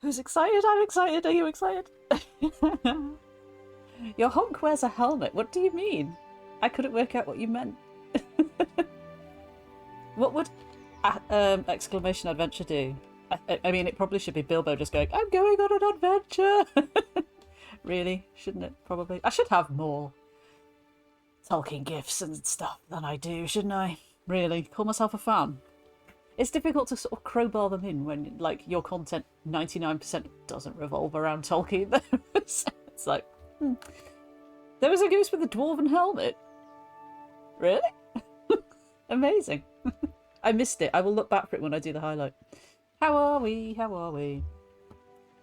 Who's excited? I'm excited. Are you excited? Your honk wears a helmet. What do you mean? I couldn't work out what you meant. What would exclamation adventure do? I mean, it probably should be Bilbo just going, I'm going on an adventure! Really? Shouldn't it? Probably. I should have more Tolkien gifts and stuff than I do, shouldn't I? Really? Call myself a fan. It's difficult to sort of crowbar them in when, like, your content 99% doesn't revolve around Tolkien. It's like, There was a goose with a dwarven helmet. Really? Amazing. I missed it. I will look back for it when I do the highlight. How are we? How are we?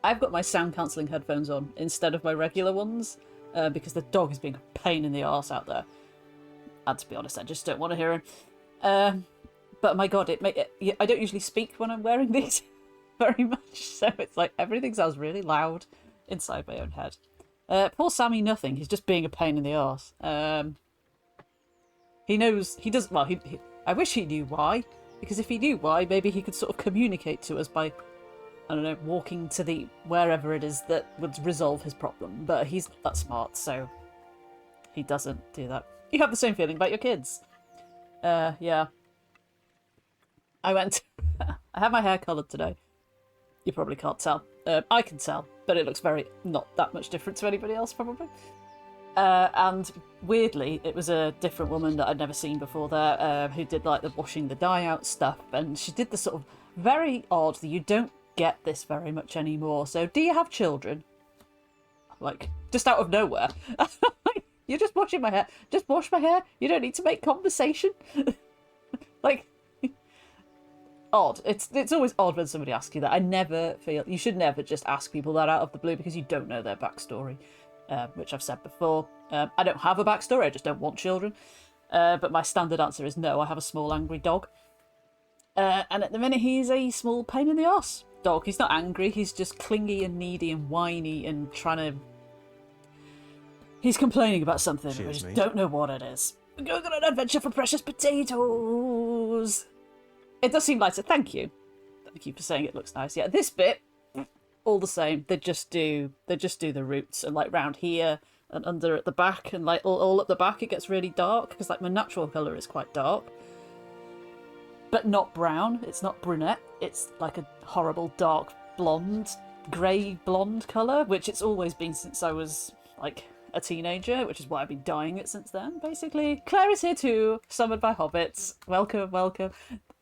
I've got my sound cancelling headphones on instead of my regular ones because the dog is being a pain in the arse out there. And to be honest, I just don't want to hear him. But my god, I don't usually speak when I'm wearing these very much, so it's like everything sounds really loud inside my own head. Poor Sammy nothing, he's just being a pain in the arse. He knows, he doesn't, well, I wish he knew why, because if he knew why, maybe he could sort of communicate to us by, I don't know, walking to the wherever it is that would resolve his problem. But he's not that smart, so he doesn't do that. You have the same feeling about your kids. Yeah. I had my hair coloured today. You probably can't tell. I can tell, but it looks not that much different to anybody else, probably. And weirdly, it was a different woman that I'd never seen before there, who did like the washing the dye out stuff, and she did the sort of very odd that you don't get this very much anymore. So, do you have children? Like, just out of nowhere. You're just washing my hair. Just wash my hair. You don't need to make conversation. Like, odd. It's always odd when somebody asks you that. I never feel you should never just ask people that out of the blue because you don't know their backstory, which I've said before. I don't have a backstory. I just don't want children. But my standard answer is no. I have a small angry dog, and at the minute he's a small pain in the arse dog. He's not angry. He's just clingy and needy and whiny and trying to. He's complaining about something. We just don't know what it is. We're going on an adventure for precious potatoes. It does seem lighter. Thank you. Thank you for saying it looks nice. Yeah, this bit, all the same. They just do the roots and like round here and under at the back and like all at the back it gets really dark because like my natural colour is quite dark. But not brown. It's not brunette. It's like a horrible dark blonde, grey blonde colour, which it's always been since I was like a teenager, which is why I've been dyeing it since then, basically. Claire is here too, summoned by hobbits. Welcome, welcome.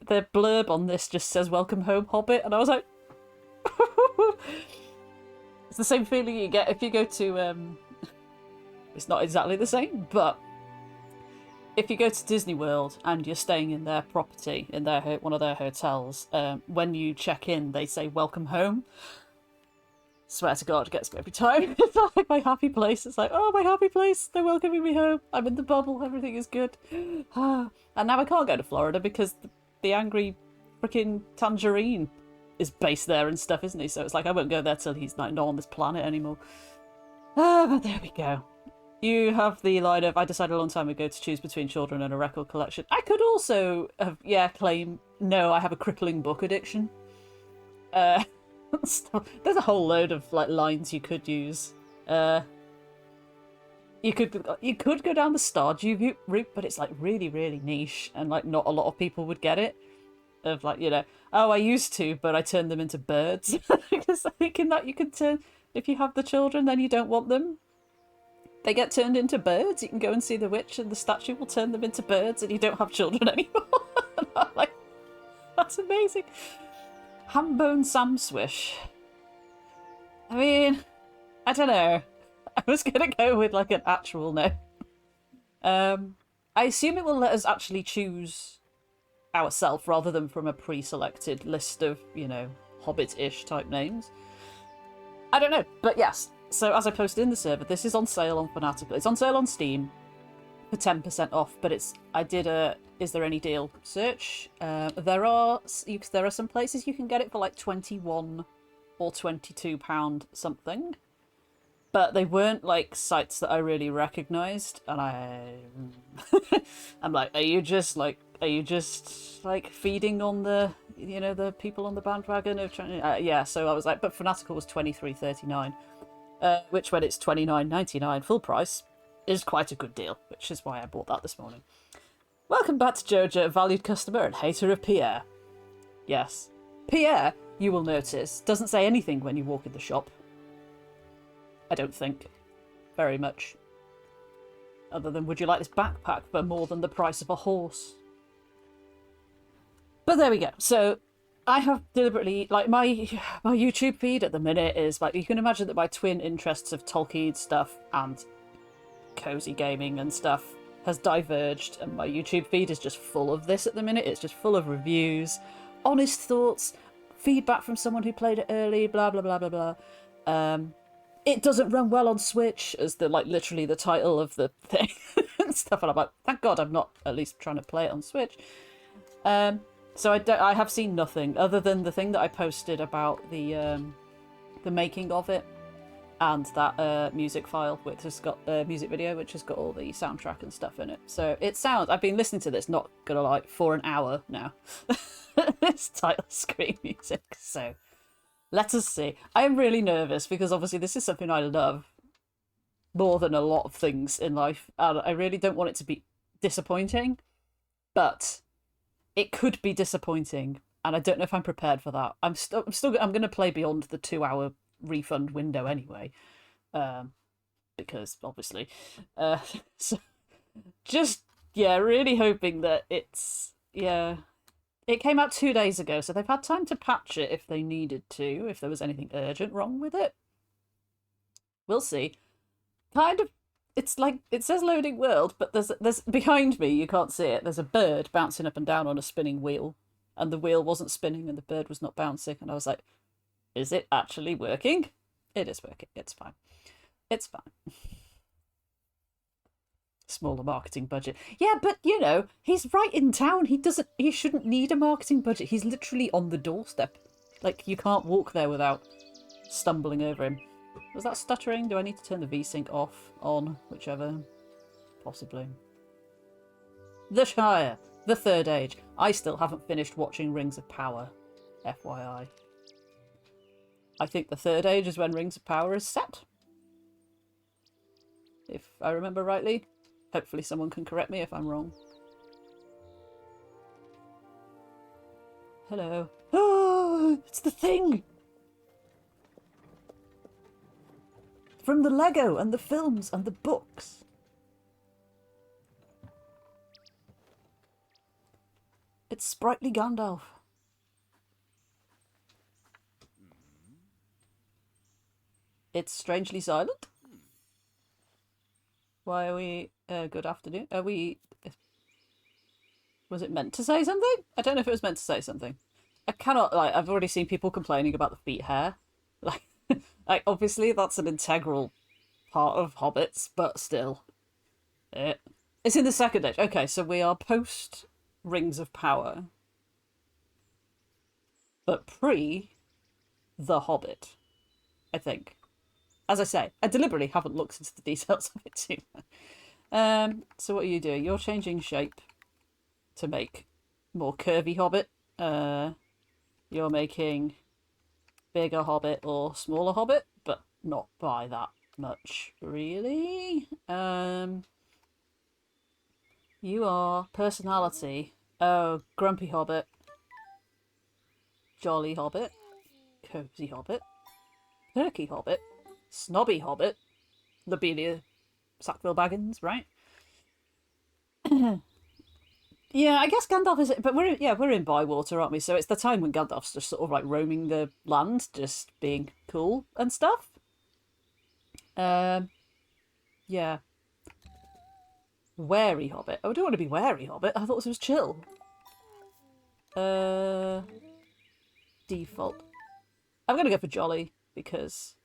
The blurb on this just says, welcome home, Hobbit, and I was like... It's the same feeling you get if you go to... It's not exactly the same, but... If you go to Disney World and you're staying in their property, in their one of their hotels, when you check in, they say, welcome home. Swear to God, it gets me every time. It's not like my happy place. It's like, oh, my happy place. They're welcoming me home. I'm in the bubble. Everything is good. And now I can't go to Florida because the angry freaking Tangerine is based there and stuff, isn't he? So it's like, I won't go there till he's like not on this planet anymore. But there we go. You have the line of, I decided a long time ago to choose between children and a record collection. I could also have, claim, no, I have a crippling book addiction. There's a whole load of like lines you could use. You could go down the Stardew route, but it's like really, really niche, and like not a lot of people would get it. Of like, you know, oh, I used to, but I turned them into birds. Because I think in that you could turn, if you have the children, then you don't want them. They get turned into birds. You can go and see the witch, and the statue will turn them into birds, and you don't have children anymore. And I'm like, that's amazing. Hambone Sam Swish. I mean, I don't know. I was going to go with like an actual name. I assume it will let us actually choose ourselves rather than from a pre-selected list of, you know, Hobbit-ish type names. I don't know, but yes. So as I posted in the server, this is on sale on Fanatical. It's on sale on Steam for 10% off, but I did a is there any deal search. There are some places you can get it for like £21 or £22 something, but they weren't like sites that I really recognised, and I'm like, are you just like Are you just like feeding on the, the people on the bandwagon of trying? Yeah. So I was like, but Fanatical was $23.39, which when it's $29.99 full price is quite a good deal, which is why I bought that this morning. Welcome back to Joja, a valued customer and hater of Pierre. Yes, Pierre, you will notice, doesn't say anything when you walk in the shop. I don't think very much. Other than, would you like this backpack for more than the price of a horse? But there we go. So I have deliberately, like, my YouTube feed at the minute is, like, you can imagine that my twin interests of Tolkien stuff and cozy gaming and stuff has diverged, and my YouTube feed is just full of this at the minute. It's just full of reviews, honest thoughts, feedback from someone who played it early, blah, blah, blah, blah, blah. It doesn't run well on Switch, as the literally the title of the thing and stuff. And I'm like, thank God I'm not at least trying to play it on Switch. So I have seen nothing other than the thing that I posted about the making of it, and that music file, which has got the music video, which has got all the soundtrack and stuff in it. So it sounds. I've been listening to this, not gonna lie, for an hour now. This title screen music. So. Let us see. I am really nervous because obviously this is something I love more than a lot of things in life. And I really don't want it to be disappointing, but it could be disappointing. And I don't know if I'm prepared for that. I'm going to play beyond the 2-hour refund window anyway. Because obviously, so just, really hoping that it's, It came out 2 days ago, so they've had time to patch it if they needed to, if there was anything urgent wrong with it. We'll see. Kind of, it's like, it says loading world, but there's behind me, you can't see it, there's a bird bouncing up and down on a spinning wheel, and the wheel wasn't spinning and the bird was not bouncing, and I was like, is it actually working? It is working, it's fine. It's fine. Smaller marketing budget. Yeah, but he's right in town. He shouldn't need a marketing budget. He's literally on the doorstep. Like, you can't walk there without stumbling over him. Was that stuttering? Do I need to turn the VSync off, on, whichever? Possibly. The Shire, the Third Age. I still haven't finished watching Rings of Power, FYI. I think the Third Age is when Rings of Power is set. If I remember rightly. Hopefully someone can correct me if I'm wrong. Hello. Oh, it's the thing! From the Lego and the films and the books. It's sprightly Gandalf. It's strangely silent. Why are we... good afternoon. Are we... Was it meant to say something? I don't know if it was meant to say something. I cannot... I've already seen people complaining about the feet hair. Like obviously that's an integral part of Hobbits, but still. It's in the Second Age. Okay, so we are post Rings of Power. But pre The Hobbit, I think. As I say, I deliberately haven't looked into the details of it too much. So what are you doing? You're changing shape to make more curvy Hobbit. You're making bigger Hobbit or smaller Hobbit, but not by that much, really. You are personality. Oh, grumpy Hobbit. Jolly Hobbit. Cozy Hobbit. Perky Hobbit. Snobby Hobbit. Lobelia Sackville Baggins, right? Yeah, I guess Gandalf is... But we're in Bywater, aren't we? So it's the time when Gandalf's just sort of like roaming the land, just being cool and stuff. Yeah. Wary Hobbit. Oh, I don't want to be wary Hobbit. I thought this was chill. Default. I'm going to go for Jolly because,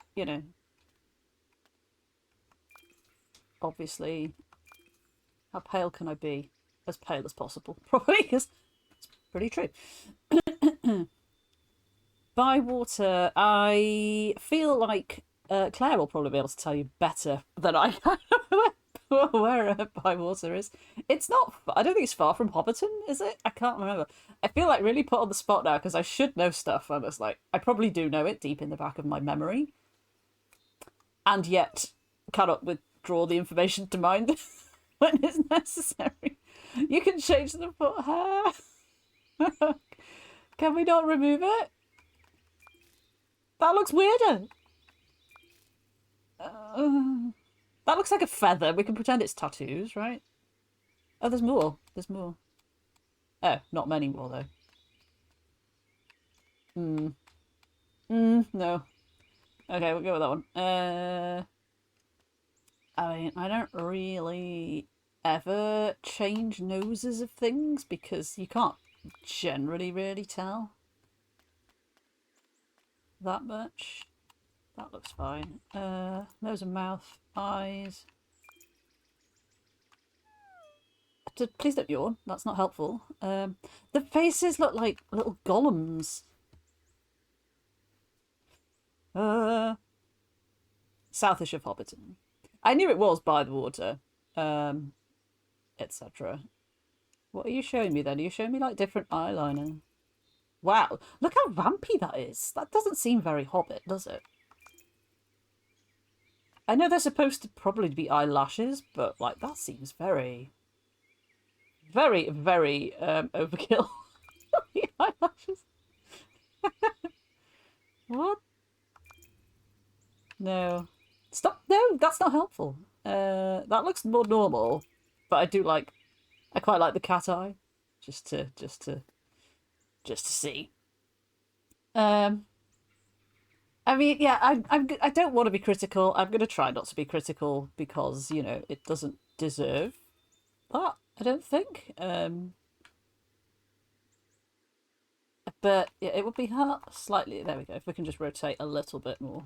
obviously, how pale can I be? As pale as possible, probably, because it's pretty true. Bywater, I feel like Claire will probably be able to tell you better than I can where Bywater is. It's not. I don't think it's far from Hobbiton, is it? I can't remember. I feel like really put on the spot now because I should know stuff. And it's like I probably do know it deep in the back of my memory, and yet cannot withdraw the information to mind when it's necessary. You can change the foot hair. Can we not remove it? That looks weirder. That looks like a feather. We can pretend it's tattoos, right? Oh, there's more. There's more. Oh, not many more, though. No. Okay, we'll go with that one. I mean, I don't really ever change noses of things because you can't generally really tell that much. That looks fine. Nose and mouth, eyes. Please don't yawn. That's not helpful. The faces look like little golems. Southish of Hobbiton. I knew it was by the water, etc. What are you showing me then? Are you showing me like different eyeliner? Wow, look how vampy that is. That doesn't seem very Hobbit, does it? I know they're supposed to probably be eyelashes, but like that seems very, very, very overkill. The eyelashes. What? No. Stop. No, that's not helpful. That looks more normal, but I quite like the cat eye, just to see. I mean, yeah, I don't want to be critical. I'm gonna try not to be critical because you know it doesn't deserve that. I don't think. But yeah, it would be slightly. There we go. If we can just rotate a little bit more.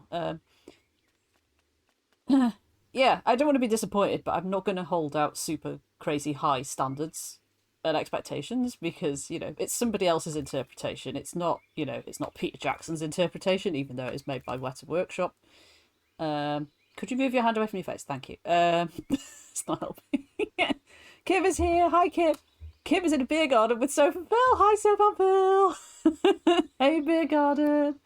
Yeah, I don't want to be disappointed, but I'm not going to hold out super crazy high standards and expectations because, you know, it's somebody else's interpretation. It's not, you know, it's not Peter Jackson's interpretation, even though it is made by Weta Workshop. Could you move your hand away from your face? Thank you. It's not helping. Kim is here. Hi, Kim. Kim is in a beer garden with Soph and Phil. Hi, Soph and Phil. Hey, beer garden.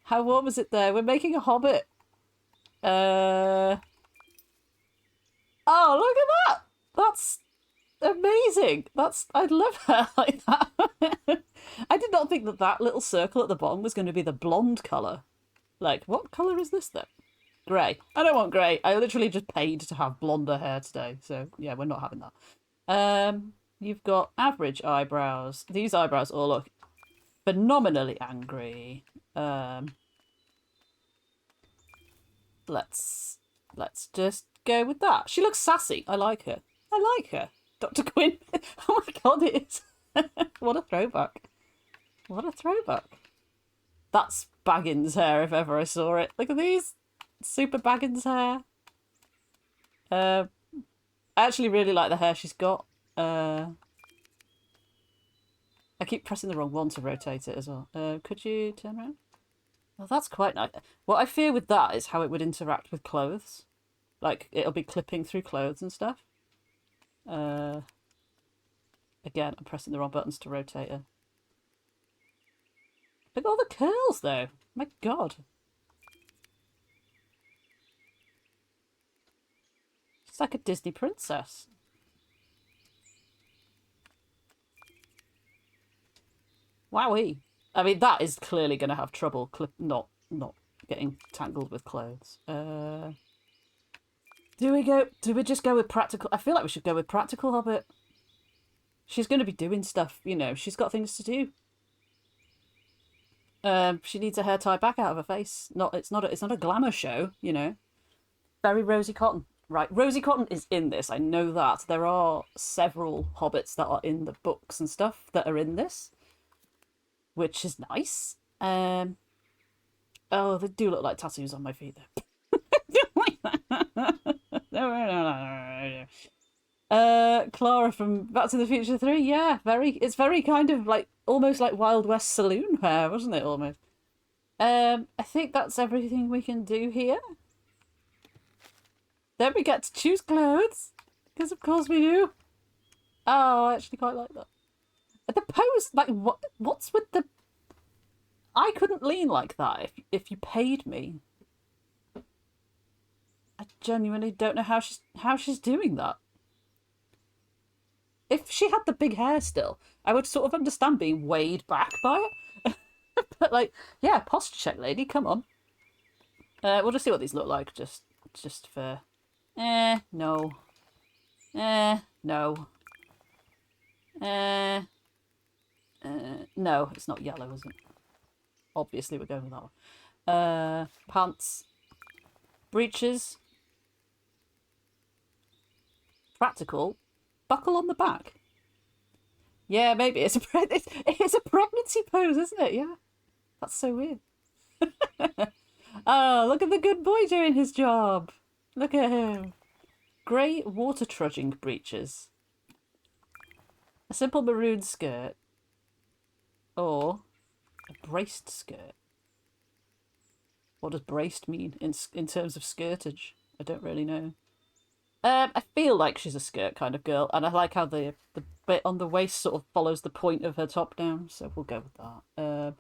How warm is it there? We're making a hobbit. Oh, look at that! That's amazing. I'd love her like that. I did not think that little circle at the bottom was going to be the blonde colour. Like, what colour is this then? Grey. I don't want grey. I literally just paid to have blonder hair today. So, yeah, we're not having that. You've got average eyebrows. These eyebrows all look phenomenally angry. Let's just go with that. She looks sassy. I like her. Dr. Quinn. Oh my god, it is. What a throwback. What a throwback. That's Baggins hair if ever I saw it. Look at these. Super Baggins hair. I actually really like the hair she's got. I keep pressing the wrong one to rotate it as well. Could you turn around? Well, that's quite nice. What I fear with that is how it would interact with clothes. Like, it'll be clipping through clothes and stuff. Again, I'm pressing the wrong buttons to rotate her. Look at all the curls, though. My god. She's like a Disney princess. Wowee. I mean, that is clearly going to have trouble not getting tangled with clothes. Do we just go with practical? I feel like we should go with practical Hobbit. She's going to be doing stuff, you know. She's got things to do. She needs her hair tied back out of her face. It's not a glamour show, you know. Very Rosie Cotton. Right, Rosie Cotton is in this. I know that. There are several Hobbits that are in the books and stuff that are in this, which is nice. Oh, they do look like tattoos on my feet, though. Clara from Back to the Future 3, yeah, it's very kind of like almost like Wild West saloon hair, wasn't it, almost? I think that's everything we can do here. Then we get to choose clothes. Because of course we do. Oh, I actually quite like that. The pose, like, what's with the... I couldn't lean like that if you paid me. I genuinely don't know how she's doing that. If she had the big hair still, I would sort of understand being weighed back by it. But like, yeah, posture check, lady, come on. We'll just see what these look like, just for... no. No. No, it's not yellow, is it? Obviously we're going with that one. Pants. Breeches. Practical. Buckle on the back. Yeah, maybe. It's a pregnancy pose, isn't it? Yeah. That's so weird. Oh, look at the good boy doing his job. Look at him. Grey water trudging breeches. A simple maroon skirt. Or a braced skirt. What does braced mean in terms of skirtage? I don't really know. I feel like she's a skirt kind of girl, and I like how the bit on the waist sort of follows the point of her top down, so we'll go with that.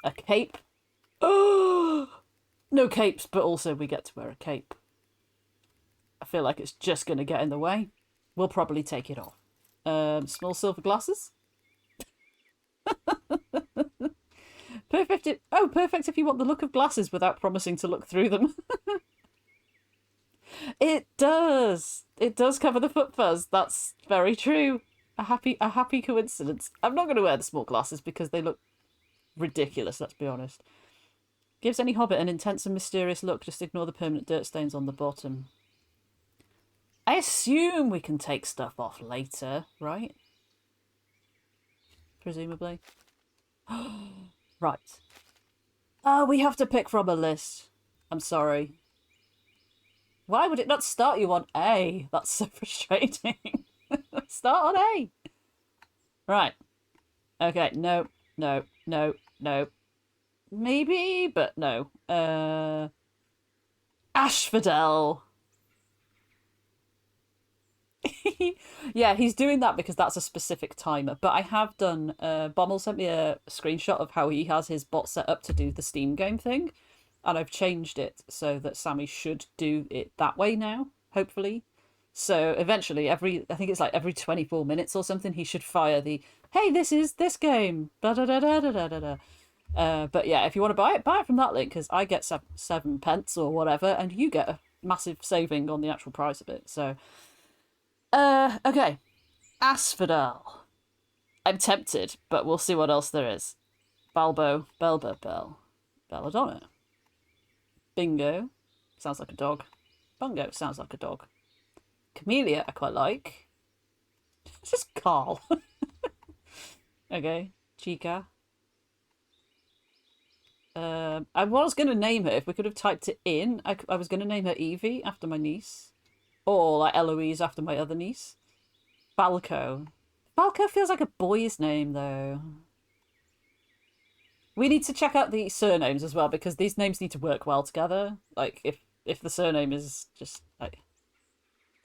A cape. Oh! No capes, but also we get to wear a cape. I feel like it's just going to get in the way. We'll probably take it off. Small silver glasses. Perfect. Perfect if you want the look of glasses without promising to look through them. It does. It does cover the foot fuzz. That's very true. A happy coincidence. I'm not going to wear the small glasses because they look ridiculous, let's be honest. Gives any hobbit an intense and mysterious look. Just ignore the permanent dirt stains on the bottom. I assume we can take stuff off later, right? Presumably. Right. Oh, we have to pick from a list. I'm sorry. Why would it not start you on A? That's so frustrating. Start on A. Right. Okay, no. Maybe, but no. Asphodel. Yeah, he's doing that because that's a specific timer. But I have done... Bommel sent me a screenshot of how he has his bot set up to do the Steam game thing. And I've changed it so that Sammy should do it that way now, hopefully. So eventually, I think it's like every 24 minutes or something, he should fire the, hey, this is this game. Da-da-da-da-da-da-da. But yeah, if you want to buy it from that link, because I get 7 pence or whatever, and you get a massive saving on the actual price of it. So, okay. Asphodel. I'm tempted, but we'll see what else there is. Balbo, Belladonna. Bingo. Sounds like a dog. Bungo sounds like a dog. Camellia, I quite like. It's just Carl. Okay. Chica. I was going to name her. If we could have typed it in, I was going to name her Evie after my niece. Or like Eloise after my other niece. Falco. Falco feels like a boy's name, though. We need to check out the surnames as well, because these names need to work well together. Like, if the surname is just, like...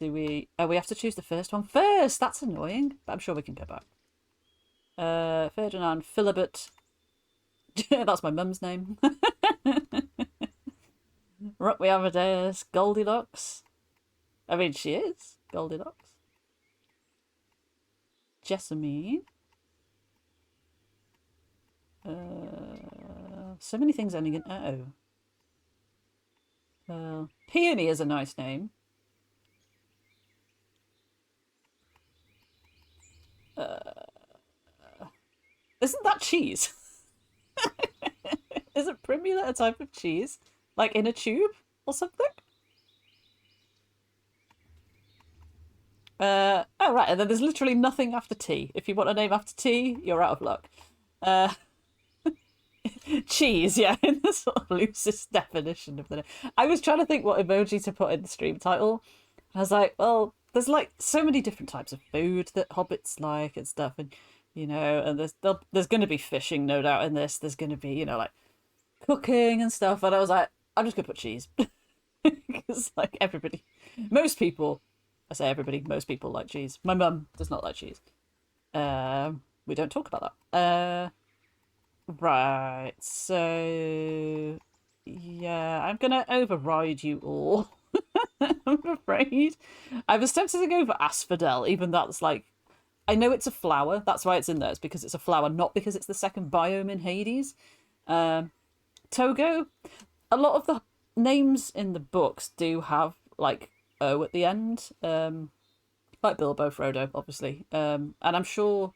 Do we... Oh, we have to choose the first one first! That's annoying. But I'm sure we can go back. Ferdinand Philibert. That's my mum's name. Ruckwe Amadeus. Goldilocks. I mean, she is Goldilocks. Jessamine. So many things ending in O. Well, Peony is a nice name. Isn't that cheese? Isn't Primula a type of cheese? Like in a tube or something? Oh, right, and then there's literally nothing after T. If you want a name after T, you're out of luck. Cheese, yeah, in the sort of loosest definition of the name. I was trying to think what emoji to put in the stream title. I was like, well, there's like so many different types of food that hobbits like and stuff, and you know, and there's going to be fishing, no doubt, in this. There's going to be, you know, like cooking and stuff. And I was like, I'm just gonna put cheese. Because, like, everybody, most people, I say everybody, most people like cheese. My mum does not like cheese. We don't talk about that. Right, so yeah, I'm gonna override you all. I'm afraid. I was tempted to go for asphodel, even that's like, I know it's a flower. That's why it's in there. It's because it's a flower, not because it's the second biome in Hades. Togo. A lot of the names in the books do have like O at the end. Like Bilbo, Frodo, obviously. And I'm sure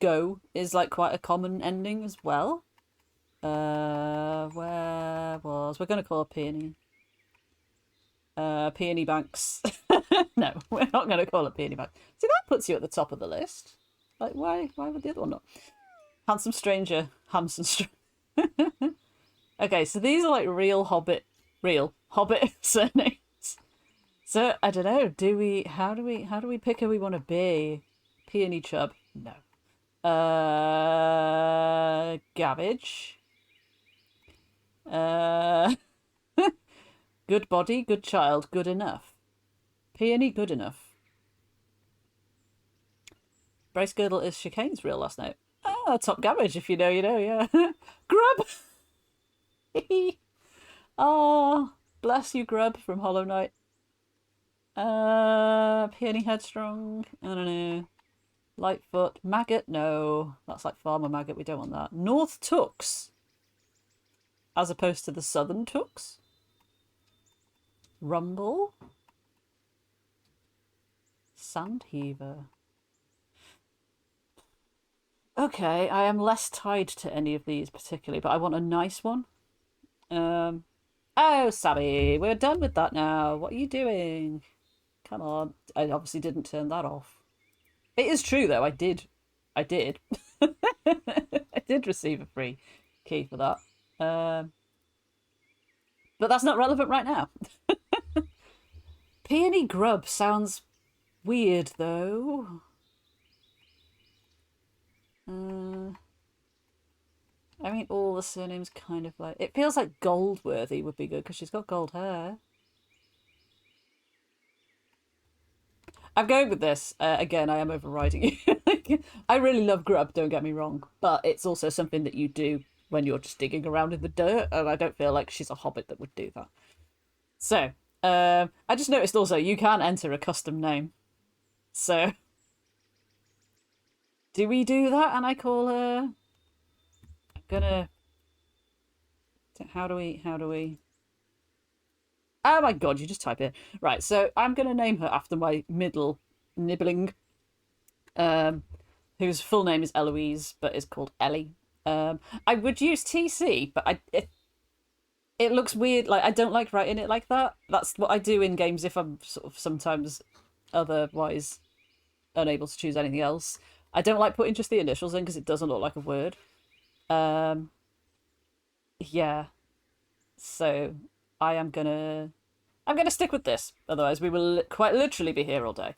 Go is like quite a common ending as well. Where was we're gonna call her Peony. Peony Banks. No, we're not gonna call it Peony Banks. See, that puts you at the top of the list. Like, why would the other one not? Handsome Stranger, Handsome Stranger. Okay, so these are like real Hobbit surnames. So I don't know. How do we pick who we want to be? Peony Chub? No. Gabbage. Good body, good child, good enough. Peony, good enough. Brace Girdle is Chicane's real last name. Ah, Top Gabbage, if you know, you know, yeah. Grub! Oh, bless you, Grub from Hollow Knight. Peony Headstrong, I don't know. Lightfoot, Maggot, no. That's like Farmer Maggot, we don't want that. North Tux, as opposed to the Southern Tux. Rumble. Sandheaver. Okay, I am less tied to any of these particularly, but I want a nice one. Oh, Sammy, we're done with that now. What are you doing? Come on. I obviously didn't turn that off. It is true, though. I did. I did receive a free key for that. But that's not relevant right now. Peony Grub sounds weird, though. I mean, all the surnames kind of like... It feels like Goldworthy would be good, because she's got gold hair. I'm going with this. Again, I am overriding you. I really love Grub, don't get me wrong. But it's also something that you do when you're just digging around in the dirt. And I don't feel like she's a hobbit that would do that. So, I just noticed also you can enter a custom name. So, do we do that? And I call her... I'm gonna... How do we... Oh my god, you just type it. Right, so I'm going to name her after my middle nibbling, whose full name is Eloise, but is called Ellie. I would use TC, but it looks weird. Like, I don't like writing it like that. That's what I do in games if I'm sort of sometimes otherwise unable to choose anything else. I don't like putting just the initials in because it doesn't look like a word. Yeah. So I'm gonna stick with this. Otherwise, we will quite literally be here all day.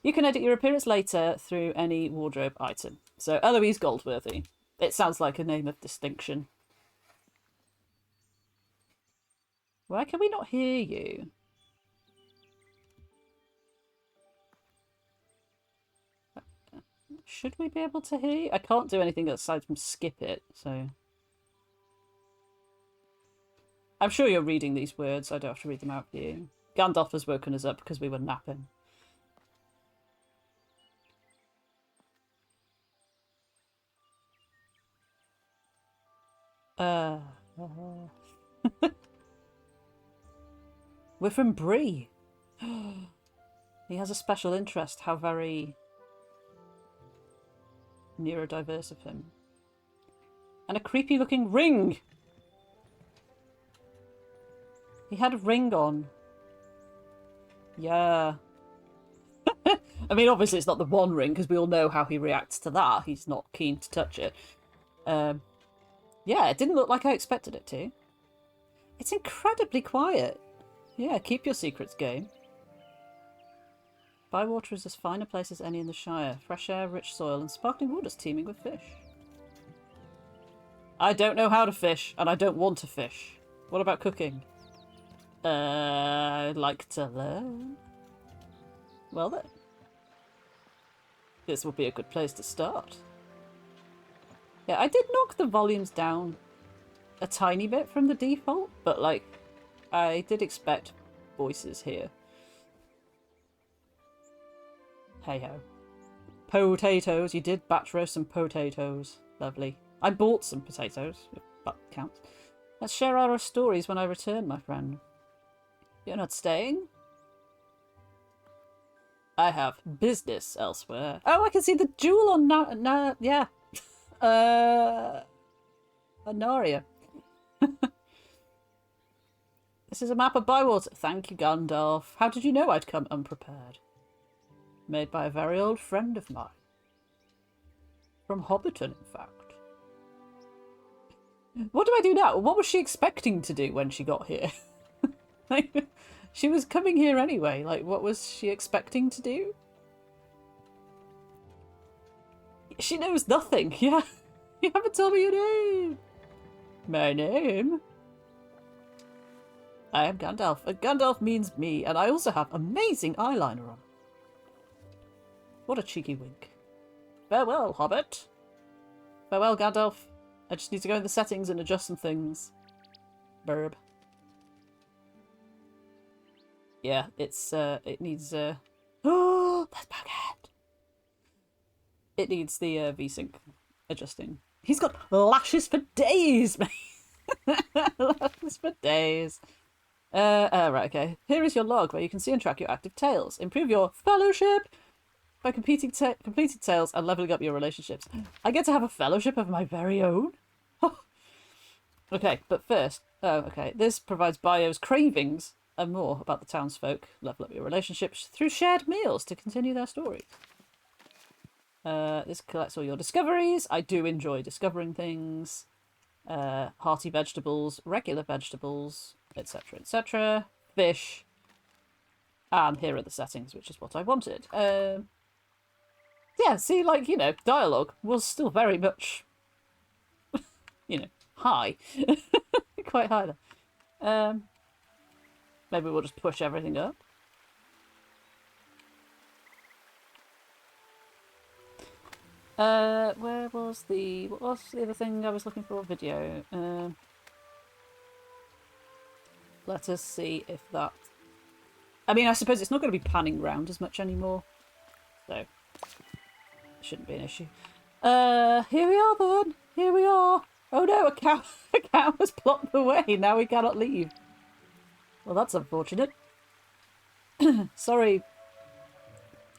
You can edit your appearance later through any wardrobe item. So Eloise Goldworthy. It sounds like a name of distinction. Why can we not hear you? Should we be able to hear you? I can't do anything aside from skip it, so... I'm sure you're reading these words. I don't have to read them out for you. Gandalf has woken us up because we were napping. We're from Bree. He has a special interest. How very neurodiverse of him. And a creepy looking ring. He had a ring on. Yeah. I mean, obviously it's not the one ring, because we all know how he reacts to that. He's not keen to touch it. Yeah, it didn't look like I expected it to. It's incredibly quiet. Yeah, keep your secrets, game. Bywater is as fine a place as any in the Shire. Fresh air, rich soil, and sparkling waters teeming with fish. I don't know how to fish, and I don't want to fish. What about cooking? I'd like to learn. Well then. This would be a good place to start. Yeah, I did knock the volumes down a tiny bit from the default, but like, I did expect voices here. Hey ho. Potatoes. You did batch roast some potatoes. Lovely. I bought some potatoes, if that counts. Let's share our stories when I return, my friend. You're not staying? I have business elsewhere. Oh, I can see the jewel on yeah. Anaria. This is a map of Bywater. Thank you, Gandalf. How did you know I'd come unprepared? Made by a very old friend of mine. From Hobbiton, in fact. What do I do now? What was she expecting to do when she got here? Like, she was coming here anyway. Like, what was she expecting to do? She knows nothing. Yeah. You haven't told me your name. My name? I am Gandalf. Gandalf means me, and I also have amazing eyeliner on. What a cheeky wink. Farewell, Hobbit. Farewell, Gandalf. I just need to go in the settings and adjust some things. Burb. Yeah, it needs, oh, that's Baghead. It needs the, VSync adjusting. He's got lashes for days, mate. Lashes for days. Right, okay. Here is your log where you can see and track your active tales. Improve your fellowship by completing tales and leveling up your relationships. I get to have a fellowship of my very own? Okay, but first... Oh, okay. This provides bios cravings and more about the townsfolk. Level up your relationships through shared meals to continue their stories. This collects all your discoveries. I do enjoy discovering things. Hearty vegetables, regular vegetables, etc., etc. Fish. And here are the settings, which is what I wanted. Yeah, see, like, you know, dialogue was still very much, you know, high. Quite high there. Maybe we'll just push everything up. What was the other thing I was looking for? Video. Let us see if that... I mean, I suppose it's not going to be panning round as much anymore. So, it shouldn't be an issue. Here we are then. Here we are. Oh no, a cow has blocked the way. Now we cannot leave. Well, that's unfortunate. Sorry.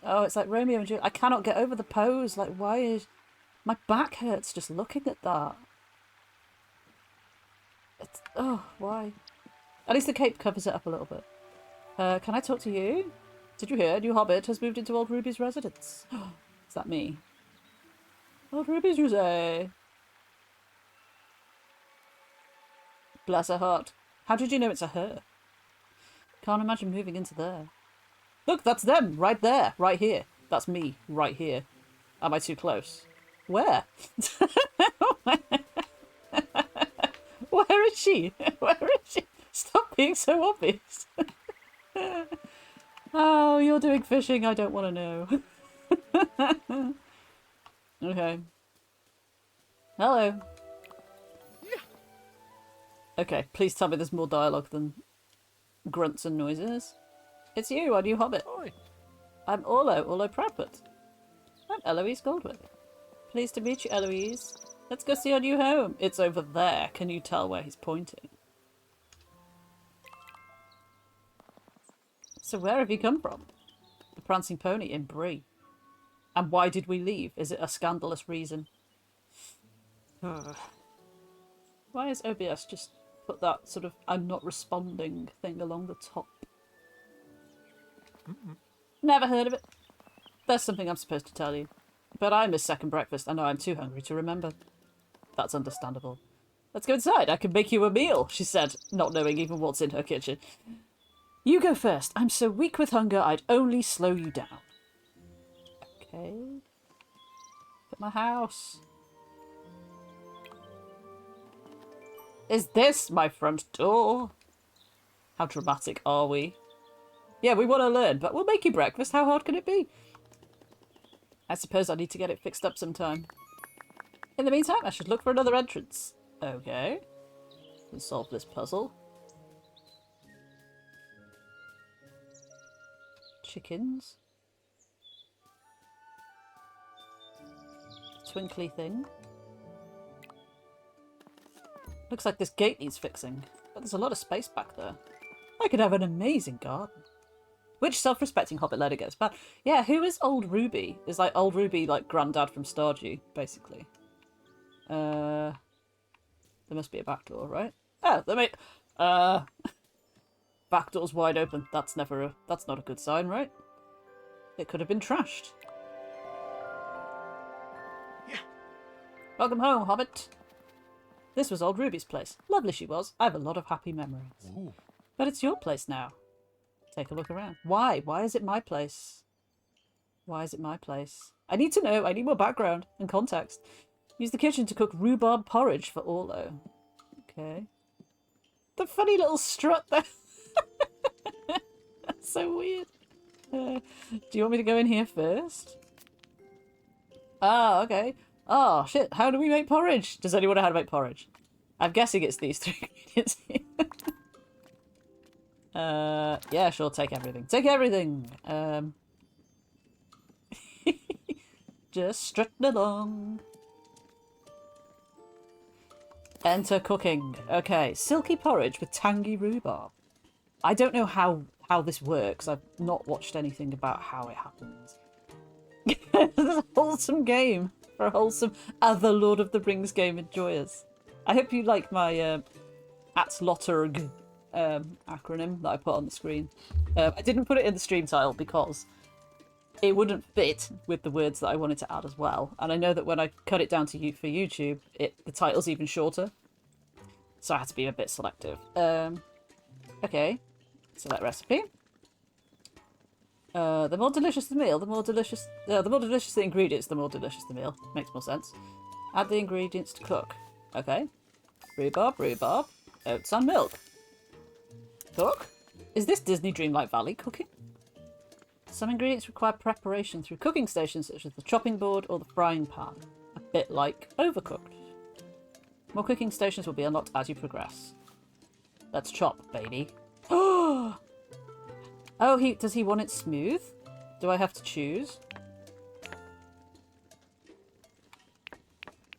Oh, it's like Romeo and Juliet. I cannot get over the pose. Like, why is... My back hurts just looking at that. It's... Oh, why? At least the cape covers it up a little bit. Can I talk to you? Did you hear? New Hobbit has moved into Old Ruby's residence. Is that me? Old Ruby's, you say? Bless her heart. How did you know it's a her? Can't imagine moving into there. Look, that's them, right there, right here. That's me, right here. Am I too close? Where? Where is she? Where is she? Stop being so obvious. Oh, you're doing fishing, I don't want to know. Okay. Hello. Okay, please tell me there's more dialogue than grunts and noises. It's you, our new hobbit. Oi. I'm Orlo Proudfoot. I'm Eloise Goldwood. Pleased to meet you, Eloise. Let's go see our new home. It's over there. Can you tell where he's pointing? So where have you come from? The Prancing Pony in Bree. And why did we leave? Is it a scandalous reason? Why has OBS just put that sort of I'm not responding thing along the top? Never heard of it. There's something I'm supposed to tell you. But I missed second breakfast and I'm too hungry to remember. That's understandable. Let's go inside. I can make you a meal, she said, not knowing even what's in her kitchen. You go first. I'm so weak with hunger, I'd only slow you down. Okay. Look at my house. Is this my front door? How dramatic are we? Yeah, we want to learn, but we'll make you breakfast. How hard can it be? I suppose I need to get it fixed up sometime. In the meantime, I should look for another entrance. Okay. Let's solve this puzzle. Chickens. Twinkly thing. Looks like this gate needs fixing, but there's a lot of space back there. I could have an amazing garden. Which self-respecting hobbit leader gets bad? Yeah, who is Old Ruby? Is like Old Ruby like Grandad from Stardew, basically. There must be a back door, right? Oh, let me. Back door's wide open. That's not a good sign, right? It could have been trashed. Yeah. Welcome home, Hobbit. This was Old Ruby's place. Lovely she was. I have a lot of happy memories. Ooh. But it's your place now. Take a look around. Why? Why is it my place? Why is it my place? I need to know. I need more background and context. Use the kitchen to cook rhubarb porridge for Orlo. Okay. The funny little strut there. That's so weird. Do you want me to go in here first? Ah, okay. Oh, shit. How do we make porridge? Does anyone know how to make porridge? I'm guessing it's these 3 ingredients here. Yeah, sure. Take everything. Take everything. Just strutting along. Enter cooking. Okay, silky porridge with tangy rhubarb. I don't know how this works. I've not watched anything about how it happens. This is a wholesome game for a wholesome other Lord of the Rings game enjoyers. I hope you like my @Lotterg acronym that I put on the screen. I didn't put it in the stream title because it wouldn't fit with the words that I wanted to add as well. And I know that when I cut it down to for YouTube, the title's even shorter. So I had to be a bit selective. Okay, select recipe. The more delicious the meal, the more delicious the ingredients, the more delicious the meal. Makes more sense. Add the ingredients to cook. Okay. Rhubarb, oats and milk. Cook? Is this Disney Dreamlight Valley cooking? Some ingredients require preparation through cooking stations such as the chopping board or the frying pan. A bit like Overcooked. More cooking stations will be unlocked as you progress. Let's chop, baby. Oh, does he want it smooth? Do I have to choose?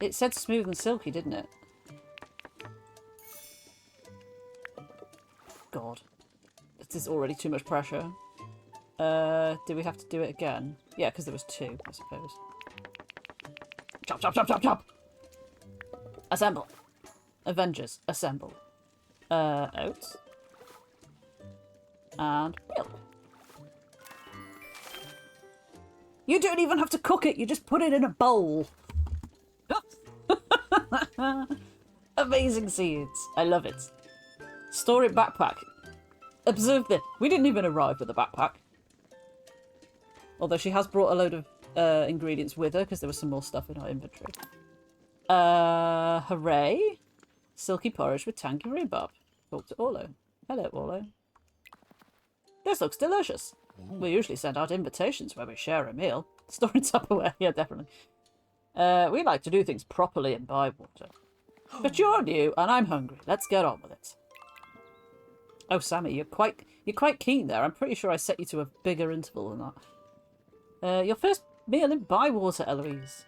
It said smooth and silky, didn't it? God. This is already too much pressure. Do we have to do it again? Yeah, because there was 2, I suppose. Chop, chop, chop, chop, chop! Assemble. Avengers, assemble. Oats. And milk. You don't even have to cook it, you just put it in a bowl. Amazing seeds. I love it. Store it backpack. Observe this. We didn't even arrive with a backpack. Although she has brought a load of ingredients with her because there was some more stuff in our inventory. Hooray. Silky porridge with tangy rhubarb. Talk to Orlo. Hello, Orlo. This looks delicious. We usually send out invitations where we share a meal. Store in Tupperware. Yeah, definitely. We like to do things properly in Bywater. But you're new and I'm hungry. Let's get on with it. Oh, Sammy, you're quite keen there. I'm pretty sure I set you to a bigger interval than that. Your first meal in Bywater, Eloise.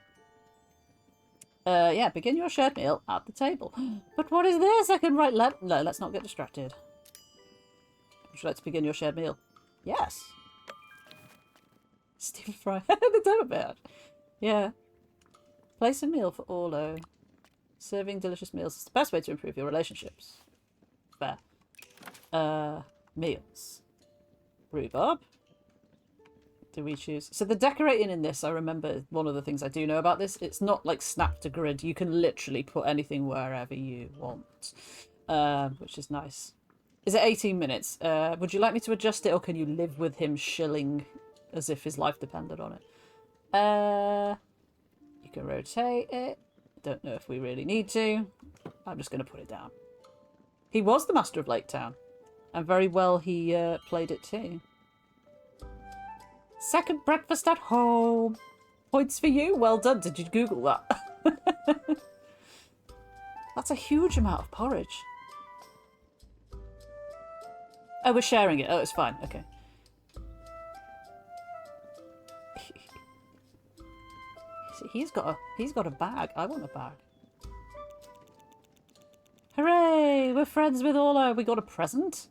Yeah, begin your shared meal at the table. But what is this? I can write No, let's not get distracted. Would you like to begin your shared meal? Yes. Stephen Fry. The demo bit. Yeah. Place a meal for Orlo. Serving delicious meals is the best way to improve your relationships. Fair. Meals. Rhubarb. Do we choose? So the decorating in this, I remember one of the things I do know about this, it's not like snap to grid. You can literally put anything wherever you want, which is nice. Is it 18 minutes? Would you like me to adjust it, or can you live with him shilling as if his life depended on it? You can rotate it. Don't know if we really need to. I'm just going to put it down. He was the master of Lake Town. And very well he played it too. Second breakfast at home. Points for you. Well done. Did you Google that? That's a huge amount of porridge. Oh, we're sharing it. Oh, it's fine. Okay. He's got a bag. I want a bag. Hooray! We're friends with Orlo. We got a present.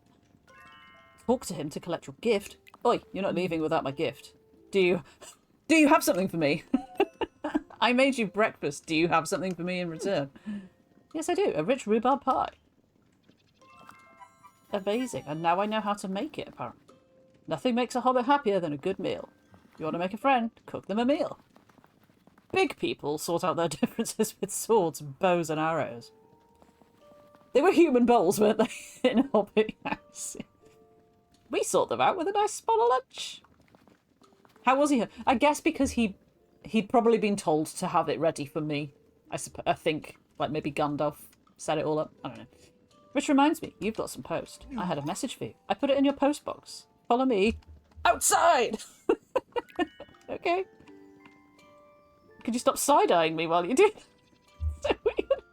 Talk to him to collect your gift. Oi, you're not leaving without my gift. Do you have something for me? I made you breakfast. Do you have something for me in return? Yes, I do. A rich rhubarb pie. Amazing. And now I know how to make it, apparently. Nothing makes a hobbit happier than a good meal. You want to make a friend? Cook them a meal. Big people sort out their differences with swords, bows and arrows. They were human bowls, weren't they? In Hobbit House. We sort them out with a nice spot of lunch. How was he? I guess because he'd probably been told to have it ready for me. I think, like maybe Gandalf set it all up. I don't know. Which reminds me, you've got some post. I had a message for you. I put it in your post box. Follow me outside. Okay. Could you stop side-eyeing me while you do? So weird.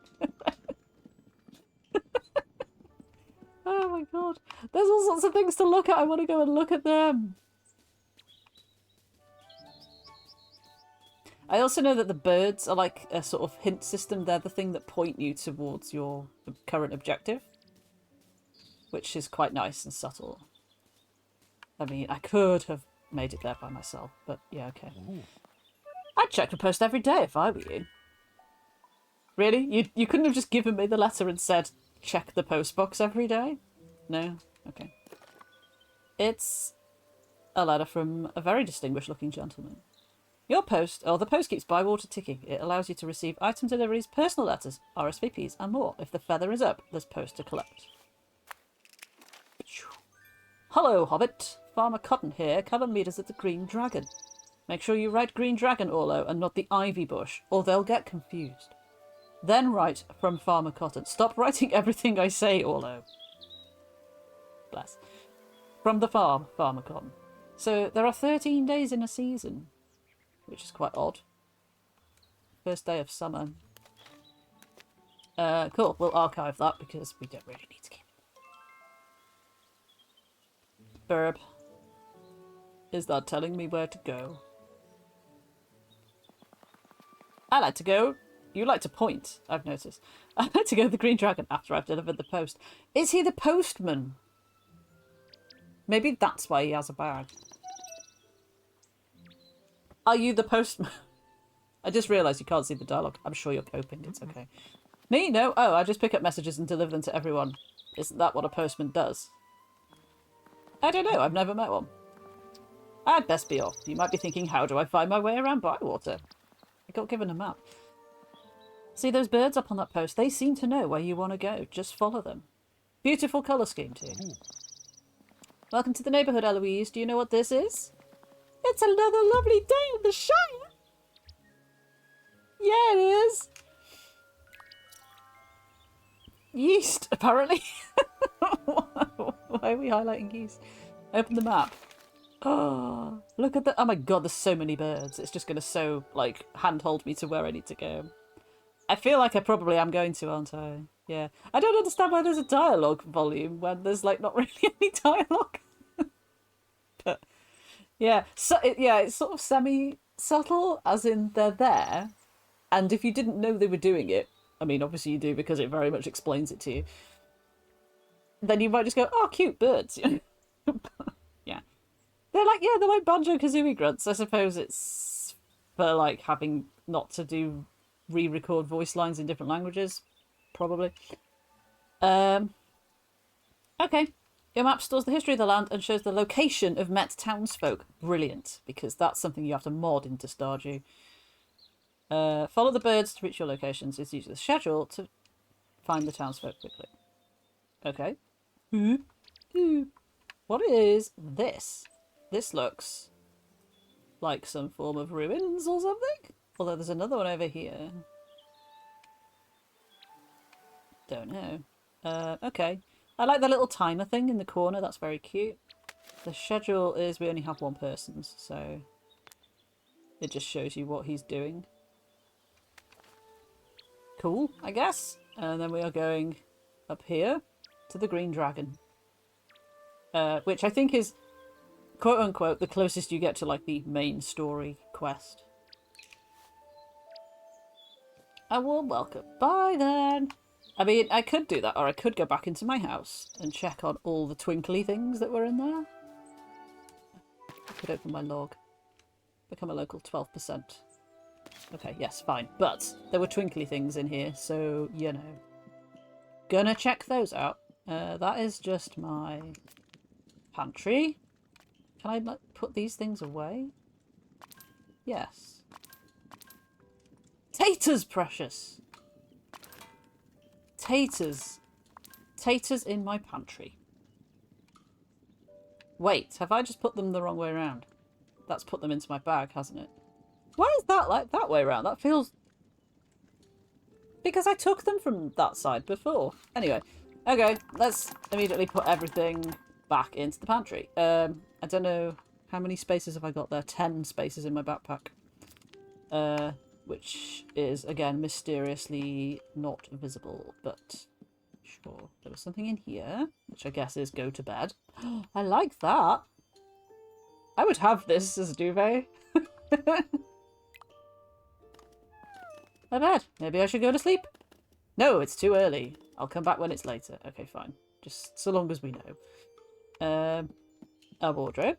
Oh my god. There's all sorts of things to look at. I want to go and look at them. I also know that the birds are like a sort of hint system. They're the thing that point you towards your current objective. Which is quite nice and subtle. I mean, I could have made it there by myself, but yeah, okay. Ooh. I'd check the post every day if I were you. Really? You couldn't have just given me the letter and said, check the post box every day? No? Okay. It's a letter from a very distinguished looking gentleman. Your post, the post keeps Bywater ticking. It allows you to receive item deliveries, personal letters, RSVPs, and more. If the feather is up, there's post to collect. Hello, Hobbit. Farmer Cotton here. Come and meet us at the Green Dragon. Make sure you write Green Dragon, Orlo, and not the Ivy Bush, or they'll get confused. Then write from Farmer Cotton. Stop writing everything I say, Orlo. Bless. From the farm, Farmer Cotton. So there are 13 days in a season, which is quite odd. First day of summer. Cool. We'll archive that because we don't really need to keep it. Burb. Is that telling me where to go? I like to go. You like to point, I've noticed. I like to go to the Green Dragon after I've delivered the post. Is he the postman? Maybe that's why he has a bag. Are you the postman? I just realised you can't see the dialogue. I'm sure you're coping. It's okay. Me? No. Oh, I just pick up messages and deliver them to everyone. Isn't that what a postman does? I don't know. I've never met one. I'd best be off. You might be thinking, how do I find my way around Bywater? I got given a map. See those birds up on that post? They seem to know where you want to go. Just follow them. Beautiful colour scheme too. Ooh. Welcome to the neighbourhood, Eloise. Do you know what this is? It's another lovely day in the Shire. Yeah, it is. Yeast, apparently. Why are we highlighting yeast? Open the map. Oh, look at that. Oh my god, there's so many birds. It's just going to like, handhold me to where I need to go. I feel like I probably am going to, aren't I? Yeah. I don't understand why there's a dialogue volume when there's, like, not really any dialogue. But, yeah. So, it's sort of semi-subtle, as in they're there. And if you didn't know they were doing it, I mean, obviously you do because it very much explains it to you, then you might just go, oh, cute birds. Yeah. They're like Banjo-Kazooie grunts. I suppose it's for, like, having not to do re-record voice lines in different languages. Probably. Okay. Your map stores the history of the land and shows the location of Met townsfolk. Brilliant, because that's something you have to mod into Stardew. Follow the birds to reach your locations. It's usually the schedule to find the townsfolk quickly. Okay. What is this? This looks like some form of ruins or something. Although there's another one over here. Don't know. Okay. I like the little timer thing in the corner. That's very cute. The schedule is we only have one person's, so it just shows you what he's doing. Cool, I guess. And then we are going up here to the Green Dragon. Which I think is, quote unquote, the closest you get to like the main story quest. A warm welcome. Bye then. I mean, I could do that, or I could go back into my house and check on all the twinkly things that were in there. I could open my log. Become a local 12%. Okay, yes, fine. But there were twinkly things in here, so, you know. Gonna check those out. That is just my pantry. Can I like, put these things away? Yes. Taters, precious! Taters. Taters in my pantry. Wait, have I just put them the wrong way around? That's put them into my bag, hasn't it? Why is that like that way around? That feels... Because I took them from that side before. Anyway, okay, let's immediately put everything back into the pantry. I don't know how many spaces have I got there. 10 spaces in my backpack. Which is, again, mysteriously not visible, but sure. There was something in here, which I guess is go to bed. I like that. I would have this as a duvet. My bed. Maybe I should go to sleep. No, it's too early. I'll come back when it's later. Okay, fine. Just so long as we know. A wardrobe.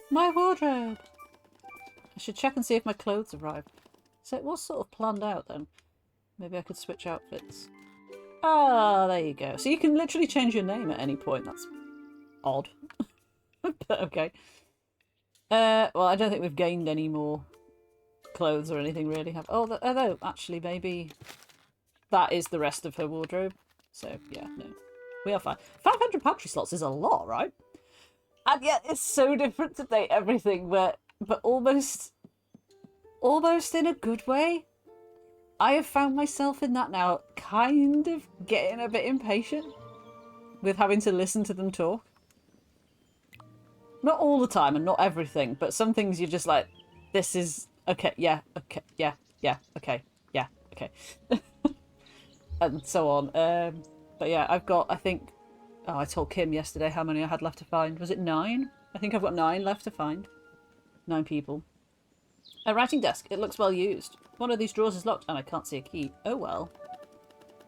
My wardrobe. I should check and see if my clothes arrived. So it was sort of planned out then. Maybe I could switch outfits. Ah, there you go. So you can literally change your name at any point. That's odd. But okay. Well, I don't think we've gained any more clothes or anything really. Although, actually, maybe that is the rest of her wardrobe. So, yeah, no. We are fine. 500 pantry slots is a lot, right? And yet it's so different to date everything, but almost in a good way. I have found myself in that now, kind of getting a bit impatient with having to listen to them talk. Not all the time and not everything, but some things you're just like, this is, okay, yeah, okay, yeah, okay, yeah, okay. And so on. But yeah, I've got, I think, I told Kim yesterday how many I had left to find. Was it 9? I think I've got 9 left to find. 9 people. A writing desk. It looks well used. One of these drawers is locked and I can't see a key. Oh well.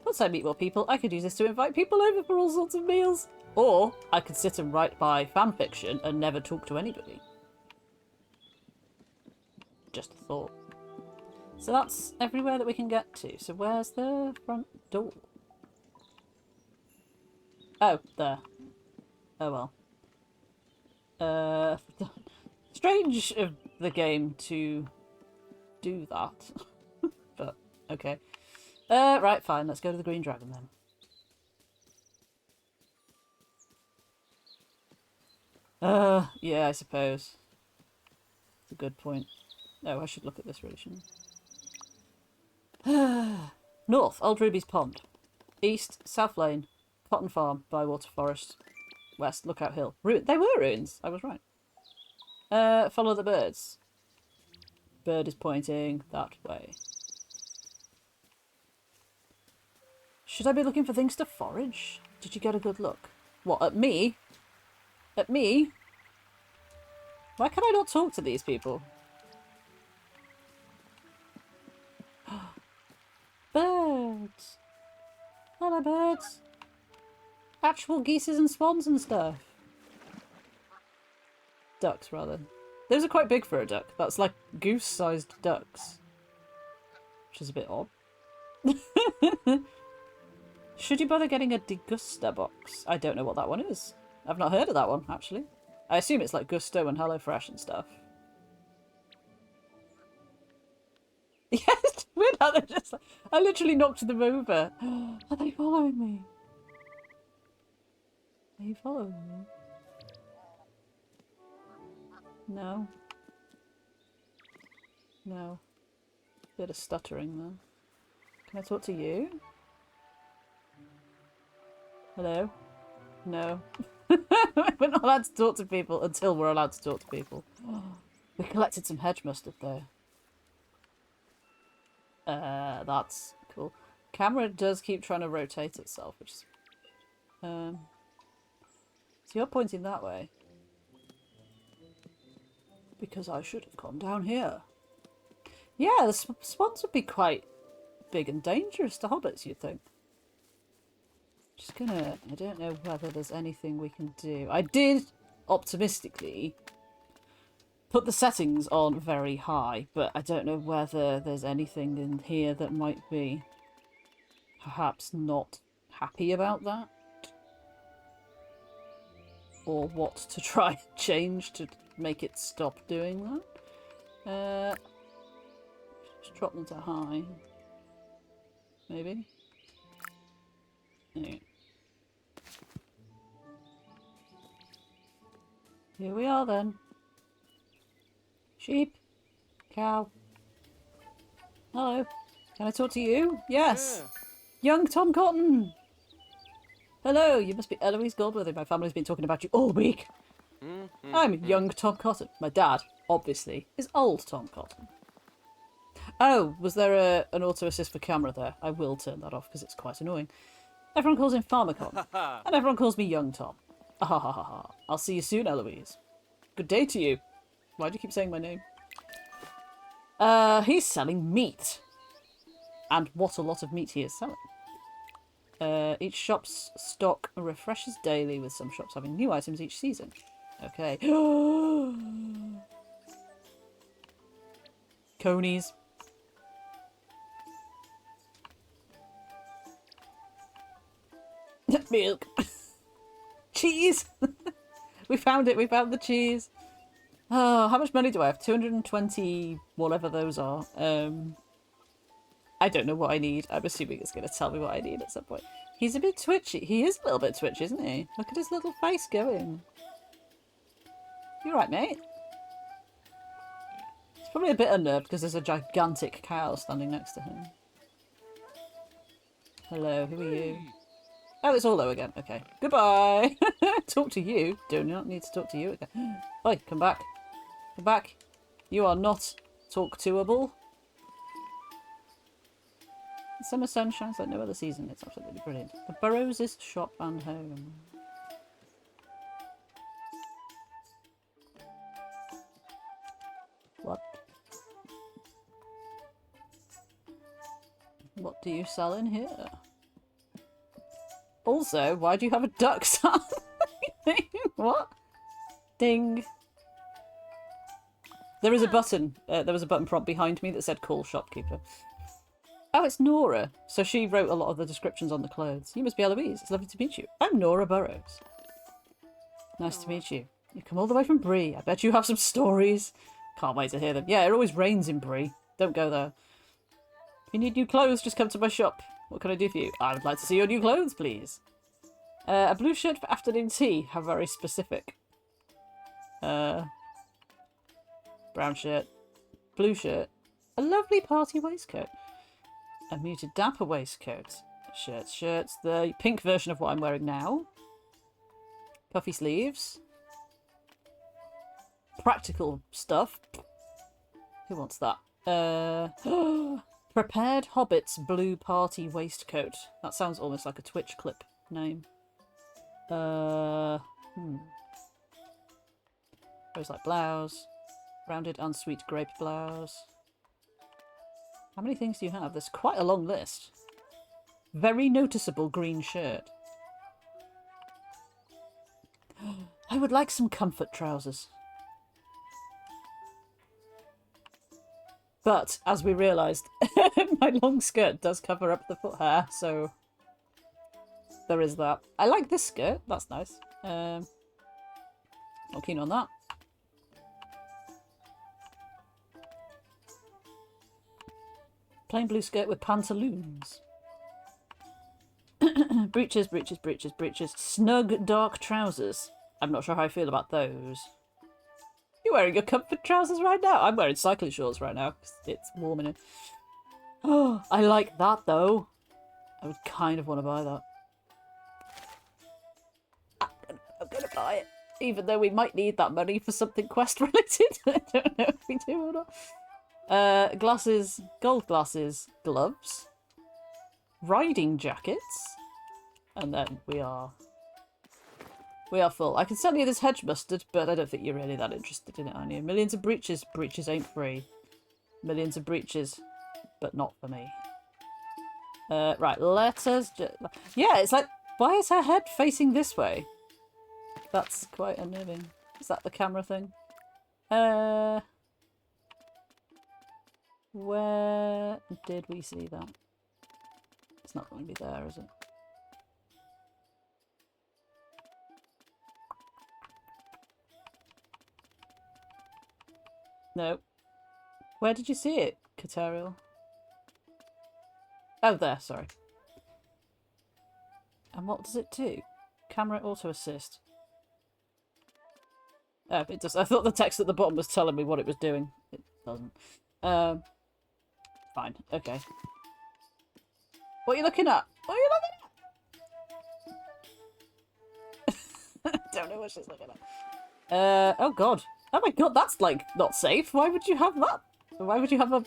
Once I meet more people, I could use this to invite people over for all sorts of meals. Or I could sit and write my fanfiction and never talk to anybody. Just a thought. So that's everywhere that we can get to. So where's the front door? Oh, there. Oh well. Strange of the game to do that. But, okay. Right, fine. Let's go to the Green Dragon then. Yeah, I suppose. That's a good point. Oh, I should look at this really, shouldn't I? North, Old Ruby's Pond. East, South Lane. Cotton Farm, Bywater Forest. West, Lookout Hill. They were ruins. I was right. Follow the birds. Bird is pointing that way. Should I be looking for things to forage? Did you get a good look? What, at me? At me? Why can I not talk to these people? Birds. Hello, birds. Actual geeses and swans and stuff. Ducks, rather. Those are quite big for a duck. That's like goose-sized ducks. Which is a bit odd. Should you bother getting a degusta box? I don't know what that one is. I've not heard of that one, actually. I assume it's like Gusto and HelloFresh and stuff. Yeah, it's weird how they're just like... I literally knocked them over. Are they following me? Are you following me? No. No. Bit of stuttering there. Can I talk to you? Hello? No. We're not allowed to talk to people until we're allowed to talk to people. We collected some hedge mustard, though. That's cool. Camera does keep trying to rotate itself, which is... So you're pointing that way. Because I should have gone down here. Yeah, the swans would be quite big and dangerous to hobbits, you'd think. Just gonna... I don't know whether there's anything we can do. I did, optimistically, put the settings on very high, but I don't know whether there's anything in here that might be perhaps not happy about that. Or what to try and change to make it stop doing that. Just drop them to high. Maybe? Anyway. Here we are then. Sheep. Cow. Hello. Can I talk to you? Yes. Yeah. Young Tom Cotton. Hello, you must be Eloise Goldworthy. My family's been talking about you all week. I'm young Tom Cotton. My dad, obviously, is old Tom Cotton. Oh, was there an auto-assist for camera there? I will turn that off because it's quite annoying. Everyone calls him Farmer Con, and everyone calls me Young Tom. Ahahaha. I'll see you soon, Eloise. Good day to you. Why do you keep saying my name? He's selling meat. And what a lot of meat he is selling. Each shop's stock refreshes daily, with some shops having new items each season. Okay. Conies. Milk. Cheese. We found it. We found the cheese. Oh, how much money do I have? 220 whatever those are. I don't know what I need. I'm assuming it's going to tell me what I need at some point. He's a bit twitchy. He is a little bit twitchy, isn't he? Look at his little face going. You right, mate? He's probably a bit unnerved because there's a gigantic cow standing next to him. Hello, who are you? Oh, it's Orlo again. Okay. Goodbye. Talk to you. Do not need to talk to you again. Oi, come back. Come back. You are not talk-toable. Summer sun shines like no other season. It's absolutely brilliant. The Burrows' shop and home. What? What do you sell in here? Also, why do you have a duck sign? What? Ding. There is a button. There was a button prompt behind me that said call shopkeeper. Oh, it's Nora. So she wrote a lot of the descriptions on the clothes. You must be Eloise. It's lovely to meet you. I'm Nora Burrows. Nice to meet you. You come all the way from Bree. I bet you have some stories. Can't wait to hear them. Yeah, it always rains in Bree. Don't go there. If you need new clothes, just come to my shop. What can I do for you? I would like to see your new clothes, please. A blue shirt for afternoon tea. How very specific. Brown shirt. Blue shirt. A lovely party waistcoat. A muted dapper waistcoat. Shirts. The pink version of what I'm wearing now. Puffy sleeves. Practical stuff. Who wants that? Prepared Hobbit's blue party waistcoat. That sounds almost like a Twitch clip name. Rose like blouse. Rounded and sweet grape blouse. How many things do you have? There's quite a long list. Very noticeable green shirt. I would like some comfort trousers. But, as we realised, my long skirt does cover up the foot hair, so there is that. I like this skirt. That's nice. Not keen on that. Plain blue skirt with pantaloons. breeches. Snug dark trousers. I'm not sure how I feel about those. You're wearing your comfort trousers right now? I'm wearing cycling shorts right now because it's warm in here. Oh, I like that though. I would kind of want to buy that. not going to buy it. Even though we might need that money for something quest related. I don't know if we do or not. Glasses, gold glasses, gloves, riding jackets, and then we are full. I can sell you this hedge mustard, but I don't think you're really that interested in it, are you? Millions of breeches. Breeches ain't free. Millions of breeches, but not for me. Right, let us just... Yeah, it's like, why is her head facing this way? That's quite unnerving. Is that the camera thing? Where did we see that? It's not going to be there, is it? No. Where did you see it, Katerial? Oh, there, sorry. And what does it do? Camera auto assist. Oh, it does. I thought the text at the bottom was telling me what it was doing. It doesn't. Fine. Okay. What are you looking at? What are you looking at? I don't know what she's looking at. Oh god. Oh my god, that's like not safe. Why would you have that? Why would you have a...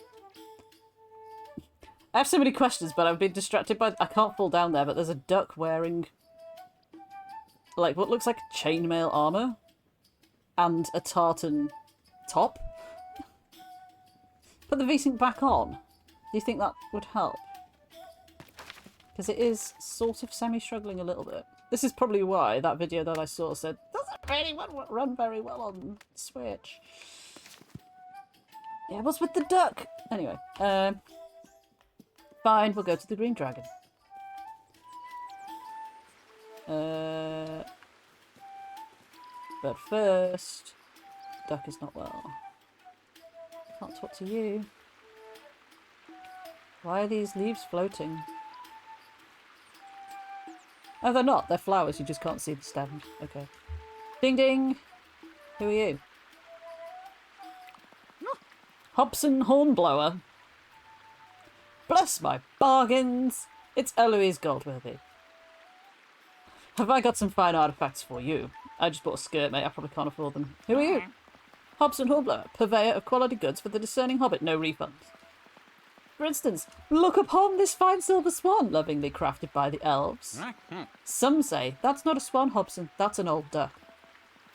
I have so many questions, but I've been distracted by... I can't fall down there, but there's a duck wearing... like, what looks like chainmail armor. And a tartan top. Put the V-Sync back on. Do you think that would help? Because it is sort of semi-struggling a little bit. This is probably why that video that I saw said, doesn't really run very well on Switch. Yeah, what's with the duck? Anyway, fine, we'll go to the Green Dragon. But first, duck is not well. Can't talk to you. Why are these leaves floating? Oh, they're not. They're flowers. You just can't see the stem. Okay. Ding ding. Who are you? Hobson Hornblower. Bless my bargains. It's Eloise Goldworthy. Have I got some fine artifacts for you? I just bought a skirt, mate. I probably can't afford them. Who are you? Hobson Hornblower, purveyor of quality goods for the discerning hobbit. No refunds. For instance, look upon this fine silver swan, lovingly crafted by the elves. Some say, that's not a swan, Hobson, that's an old duck.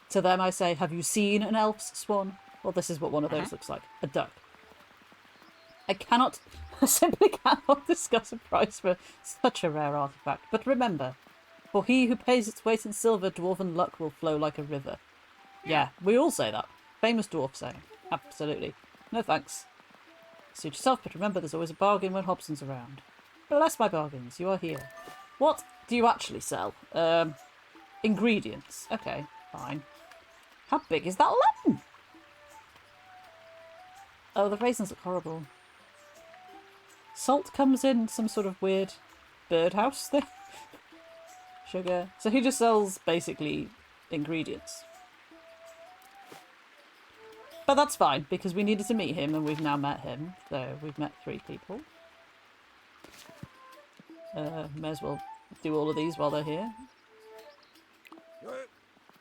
To them I say, have you seen an elf's swan? Well, this is what one of those looks like. A duck. I simply cannot discuss a price for such a rare artifact. But remember, for he who pays its weight in silver, dwarven luck will flow like a river. Yeah, we all say that. Famous dwarf saying. Absolutely. No thanks. Suit yourself, but remember there's always a bargain when Hobson's around. Bless my bargains, you are here. What do you actually sell? Ingredients. Okay, fine. How big is that lemon? Oh, the raisins look horrible. Salt comes in some sort of weird birdhouse thing. Sugar. So he just sells basically ingredients. But that's fine, because we needed to meet him, and we've now met him. So we've met 3 people. May as well do all of these while they're here.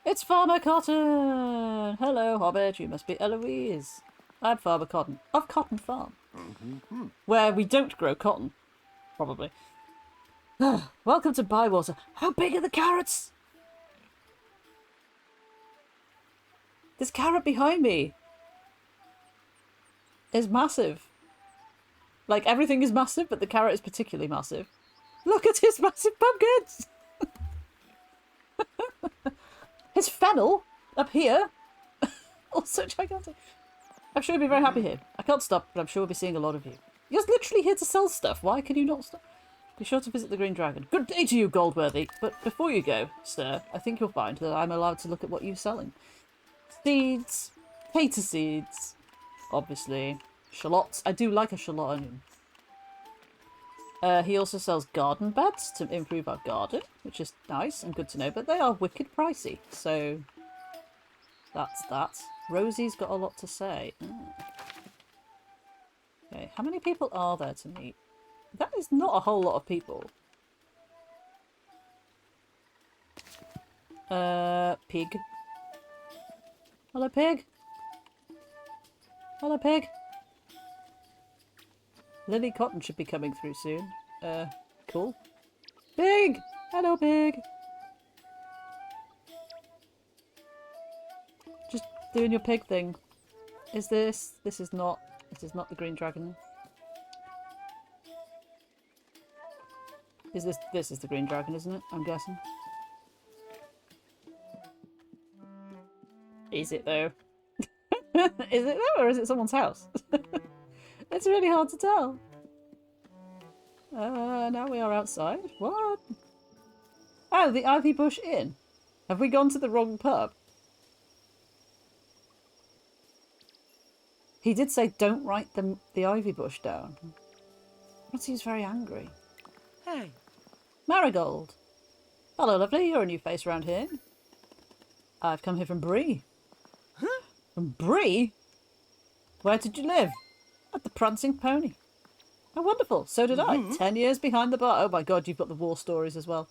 It's Farmer Cotton! Hello, Hobbit. You must be Eloise. I'm Farmer Cotton, of Cotton Farm. Where we don't grow cotton. Probably. Welcome to Bywater. How big are the carrots? This carrot behind me is massive. Like, everything is massive, but the carrot is particularly massive. Look at his massive pumpkins! His fennel, up here, also gigantic. I'm sure you'll be very happy here. I can't stop, but I'm sure we'll be seeing a lot of you. You're literally here to sell stuff. Why can you not stop? Be sure to visit the Green Dragon. Good day to you, Goldworthy. But before you go, sir, I think you'll find that I'm allowed to look at what you're selling. Seeds, potato seeds, obviously. Shallots. I do like a shallot onion. He also sells garden beds to improve our garden, which is nice and good to know, but they are wicked pricey, so that's that. Rosie's got a lot to say. Okay, how many people are there to meet? That is not a whole lot of people. Pig. Hello, pig. Hello, pig. Lily Cotton should be coming through soon. Cool. Pig! Hello, pig! Just doing your pig thing. Is this... This is not the green dragon. Is this... This is the green dragon, isn't it? I'm guessing. Is it, though? Is it, though? Or is it someone's house? It's really hard to tell. Now we are outside. What? Oh, the Ivy Bush Inn. Have we gone to the wrong pub? He did say don't write the Ivy Bush down. But he's very angry. Hey. Marigold. Hello, lovely. You're a new face around here. I've come here from Bree. Huh? From Bree? Where did you live? At the Prancing Pony. Oh, wonderful. So did I. 10 years behind the bar. Oh my god, you've got the war stories as well.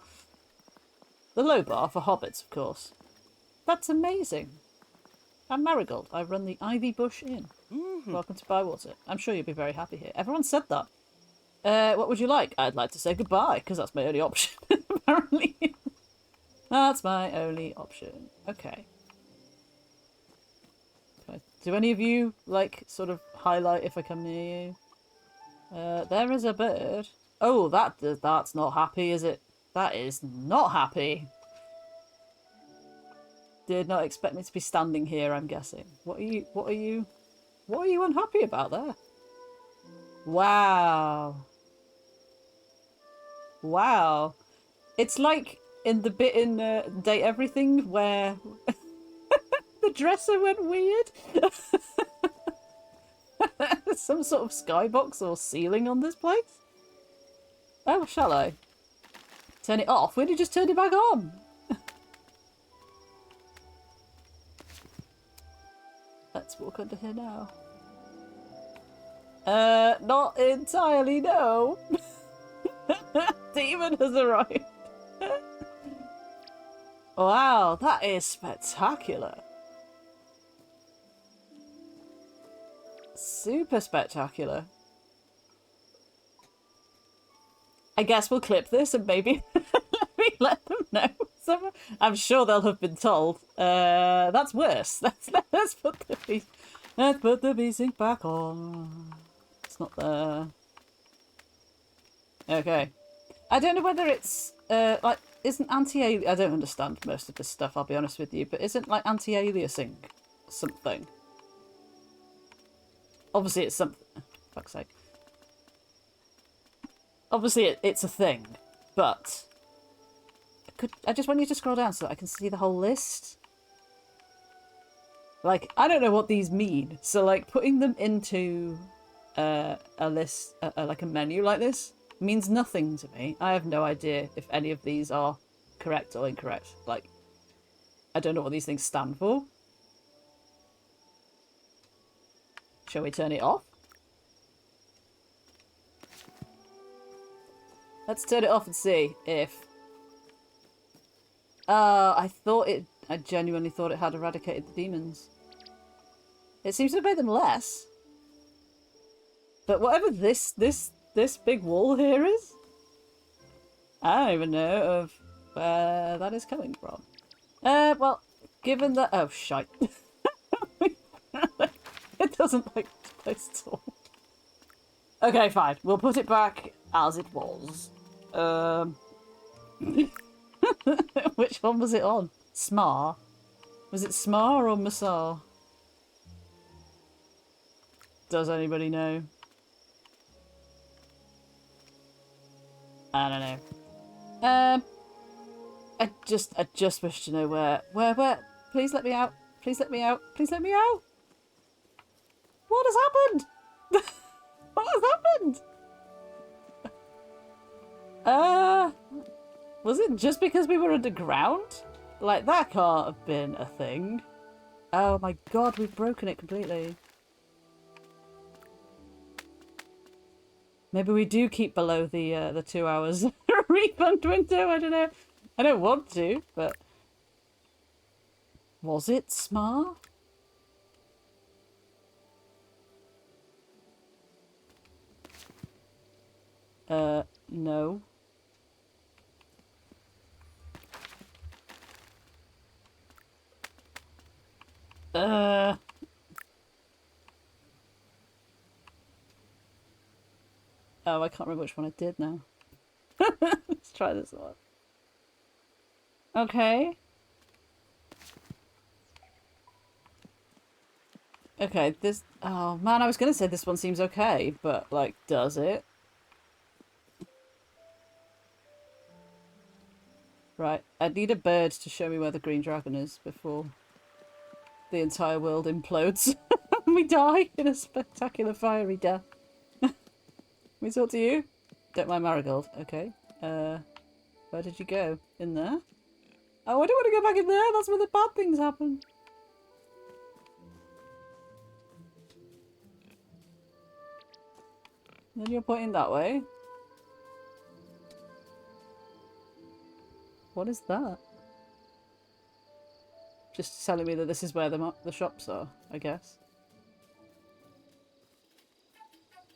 The low bar for hobbits, of course. That's amazing. I'm Marigold. I run the Ivy Bush Inn. Welcome to Bywater. I'm sure you'll be very happy here. Everyone said that. What would you like? I'd like to say goodbye, because that's my only option, apparently. That's my only option. Okay. Do any of you, like, sort of highlight if I come near you? There is a bird. Oh, that's not happy, is it? That is not happy. Did not expect me to be standing here, I'm guessing. What are you unhappy about there? Wow. Wow. It's like in the bit in Date Everything where the dresser went weird. Some sort of skybox or ceiling on this place? Oh, shall I? Turn it off? When did you just turn it back on? Let's walk under here now. Not entirely, no. Demon has arrived. Wow, that is spectacular. Super spectacular. I guess we'll clip this and maybe let them know. I'm sure they'll have been told. That's worse. Let's put the music back on. It's not there. Okay. I don't know whether it's like isn't anti-aliasing. I don't understand most of this stuff. I'll be honest with you, but isn't like anti-aliasing something? Obviously, it's something. Fuck's sake. Obviously, it's a thing, but I just want you to scroll down so that I can see the whole list. Like, I don't know what these mean, so like putting them into a list, like a menu like this, means nothing to me. I have no idea if any of these are correct or incorrect. Like, I don't know what these things stand for. Shall we turn it off? Let's turn it off and see if... I genuinely thought it had eradicated the demons. It seems to have made them less. But whatever this big wall here is, I don't even know of where that is coming from. Well, given that... Oh, shite. It doesn't like this place at all. Okay, fine. We'll put it back as it was. Which one was it on? Smar? Was it Smar or Masar? Does anybody know? I don't know. I just wish to know where. Please let me out. Please let me out. Please let me out. What has happened? What has happened? Was it just because we were underground? Like, that can't have been a thing. Oh my god, we've broken it completely. Maybe we do keep below the 2 hours refund window, I don't know. I don't want to, but Was it Smar? No. Oh, I can't remember which one I did now. Let's try this one. Okay. Okay, this... Oh, man, I was going to say this one seems okay, but, like, does it? Right, I need a bird to show me where the green dragon is before the entire world implodes and we die in a spectacular fiery death. We talk to you? Don't mind Marigold. Okay. Where did you go? In there? Oh, I don't want to go back in there. That's where the bad things happen. Then you're pointing that way. What is that? Just telling me that this is where the shops are, I guess.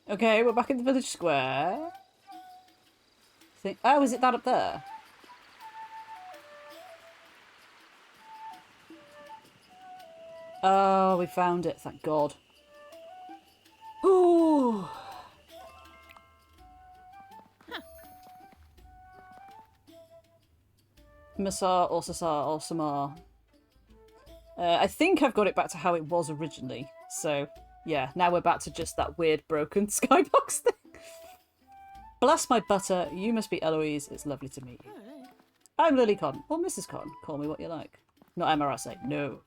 Okay, we're back in the village square. Oh, is it that up there? Oh, we found it, thank God. Ooh. Masar or Sasar or Samar. I think I've got it back to how it was originally. So, yeah, now we're back to just that weird broken skybox thing. Bless my butter, you must be Eloise. It's lovely to meet you. I'm Lily Con, or Mrs. Con. Call me what you like. Not MRSA, no.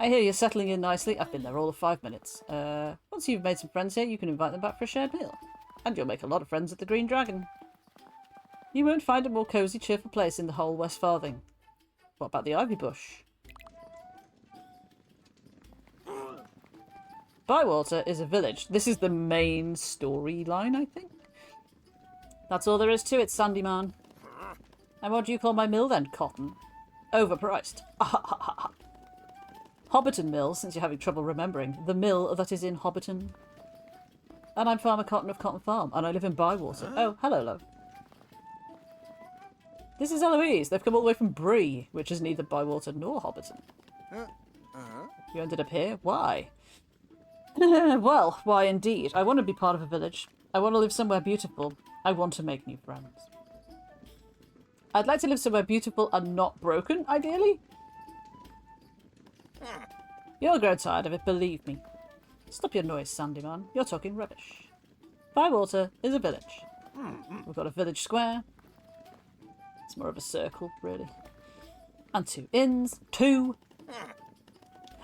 I hear you're settling in nicely. I've been there all of 5 minutes. Once you've made some friends here, you can invite them back for a shared meal. And you'll make a lot of friends at the Green Dragon. You won't find a more cosy, cheerful place in the whole West Farthing. What about the Ivy Bush? Bywater is a village. This is the main storyline, I think. That's all there is to it, Sandy Man. And what do you call my mill then, Cotton? Overpriced. Hobbiton Mill, since you're having trouble remembering. The mill that is in Hobbiton. And I'm Farmer Cotton of Cotton Farm, and I live in Bywater. Oh, hello, love. This is Eloise. They've come all the way from Bree, which is neither Bywater nor Hobbiton. You ended up here? Why? Well, why indeed. I want to be part of a village. I want to live somewhere beautiful. I want to make new friends. I'd like to live somewhere beautiful and not broken, ideally. You'll grow tired of it, believe me. Stop your noise, Sandyman. You're talking rubbish. Bywater is a village. We've got a village square. It's more of a circle, really. And 2 inns. 2!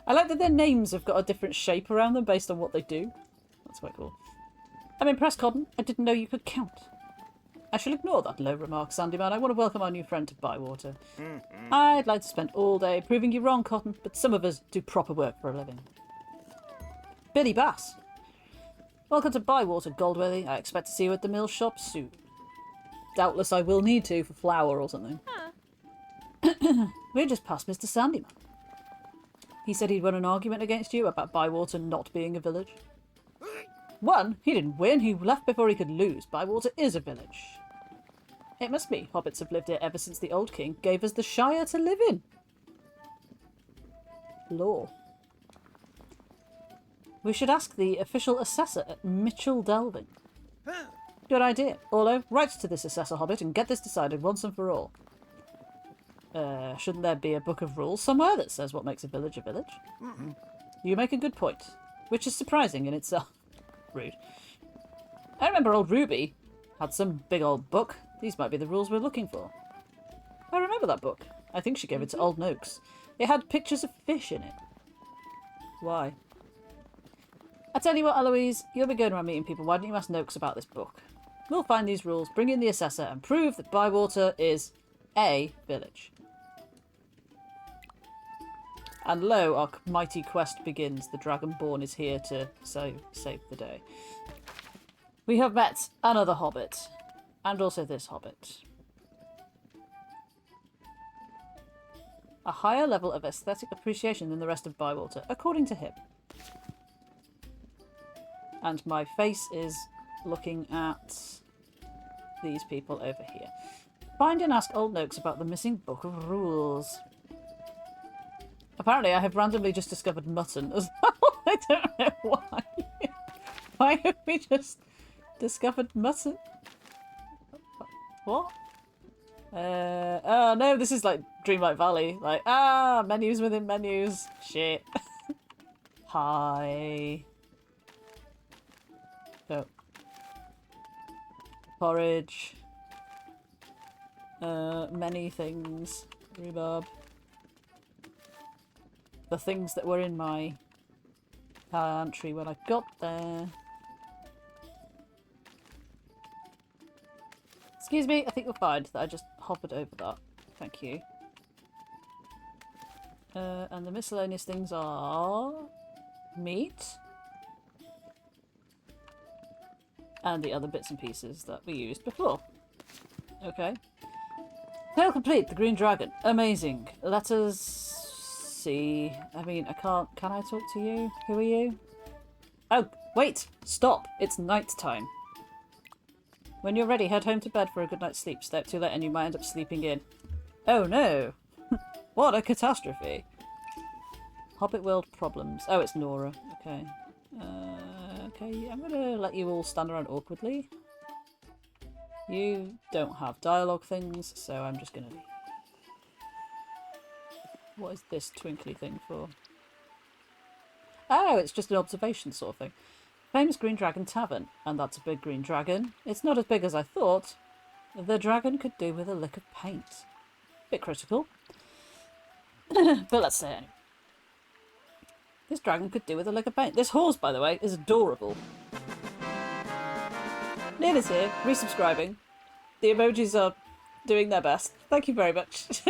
I like that their names have got a different shape around them based on what they do. That's quite cool. I'm impressed, Cotton. I didn't know you could count. I shall ignore that low remark, Sandyman. I want to welcome our new friend to Bywater. I'd like to spend all day proving you wrong, Cotton, but some of us do proper work for a living. Billy Bass. Welcome to Bywater, Goldworthy. I expect to see you at the mill shop soon. Doubtless I will need to for flour or something. We're just past Mr. Sandyman. He said he'd won an argument against you about Bywater not being a village. Won? He didn't win. He left before he could lose. Bywater is a village. It must be. Hobbits have lived here ever since the Old King gave us the Shire to live in. Law. We should ask the official assessor at Mitchell Delving. Good idea. Orlo, write to this assessor Hobbit and get this decided once and for all. Shouldn't there be a book of rules somewhere that says what makes a village a village? You make a good point, which is surprising in itself. Rude. I remember old Ruby had some big old book. These might be the rules we're looking for. I remember that book. I think she gave it to old Noakes. It had pictures of fish in it. Why? I tell you what, Eloise, you'll be going around meeting people. Why don't you ask Noakes about this book? We'll find these rules, bring in the assessor, and prove that Bywater is a village. And lo, our mighty quest begins. The Dragonborn is here to save the day. We have met another hobbit. And also this hobbit. a higher level of aesthetic appreciation than the rest of Bywater, according to him. And my face is looking at these people over here. Find and ask Old Noakes about the missing book of rules. Apparently I have randomly just discovered mutton as well. I don't know why. Why have we just discovered mutton? What? Oh no, this is like Dreamlight Valley. Like, menus within menus. Shit. Hi. Oh. Porridge. Many things. Rhubarb. The things that were in my pantry when I got there. Excuse me, I think you'll find that I just hovered over that. Thank you. And the miscellaneous things are meat and the other bits and pieces that we used before. Okay. Tale complete, the Green Dragon. Amazing. Let us see. I mean, I can't... Can I talk to you? Who are you? Oh, wait! Stop! It's night time. When you're ready, head home to bed for a good night's sleep. Stay up too late and you might end up sleeping in. Oh no! What a catastrophe. Hobbit world problems. Oh, it's Nora. Okay. Okay, I'm gonna let you all stand around awkwardly. You don't have dialogue things, so I'm just gonna... What is this twinkly thing for? Oh, it's just an observation sort of thing. Famous Green Dragon Tavern, and that's a big green dragon. It's not as big as I thought. The dragon could do with a lick of paint. Bit critical. But let's say it anyway. This dragon could do with a lick of paint. This horse, by the way, is adorable. Nina's here, resubscribing. The emojis are doing their best. Thank you very much.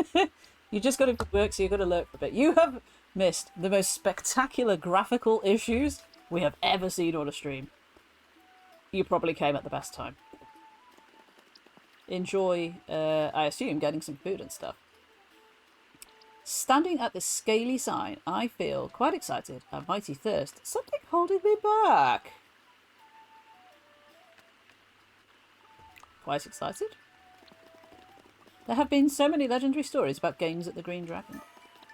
You just got to work, so you've got to lurk for a bit. You have missed the most spectacular graphical issues we have ever seen on a stream. You probably came at the best time. Enjoy, I assume, getting some food and stuff. Standing at this scaly sign, I feel quite excited, a mighty thirst. Something holding me back. Quite excited? There have been so many legendary stories about games at the Green Dragon.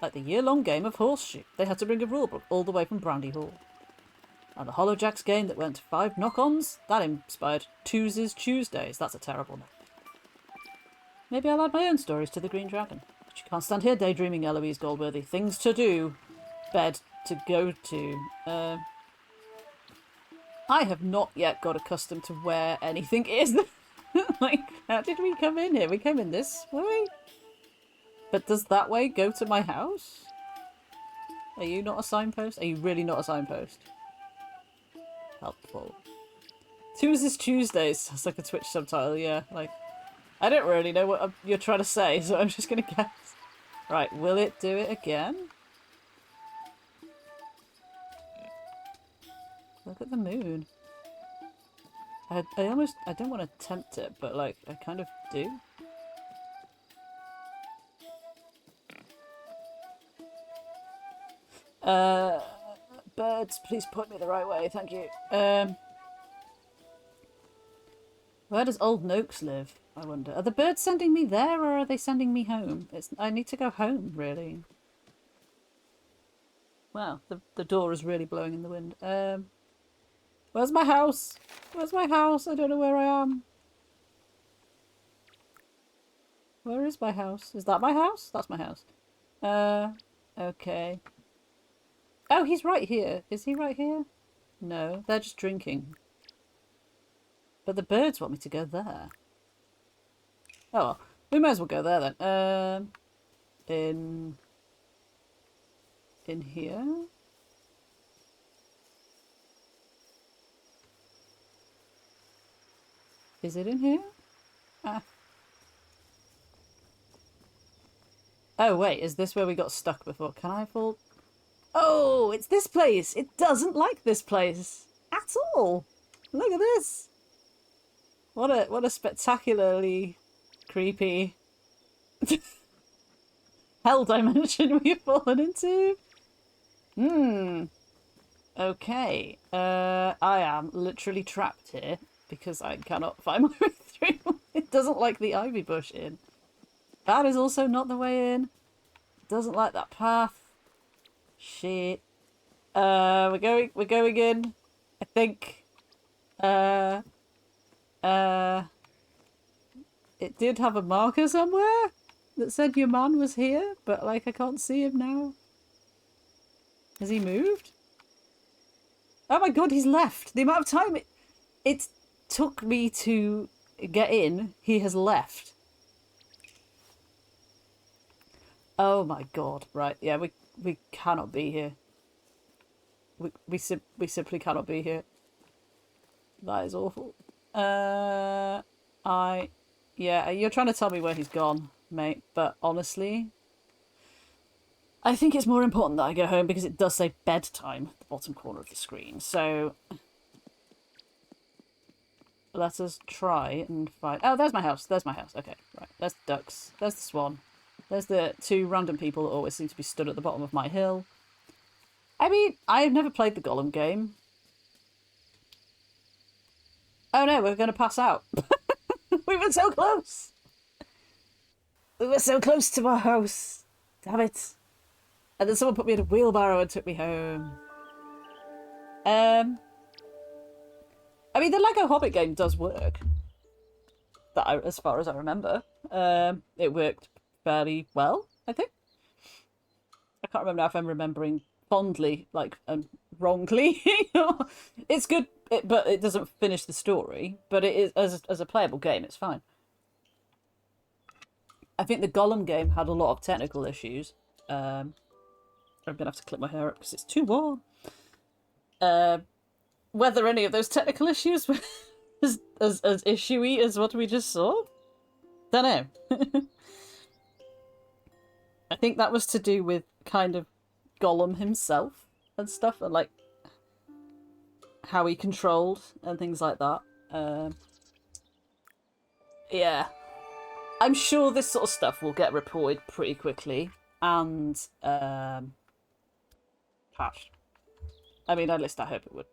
Like the year-long game of Horseshoe. They had to bring a rulebook all the way from Brandy Hall. And the Hollow Jacks game that went to 5 knock-ons? That inspired Tuesdays Tuesdays. That's a terrible name. Maybe I'll add my own stories to the Green Dragon. But you can't stand here daydreaming, Eloise Goldworthy. Things to do. Bed to go to. I have not yet got accustomed to where anything is. Like, how did we come in here? We came in this way? But does that way go to my house? Are you not a signpost? Are you really not a signpost? Helpful. Tuesdays Tuesdays. That's like a Twitch subtitle, yeah. Like, I don't really know what you're trying to say, so I'm just gonna guess. Right, will it do it again? Look at the moon. I don't want to tempt it, but like, I kind of do. Birds, please point me the right way, thank you. Where does Old Noakes live, I wonder? Are the birds sending me there, or are they sending me home? I need to go home, really. Wow, the door is really blowing in the wind. Where's my house? Where's my house? I don't know where I am. Where is my house? Is that my house? That's my house. Okay. Oh, he's right here. Is he right here? No, they're just drinking. But the birds want me to go there. Oh well, we might as well go there then. In here? Is it in here? Ah. Oh wait, is this where we got stuck before? Can I fall? Oh, it's this place! It doesn't like this place! At all! Look at this! What a spectacularly creepy... hell dimension we've fallen into. Okay. I am literally trapped here because I cannot find my way through. It doesn't like the ivy bush in. That is also not the way in. Doesn't like that path. Shit. We're going in. I think. It did have a marker somewhere that said your man was here, but like I can't see him now. Has he moved? Oh my god, he's left. The amount of time it took me to get in, he has left. Oh my god, right. Yeah, we cannot be here. We simply cannot be here. That is awful. Yeah, you're trying to tell me where he's gone, mate, but honestly, I think it's more important that I go home because it does say bedtime at the bottom corner of the screen. So let us try and find... Oh, there's my house. There's my house. Okay, right. There's the ducks. There's the swan. There's the two random people that always seem to be stood at the bottom of my hill. I mean, I've never played the Gollum game. Oh no, we're going to pass out. We were so close. We were so close to our house. Damn it. And then someone put me in a wheelbarrow and took me home. I mean, the Lego Hobbit game does work. As far as I remember. It worked fairly well, I think. I can't remember now if I'm remembering fondly, like, wrongly. It's good, but it doesn't finish the story. But it is, as a playable game, it's fine. I think the Gollum game had a lot of technical issues. I'm going to have to clip my hair up because it's too warm. Whether any of those technical issues were as issue-y as what we just saw? Don't know. I think that was to do with kind of Gollum himself and stuff, and like how he controlled and things like that. Yeah. I'm sure this sort of stuff will get reported pretty quickly and patched. I mean, at least I hope it would.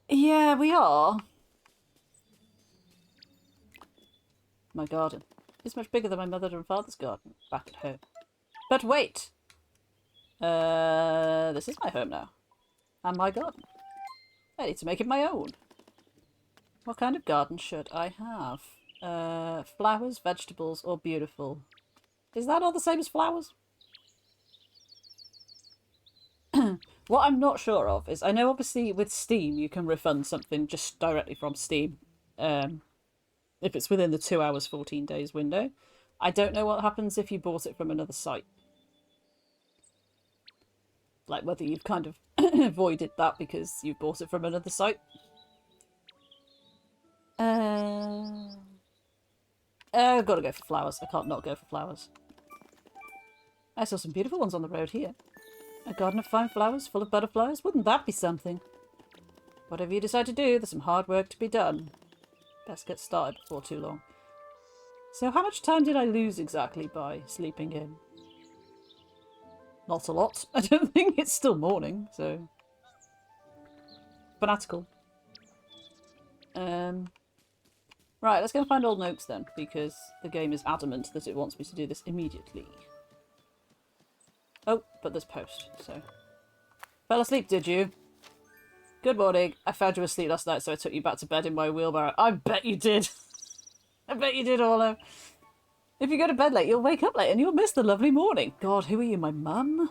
Yeah, we are. My garden is much bigger than my mother and father's garden back at home. But wait! This is my home now. And my garden. I need to make it my own. What kind of garden should I have? Flowers, vegetables, or beautiful? Is that all the same as flowers? What I'm not sure of is, I know obviously with Steam you can refund something just directly from Steam. If it's within the 2 hours 14 days window. I don't know what happens if you bought it from another site. Like whether you've kind of avoided that because you've bought it from another site. I've got to go for flowers. I can't not go for flowers. I saw some beautiful ones on the road here. A garden of fine flowers full of butterflies. Wouldn't that be something? Whatever you decide to do, there's some hard work to be done. Best get started before too long. So how much time did I lose exactly by sleeping in? Not a lot. I don't think it's still morning, so... fanatical. Right, let's go and find Old Noakes then, because the game is adamant that it wants me to do this immediately. Oh, but there's post, so... Fell asleep, did you? Good morning. I found you asleep last night, so I took you back to bed in my wheelbarrow. I bet you did. I bet you did, Orlo. If you go to bed late, you'll wake up late and you'll miss the lovely morning. God, who are you, my mum?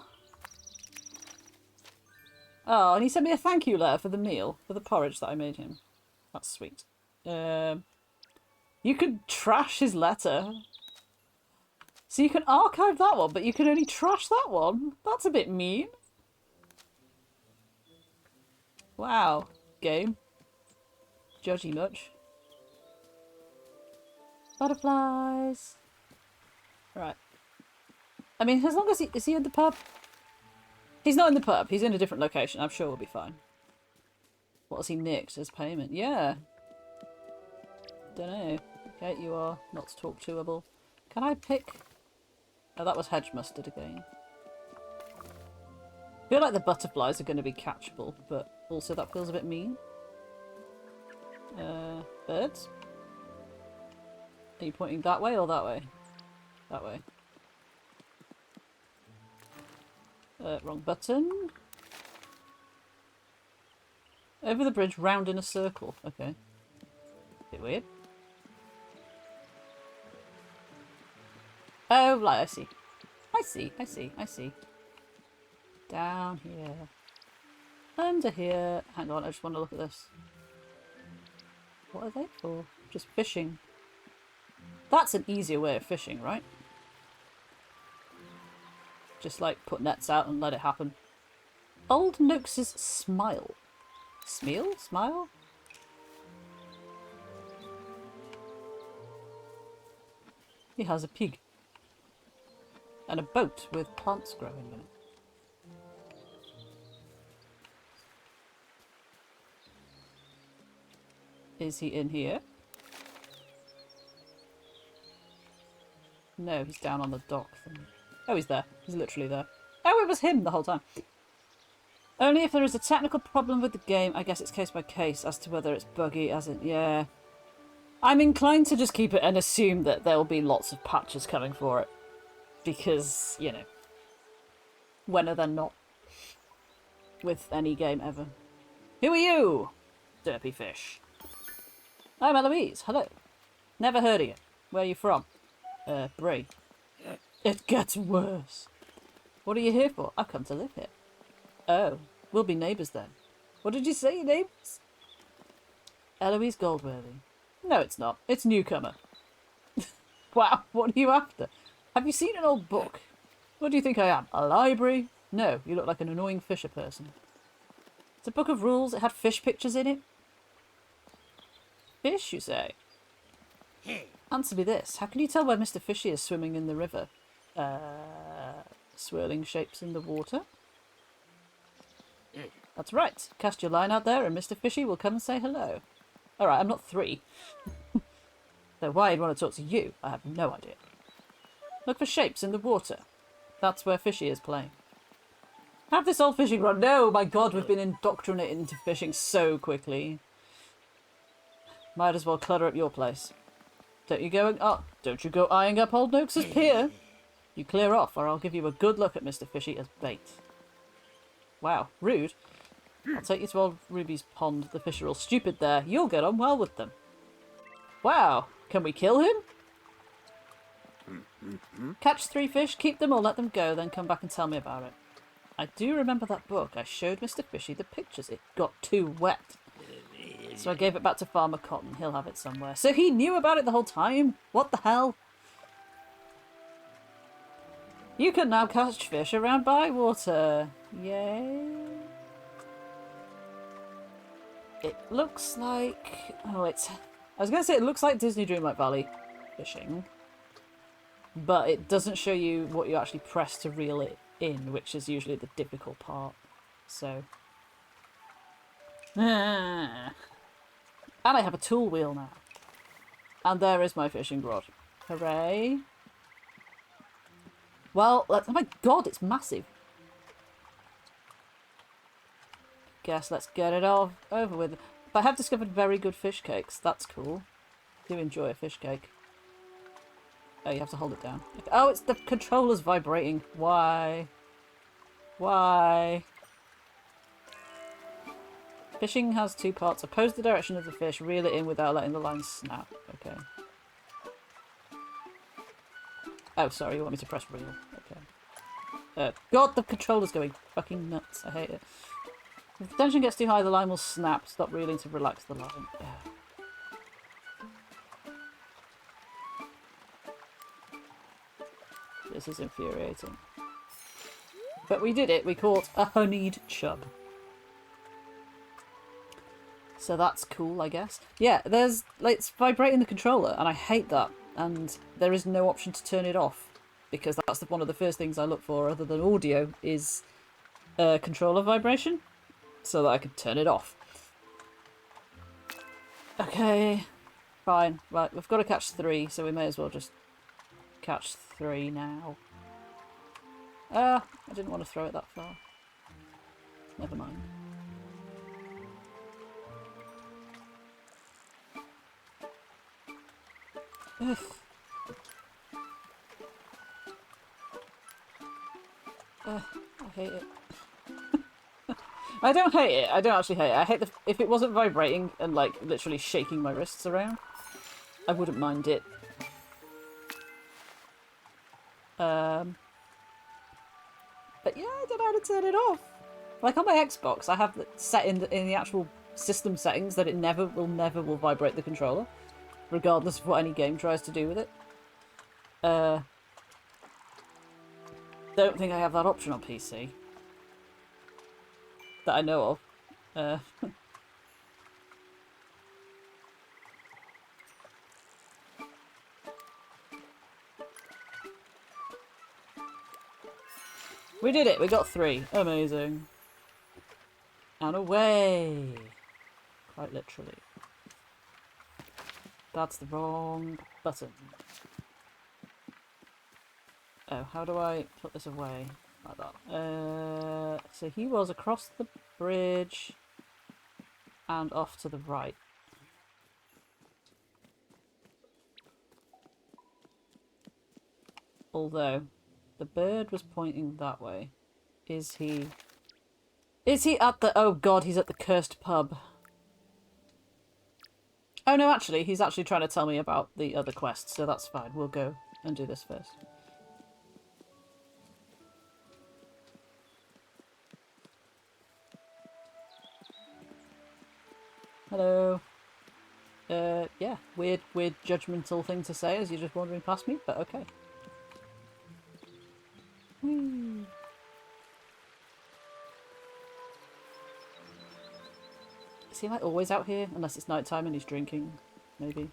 Oh, and he sent me a thank you letter for the meal, for the porridge that I made him. That's sweet. You can trash his letter. So you can archive that one, but you can only trash that one? That's a bit mean. Wow. Game. Judgy much. Butterflies. Right. I mean, as long as is he in the pub? He's not in the pub. He's in a different location. I'm sure we'll be fine. What has he nicked as payment? Yeah. Don't know. Okay, you are not talk toable. Can I pick Oh, that was hedge mustard again. I feel like the butterflies are going to be catchable, but also that feels a bit mean. Birds? Are you pointing that way or that way? That way. Wrong button. Over the bridge, round in a circle. Okay. Bit weird. Oh, right, I see. I see, I see, I see. Down here. Under here. Hang on, I just want to look at this. What are they for? Just fishing. That's an easier way of fishing, right? Just like put nets out and let it happen. Old Noakes's smile. Smeal? Smile? He has a pig. And a boat with plants growing in it. Is he in here? No, he's down on the dock thing. Oh, he's there. He's literally there. Oh, it was him the whole time. Only if there is a technical problem with the game, I guess it's case by case as to whether it's buggy as in, yeah. I'm inclined to just keep it and assume that there'll be lots of patches coming for it. Because, you know, when are there not? With any game ever. Who are you? Derpy fish. I'm Eloise. Hello. Never heard of you. Where are you from? Brie. It gets worse. What are you here for? I've come to live here. Oh, we'll be neighbours then. What did you say, neighbours? Eloise Goldworthy. No, it's not. It's newcomer. Wow, what are you after? Have you seen an old book? What do you think I am? A library? No, you look like an annoying fisher person. It's a book of rules. It had fish pictures in it. Fish, you say? Answer me this. How can you tell where Mr. Fishy is swimming in the river? Swirling shapes in the water? That's right. Cast your line out there and Mr. Fishy will come and say hello. Alright, I'm not 3. Though why I'd want to talk to you, I have no idea. Look for shapes in the water. That's where Fishy is playing. Have this old fishing rod. No, my god, we've been indoctrinated into fishing so quickly. Might as well clutter up your place. Don't you go eyeing up old Noakes's pier. You clear off or I'll give you a good look at Mr. Fishy as bait. Wow, rude. I'll take you to old Ruby's pond. The fish are all stupid there. You'll get on well with them. Wow, can we kill him? Catch 3 fish, keep them or let them go, then come back and tell me about it. I do remember that book. I showed Mr. Fishy the pictures. It got too wet. So I gave it back to Farmer Cotton. He'll have it somewhere. So he knew about it the whole time? What the hell? You can now catch fish around Bywater. Yay. It looks like... Oh, it's... I was going to say it looks like Disney Dreamlight Valley fishing. But it doesn't show you what you actually press to reel it in, which is usually the difficult part. So... And I have a tool wheel now. And there is my fishing rod. Hooray. Well, oh my god, it's massive. Guess let's get it all over with. But I have discovered very good fish cakes. That's cool. I do enjoy a fish cake. Oh, you have to hold it down. Okay. Oh, it's the controller's vibrating. Why? Why? Fishing has 2 parts. Oppose the direction of the fish, reel it in without letting the line snap. Okay. Oh, sorry, you want me to press reel. Okay. God, the controller's going fucking nuts. I hate it. If the tension gets too high, the line will snap. Stop reeling to relax the line. This is infuriating. But we did it. We caught a honeyed chub. So that's cool, I guess. Yeah, there's like, it's vibrating the controller, and I hate that. And there is no option to turn it off, because that's one of the first things I look for, other than audio, is controller vibration, so that I can turn it off. Okay, fine. Right, we've got to catch 3, so we may as well just catch 3 now. I didn't want to throw it that far. Never mind. Ugh. I hate it. I don't hate it. I don't actually hate it. I hate if it wasn't vibrating and like literally shaking my wrists around, I wouldn't mind it. But yeah, I don't know how to turn it off. Like on my Xbox, I have it set in the actual system settings that it never will vibrate the controller, regardless of what any game tries to do with it. Don't think I have that option on PC. That I know of. We did it! We got 3. Amazing. And away! Quite literally. That's the wrong button. Oh, how do I put this away? Like that. So he was across the bridge and off to the right. Although, the bird was pointing that way. Is he... Is he at the... Oh god, he's at the cursed pub. Oh no, actually, he's actually trying to tell me about the other quest, so that's fine. We'll go and do this first. Hello. Yeah, weird judgmental thing to say as you're just wandering past me, but okay. Whee. Is he like always out here? Unless it's night time and he's drinking, maybe.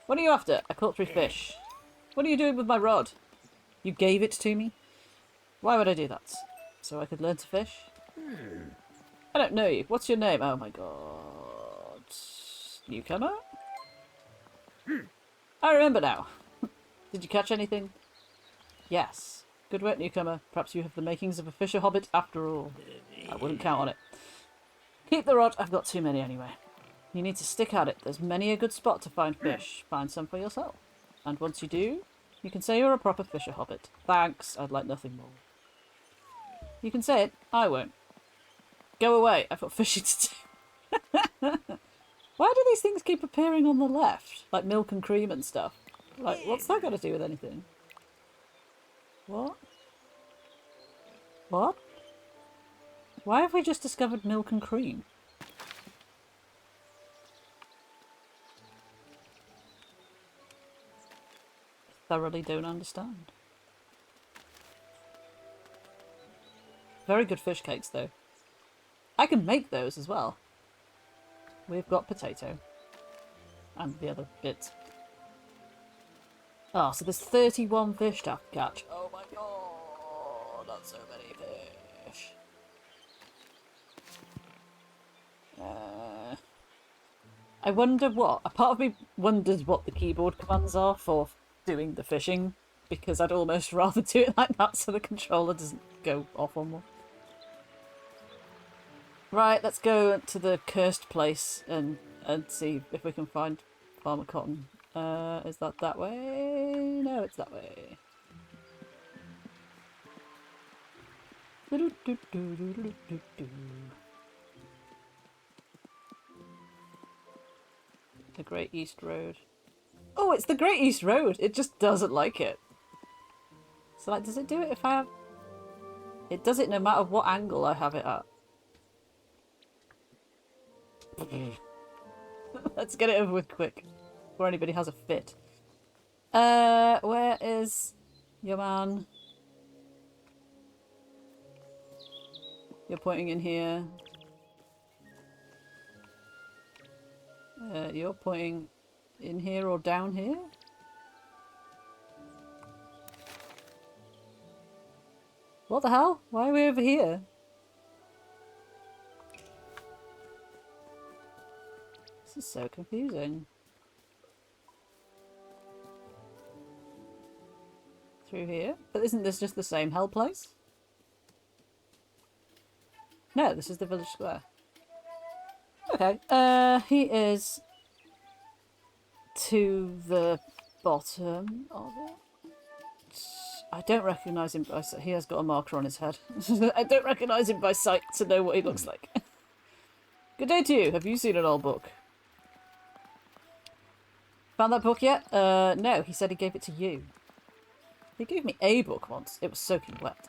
What are you after? I caught 3 fish. What are you doing with my rod? You gave it to me? Why would I do that? So I could learn to fish? I don't know you. What's your name? Oh my god. Newcomer? I remember now. Did you catch anything? Yes. Good work, newcomer. Perhaps you have the makings of a fisher hobbit after all. I wouldn't count on it. Keep the rod. I've got too many anyway. You need to stick at it. There's many a good spot to find fish. Find some for yourself. And once you do, you can say you're a proper fisher hobbit. Thanks. I'd like nothing more. You can say it. I won't. Go away. I've got fishing to do. Why do these things keep appearing on the left? Like milk and cream and stuff. Like, what's that got to do with anything? What? What? Why have we just discovered milk and cream? I thoroughly don't understand. Very good fish cakes, though. I can make those as well. We've got potato. And the other bits. Oh, so there's 31 fish to catch. Oh my god, that's so many fish. I wonder what... A part of me wonders what the keyboard commands are for doing the fishing. Because I'd almost rather do it like that so the controller doesn't go off on one. Right, let's go to the cursed place and see if we can find Farmer Cotton. Is that way? No, it's that way. The Great East Road. Oh, it's the Great East Road! It just doesn't like it. So, like, does it do it if I have... It does it no matter what angle I have it at. Let's get it over with quick. Before anybody has a fit. Where is your man? You're pointing in here. You're pointing in here or down here? What the hell? Why are we over here? This is so confusing. Through here? But isn't this just the same hell place? No, this is the village square. Okay, he is to the bottom of it. I don't recognise him by sight. He has got a marker on his head. I don't recognise him by sight to know what he looks like. Good day to you. Have you seen an old book? Found that book yet? No. He said he gave it to you. He gave me a book once. It was soaking wet.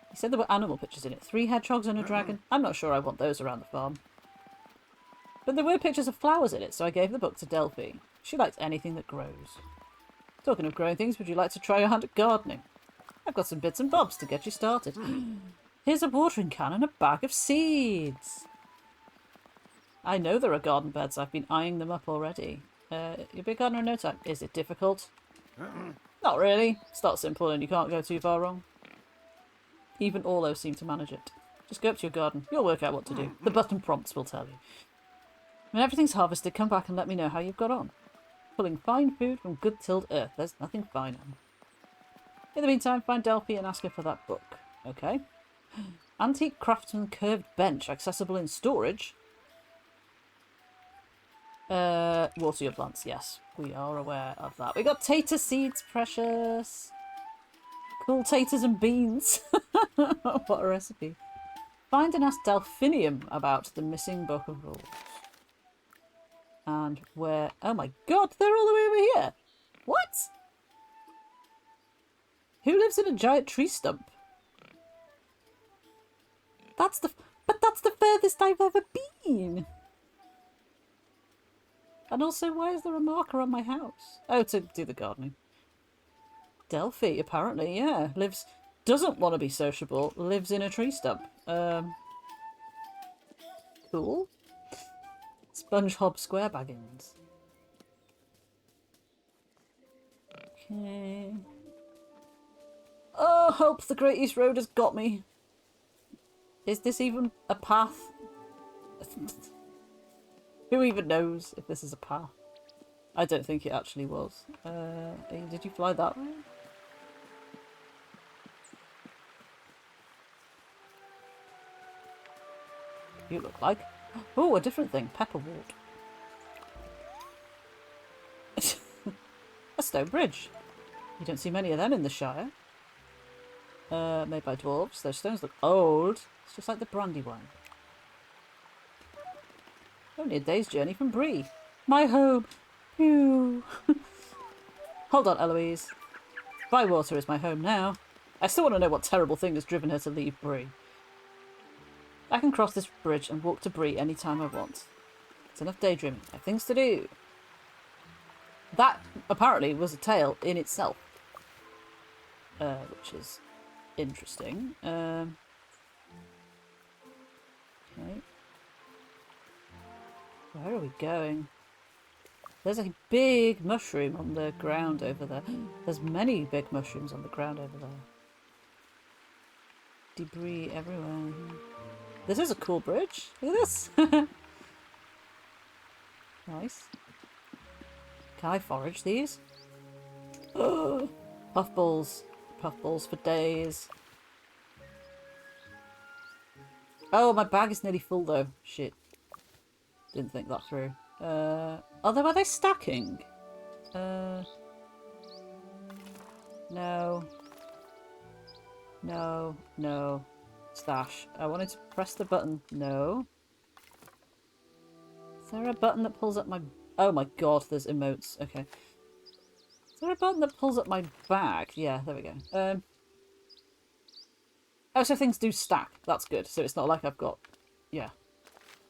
He said there were animal pictures in it. 3 hedgehogs and a dragon. I'm not sure I want those around the farm. But there were pictures of flowers in it, so I gave the book to Delphi. She likes anything that grows. Talking of growing things, would you like to try your hand at gardening? I've got some bits and bobs to get you started. Here's a watering can and a bag of seeds. I know there are garden beds. I've been eyeing them up already. You'll be a gardener in no time. Is it difficult? Not really. Start simple and you can't go too far wrong. Even Orlo seem to manage it. Just go up to your garden. You'll work out what to do. The button prompts will tell you. When everything's harvested, come back and let me know how you've got on. Pulling fine food from good tilled earth. There's nothing finer. In the meantime, find Delphi and ask her for that book. Okay. Antique craftsman curved bench. Accessible in storage. Water your plants. Yes, we are aware of that. We got tater seeds, precious. Cool taters and beans. What a recipe. Find and ask Delphinium about the missing book of rules. And where... Oh my god, they're all the way over here. What? Who lives in a giant tree stump? But that's the furthest I've ever been. And also, why is there a marker on my house? Oh, to do the gardening. Delphi, apparently, yeah. Doesn't want to be sociable. Lives in a tree stump. Cool. SpongeBob SquareBaggins. Okay. Oh, help! The Great East Road has got me. Is this even a path? Who even knows if this is a path? I don't think it actually was. Did you fly that way? You look like... Oh, a different thing. Pepperwort. A stone bridge. You don't see many of them in the Shire. Made by dwarves. Those stones look old. It's just like the Brandywine. Only a day's journey from Bree. My home. Phew. Hold on, Eloise. Bywater is my home now. I still want to know what terrible thing has driven her to leave Bree. I can cross this bridge and walk to Bree any time I want. It's enough daydreaming. I have things to do. That apparently was a tale in itself. Which is interesting. Okay. Where are we going? There's a big mushroom on the ground over there. There's many big mushrooms on the ground over there. Debris everywhere. This is a cool bridge. Look at this. Nice. Can I forage these? Oh, puffballs. Puffballs for days. Oh, my bag is nearly full though. Shit. Didn't think that through. Although, are they stacking? No. No. No. Stash. I wanted to press the button. No. Is there a button that pulls up my... Oh my god, there's emotes. Okay. Is there a button that pulls up my bag? Yeah, there we go. Oh, so things do stack. That's good. So it's not like I've got... Yeah.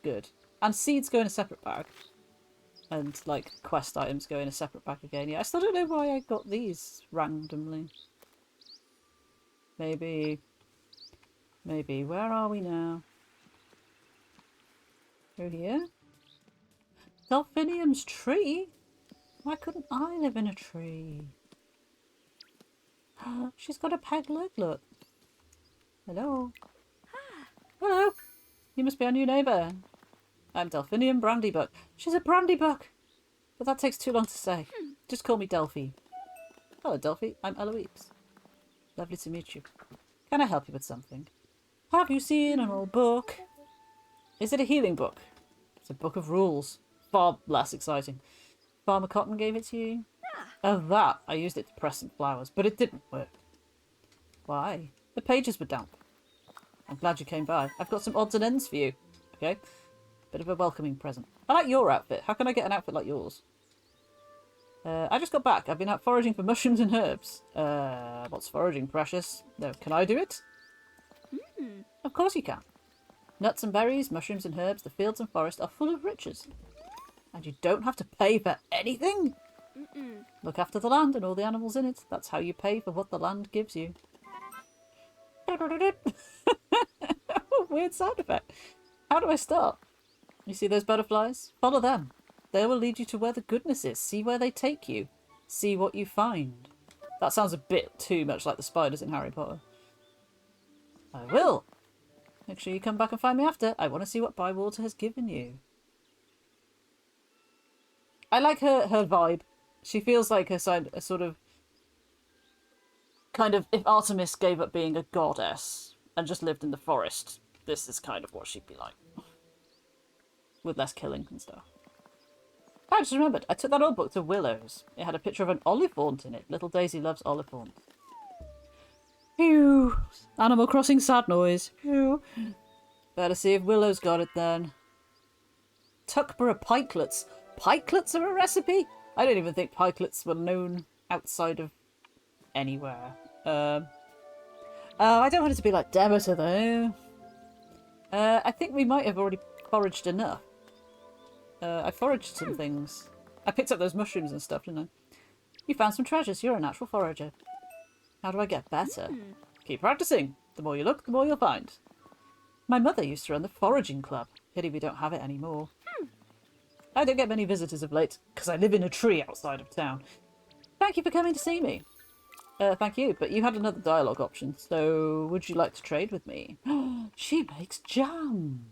Good. And seeds go in a separate bag. And, like, quest items go in a separate bag again. Yeah, I still don't know why I got these randomly. Maybe... Maybe. Where are we now? Through here? Delphinium's tree? Why couldn't I live in a tree? She's got a peg leg, look. Hello. Hello. You must be our new neighbour. I'm Delphinium Brandybuck. She's a Brandybuck! But that takes too long to say. Just call me Delphi. Hello, Delphi. I'm Eloise. Lovely to meet you. Can I help you with something? Have you seen an old book? Is it a healing book? It's a book of rules. Far less exciting. Farmer Cotton gave it to you? Oh, that. I used it to press some flowers, but it didn't work. Why? The pages were damp. I'm glad you came by. I've got some odds and ends for you. Okay? Bit of a welcoming present. I like your outfit. How can I get an outfit like yours? I just got back. I've been out foraging for mushrooms and herbs. What's foraging, precious? No, can I do it? Of course you can. Nuts and berries, mushrooms and herbs, the fields and forest are full of riches. And you don't have to pay for anything. Look after the land and all the animals in it. That's how you pay for what the land gives you. Weird sound effect. How do I start? You see those butterflies? Follow them. They will lead you to where the goodness is. See where they take you. See what you find. That sounds a bit too much like the spiders in Harry Potter. I will. Make sure you come back and find me after. I want to see what Bywater has given you. I like her vibe. She feels like a sort of... Kind of, if Artemis gave up being a goddess and just lived in the forest, this is kind of what she'd be like. With less killing and stuff. I just remembered, I took that old book to Willow's. It had a picture of an olifant in it. Little Daisy loves olifants. Phew. Animal Crossing sad noise. Phew. Better see if Willow's got it then. Tuckborough pikelets. Pikelets are a recipe? I don't even think pikelets were known outside of anywhere. Oh, I don't want it to be like Demeter though. I think we might have already foraged enough. I foraged some things. I picked up those mushrooms and stuff, didn't I? You found some treasures. You're a natural forager. How do I get better? Keep practicing. The more you look, the more you'll find. My mother used to run the foraging club. Pity we don't have it anymore. I don't get many visitors of late, because I live in a tree outside of town. Thank you for coming to see me. Thank you, but you had another dialogue option, so would you like to trade with me? She makes jam.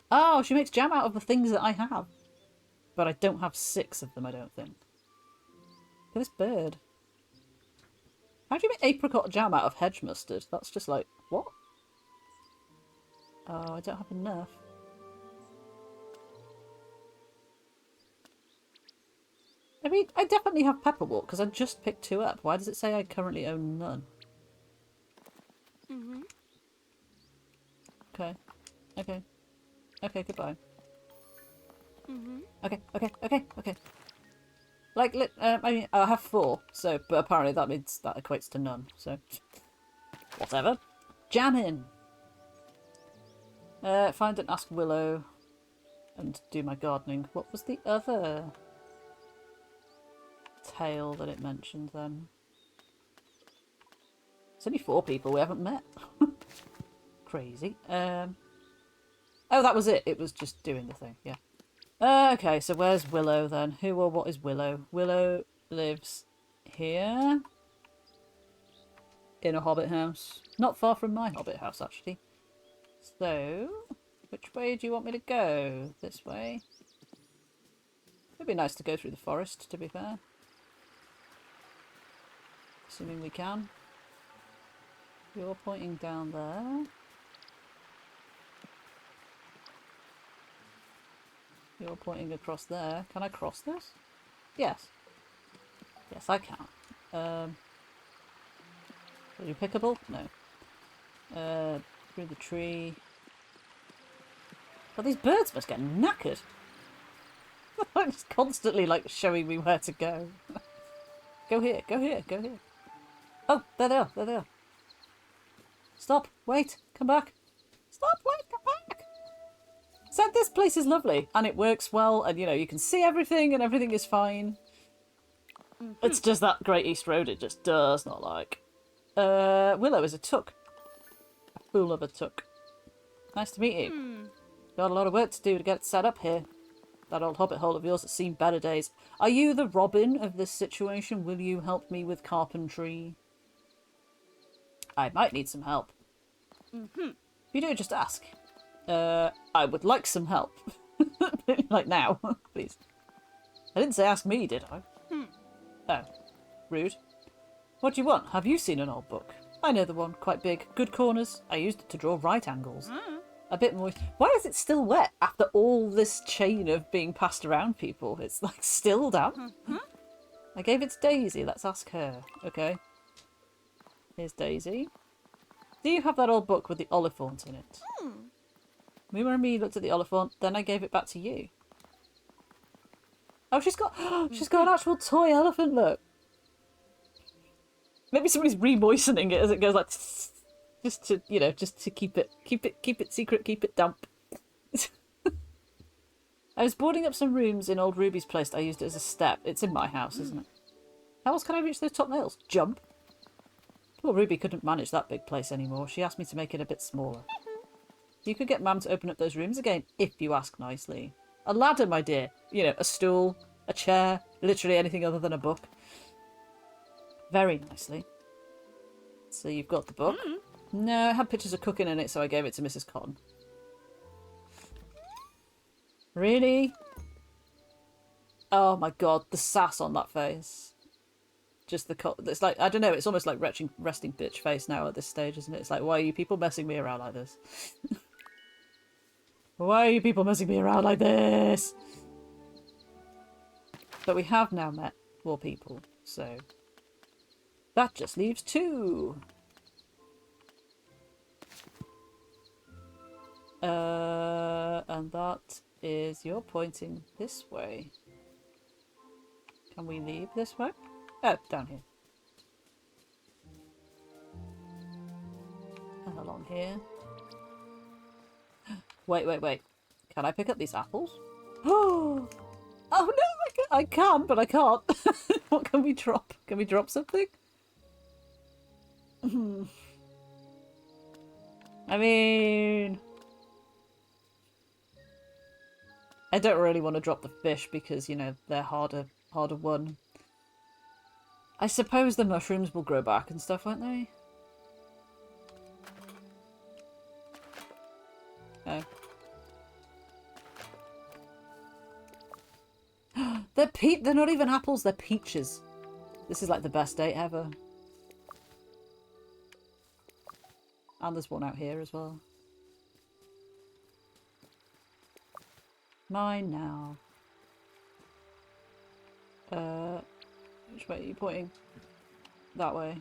Oh, she makes jam out of the things that I have. But I don't have 6 of them, I don't think. Look at this bird. How do you make apricot jam out of hedge mustard? That's just like, what? Oh, I don't have enough. I mean, I definitely have pepperwort because I just picked 2 up. Why does it say I currently own none? Okay. Okay. Okay, goodbye. Okay. Like, I mean, I have 4, so, but apparently that means that equates to none, so. Whatever. Jamming! Find and ask Willow. And do my gardening. What was the other tale that it mentioned then? It's only 4 people we haven't met. Crazy. Oh, that was it. It was just doing the thing, yeah. Okay, so where's Willow then? Who or what is Willow? Willow lives here. In a hobbit house. Not far from my hobbit house, actually. So, which way do you want me to go? This way? It'd be nice to go through the forest, to be fair. Assuming we can. You're pointing down there. You're pointing across there. Can I cross this? Yes. Yes, I can. Are you pickable? No. Through the tree. But these birds must get knackered. They're just constantly like showing me where to go. Go here, go here, go here. Oh, there they are, there they are. Stop, wait, come back. Stop, wait, come back. So this place is lovely and it works well and you know, you can see everything and everything is fine. It's just that Great East Road it just does not like. Willow is a took. A fool of a took. Nice to meet you. Got a lot of work to do to get it set up here. That old hobbit hole of yours has seen better days. Are you the Robin of this situation? Will you help me with carpentry? I might need some help. If you do, just ask. I would like some help. Like now, please. I didn't say ask me, did I? Oh. Rude. What do you want? Have you seen an old book? I know the one. Quite big. Good corners. I used it to draw right angles. A bit moist. Why is it still wet after all this chain of being passed around people? It's like still damp. I gave it to Daisy. Let's ask her. Okay. Here's Daisy. Do you have that old book with the oliphant in it? Muma and me looked at the oliphant, then I gave it back to you. Oh, she's got an actual toy elephant, look. Maybe somebody's re-moistening it as it goes like just to, you know, just to keep it secret, keep it damp. I was boarding up some rooms in old Ruby's place. I used it as a step. It's in my house, isn't it? How else can I reach those top nails? Jump. Poor Ruby couldn't manage that big place anymore. She asked me to make it a bit smaller. You could get Mam to open up those rooms again, if you ask nicely. A ladder, my dear. You know, a stool, a chair, literally anything other than a book. Very nicely. So you've got the book. No, it had pictures of cooking in it, so I gave it to Mrs. Cotton. Really? Oh my god, the sass on that face. Just it's like, I don't know, it's almost like resting bitch face now at this stage, isn't it? It's like, why are you people messing me around like this? Why are you people messing me around like this? But we have now met more people, so that just leaves 2. And that is, you're pointing this way. Can we leave this way? Oh, down here. And along here. Wait. Can I pick up these apples? Oh no, I can, but I can't. What can we drop? Can we drop something? I mean, I don't really want to drop the fish because, you know, they're harder won. I suppose the mushrooms will grow back and stuff, won't they? Oh. They're not even apples, they're peaches. This is like the best date ever. And there's one out here as well. Mine now. Which way are you pointing? That way.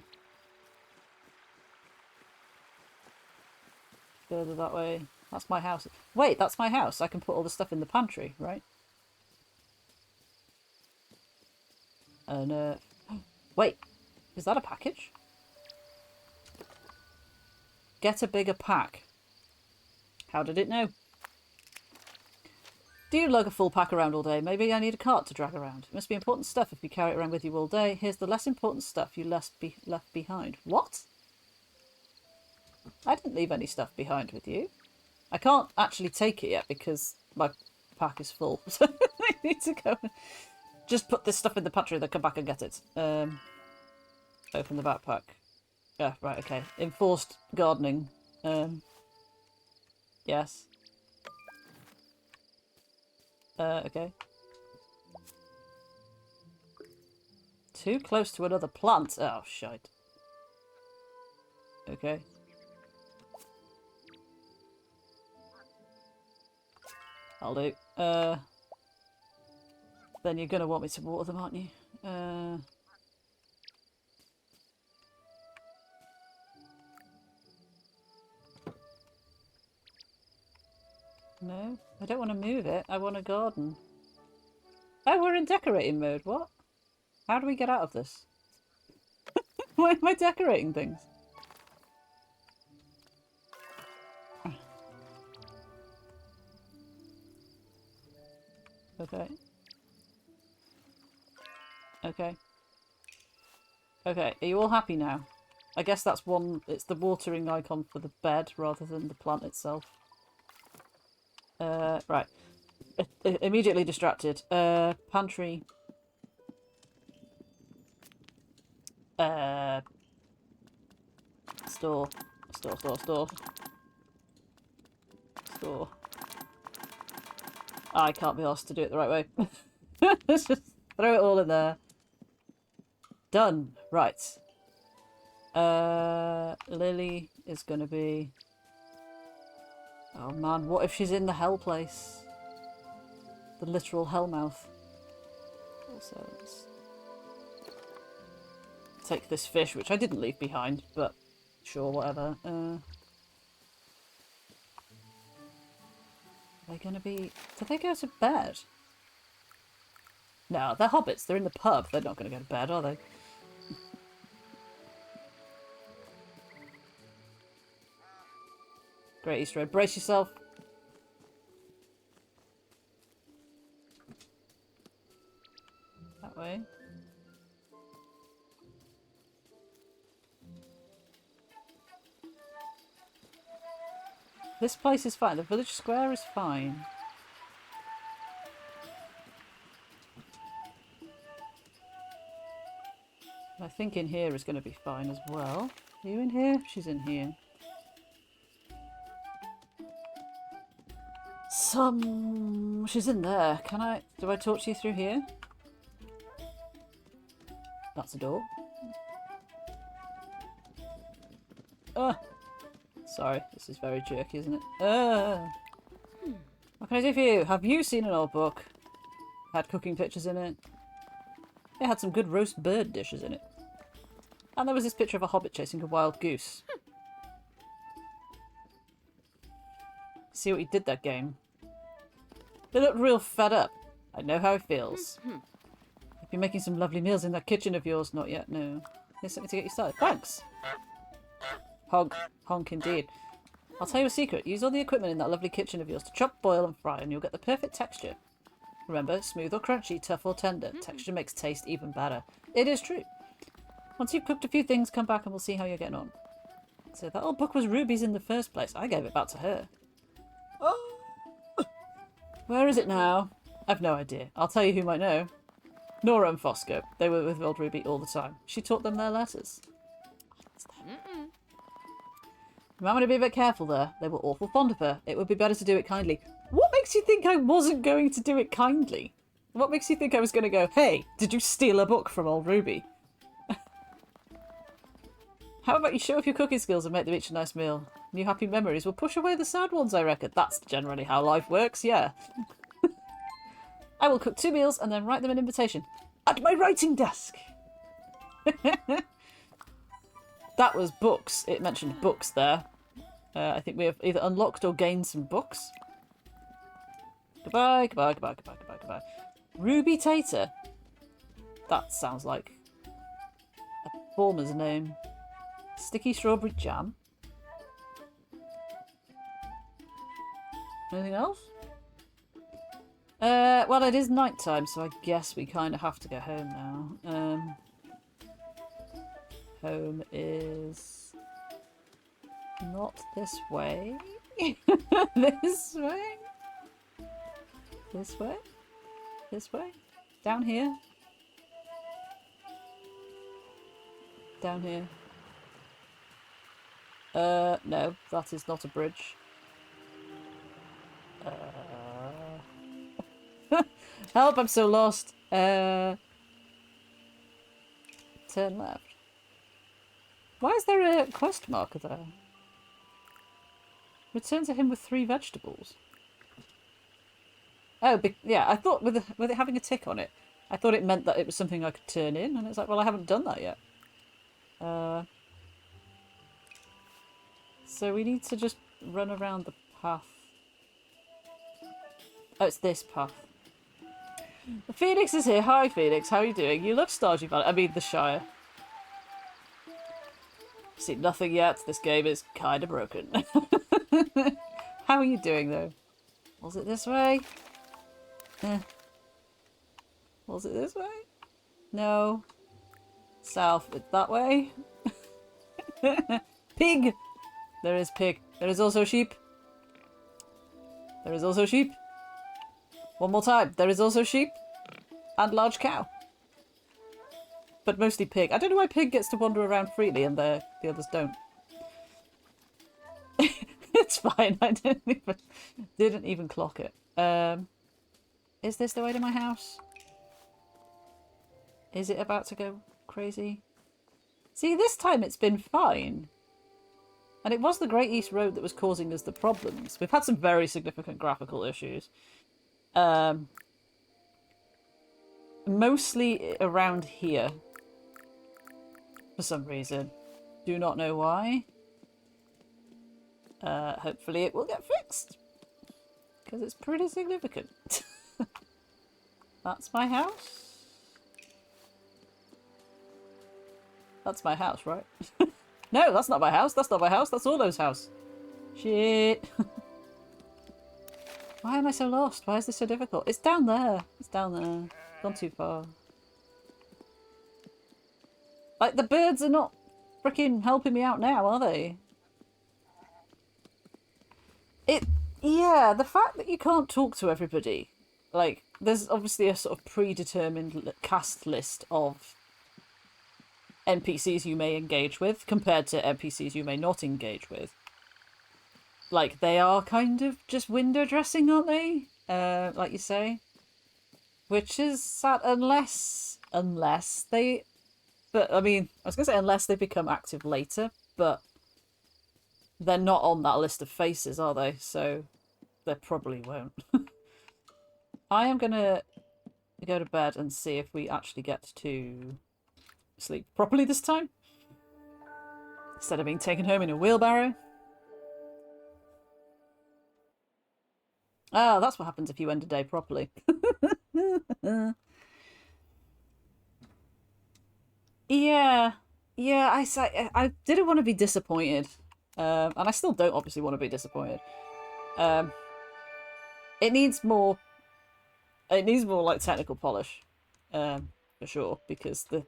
Further that way. That's my house. Wait, that's my house. I can put all the stuff in the pantry, right? And, wait. Is that a package? Get a bigger pack. How did it know? Do you lug a full pack around all day? Maybe I need a cart to drag around. It must be important stuff if you carry it around with you all day. Here's the less important stuff you left behind. What? I didn't leave any stuff behind with you. I can't actually take it yet because my pack is full. So I need to go and just put this stuff in the pantry, then come back and get it. Open the backpack. Yeah, right, okay. Enforced gardening. Yes. Okay. Too close to another plant. Oh, shite. Okay. I'll do. Then you're gonna want me to water them, aren't you? No, I don't want to move it. I want a garden. Oh, we're in decorating mode. What? How do we get out of this? Why am I decorating things? Okay. Okay. Okay, are you all happy now? I guess that's one... It's the watering icon for the bed rather than the plant itself. Right. Immediately distracted. Pantry. Store. Store. I can't be asked to do it the right way. Let's just throw it all in there. Done. Right. Lily is gonna be... Oh man, what if she's in the hell place? The literal hellmouth. Also, let's take this fish, which I didn't leave behind, but sure, whatever. Are they gonna be... Did they go to bed? No, they're hobbits. They're in the pub. They're not gonna go to bed, are they? Great Easter egg. Brace yourself. That way. This place is fine. The village square is fine. I think in here is going to be fine as well. Are you in here? She's in here. She's in there. Can I... Do I talk to you through here? That's a door. Sorry, this is very jerky, isn't it? What can I do for you? Have you seen an old book? Had cooking pictures in it. It had some good roast bird dishes in it. And there was this picture of a hobbit chasing a wild goose. See what he did that game? They looked real fed up. I know how it feels. I've been making some lovely meals in that kitchen of yours. Not yet, no. Here's something to get you started. Thanks! Honk. Honk indeed. I'll tell you a secret. Use all the equipment in that lovely kitchen of yours to chop, boil and fry and you'll get the perfect texture. Remember, smooth or crunchy, tough or tender. Texture makes taste even better. It is true. Once you've cooked a few things, come back and we'll see how you're getting on. So that old book was Ruby's in the first place. I gave it back to her. Oh. Where is it now? I've no idea. I'll tell you who might know. Nora and Fosco. They were with old Ruby all the time. She taught them their letters. You might want to be a bit careful there. They were awful fond of her. It would be better to do it kindly. What makes you think I wasn't going to do it kindly? What makes you think I was going to go, hey, did you steal a book from old Ruby? How about you show off your cooking skills and make them each a nice meal? New happy memories will push away the sad ones, I reckon. That's generally how life works, yeah. I will cook 2 meals and then write them an invitation. At my writing desk! That was books. It mentioned books there. I think we have either unlocked or gained some books. Goodbye, goodbye, goodbye, goodbye, goodbye, goodbye. Ruby Tater. That sounds like a performer's name. Sticky strawberry jam. Anything else? Well, it is night time, so I guess we kind of have to go home now. Home is not this way. This way? This way? This way? Down here? Down here. No, that is not a bridge. Help, I'm so lost. Turn left. Why is there a quest marker there? Return to him with 3 vegetables. Oh, yeah, I thought with it having a tick on it, I thought it meant that it was something I could turn in, and it's like, well, I haven't done that yet. So we need to just run around the path. Oh, it's this path. Phoenix is here. Hi, Phoenix. How are you doing? You love Stardew Valley. I mean, the Shire. Seen nothing yet. This game is kind of broken. How are you doing, though? Was it this way? Was it this way? No. South. It's that way. Pig! There is pig. There is also sheep. There is also sheep. One more time. There is also sheep. And large cow. But mostly pig. I don't know why pig gets to wander around freely and the others don't. It's fine. I didn't even clock it. Is this the way to my house? Is it about to go crazy. See, this time it's been fine. And it was the Great East Road that was causing us the problems. We've had some very significant graphical issues. Mostly around here. For some reason. Do not know why. Hopefully it will get fixed. Because it's pretty significant. That's my house? That's my house, right? No, that's not my house. That's not my house. That's Orlo's house. Shit. Why am I so lost? Why is this so difficult? It's down there. It's down there. Gone too far. Like, the birds are not freaking helping me out now, are they? Yeah, the fact that you can't talk to everybody. Like, there's obviously a sort of predetermined cast list of NPCs you may engage with compared to NPCs you may not engage with. Like, they are kind of just window dressing, aren't they? Like you say. Which is sad, unless they... But, I mean, I was going to say unless they become active later, but they're not on that list of faces, are they? So they probably won't. I am going to go to bed and see if we actually get to sleep properly this time. Instead of being taken home in a wheelbarrow. Oh, that's what happens if you end a day properly. Yeah, I didn't want to be disappointed, and I still don't obviously want to be disappointed. It needs more like technical polish, for sure, because the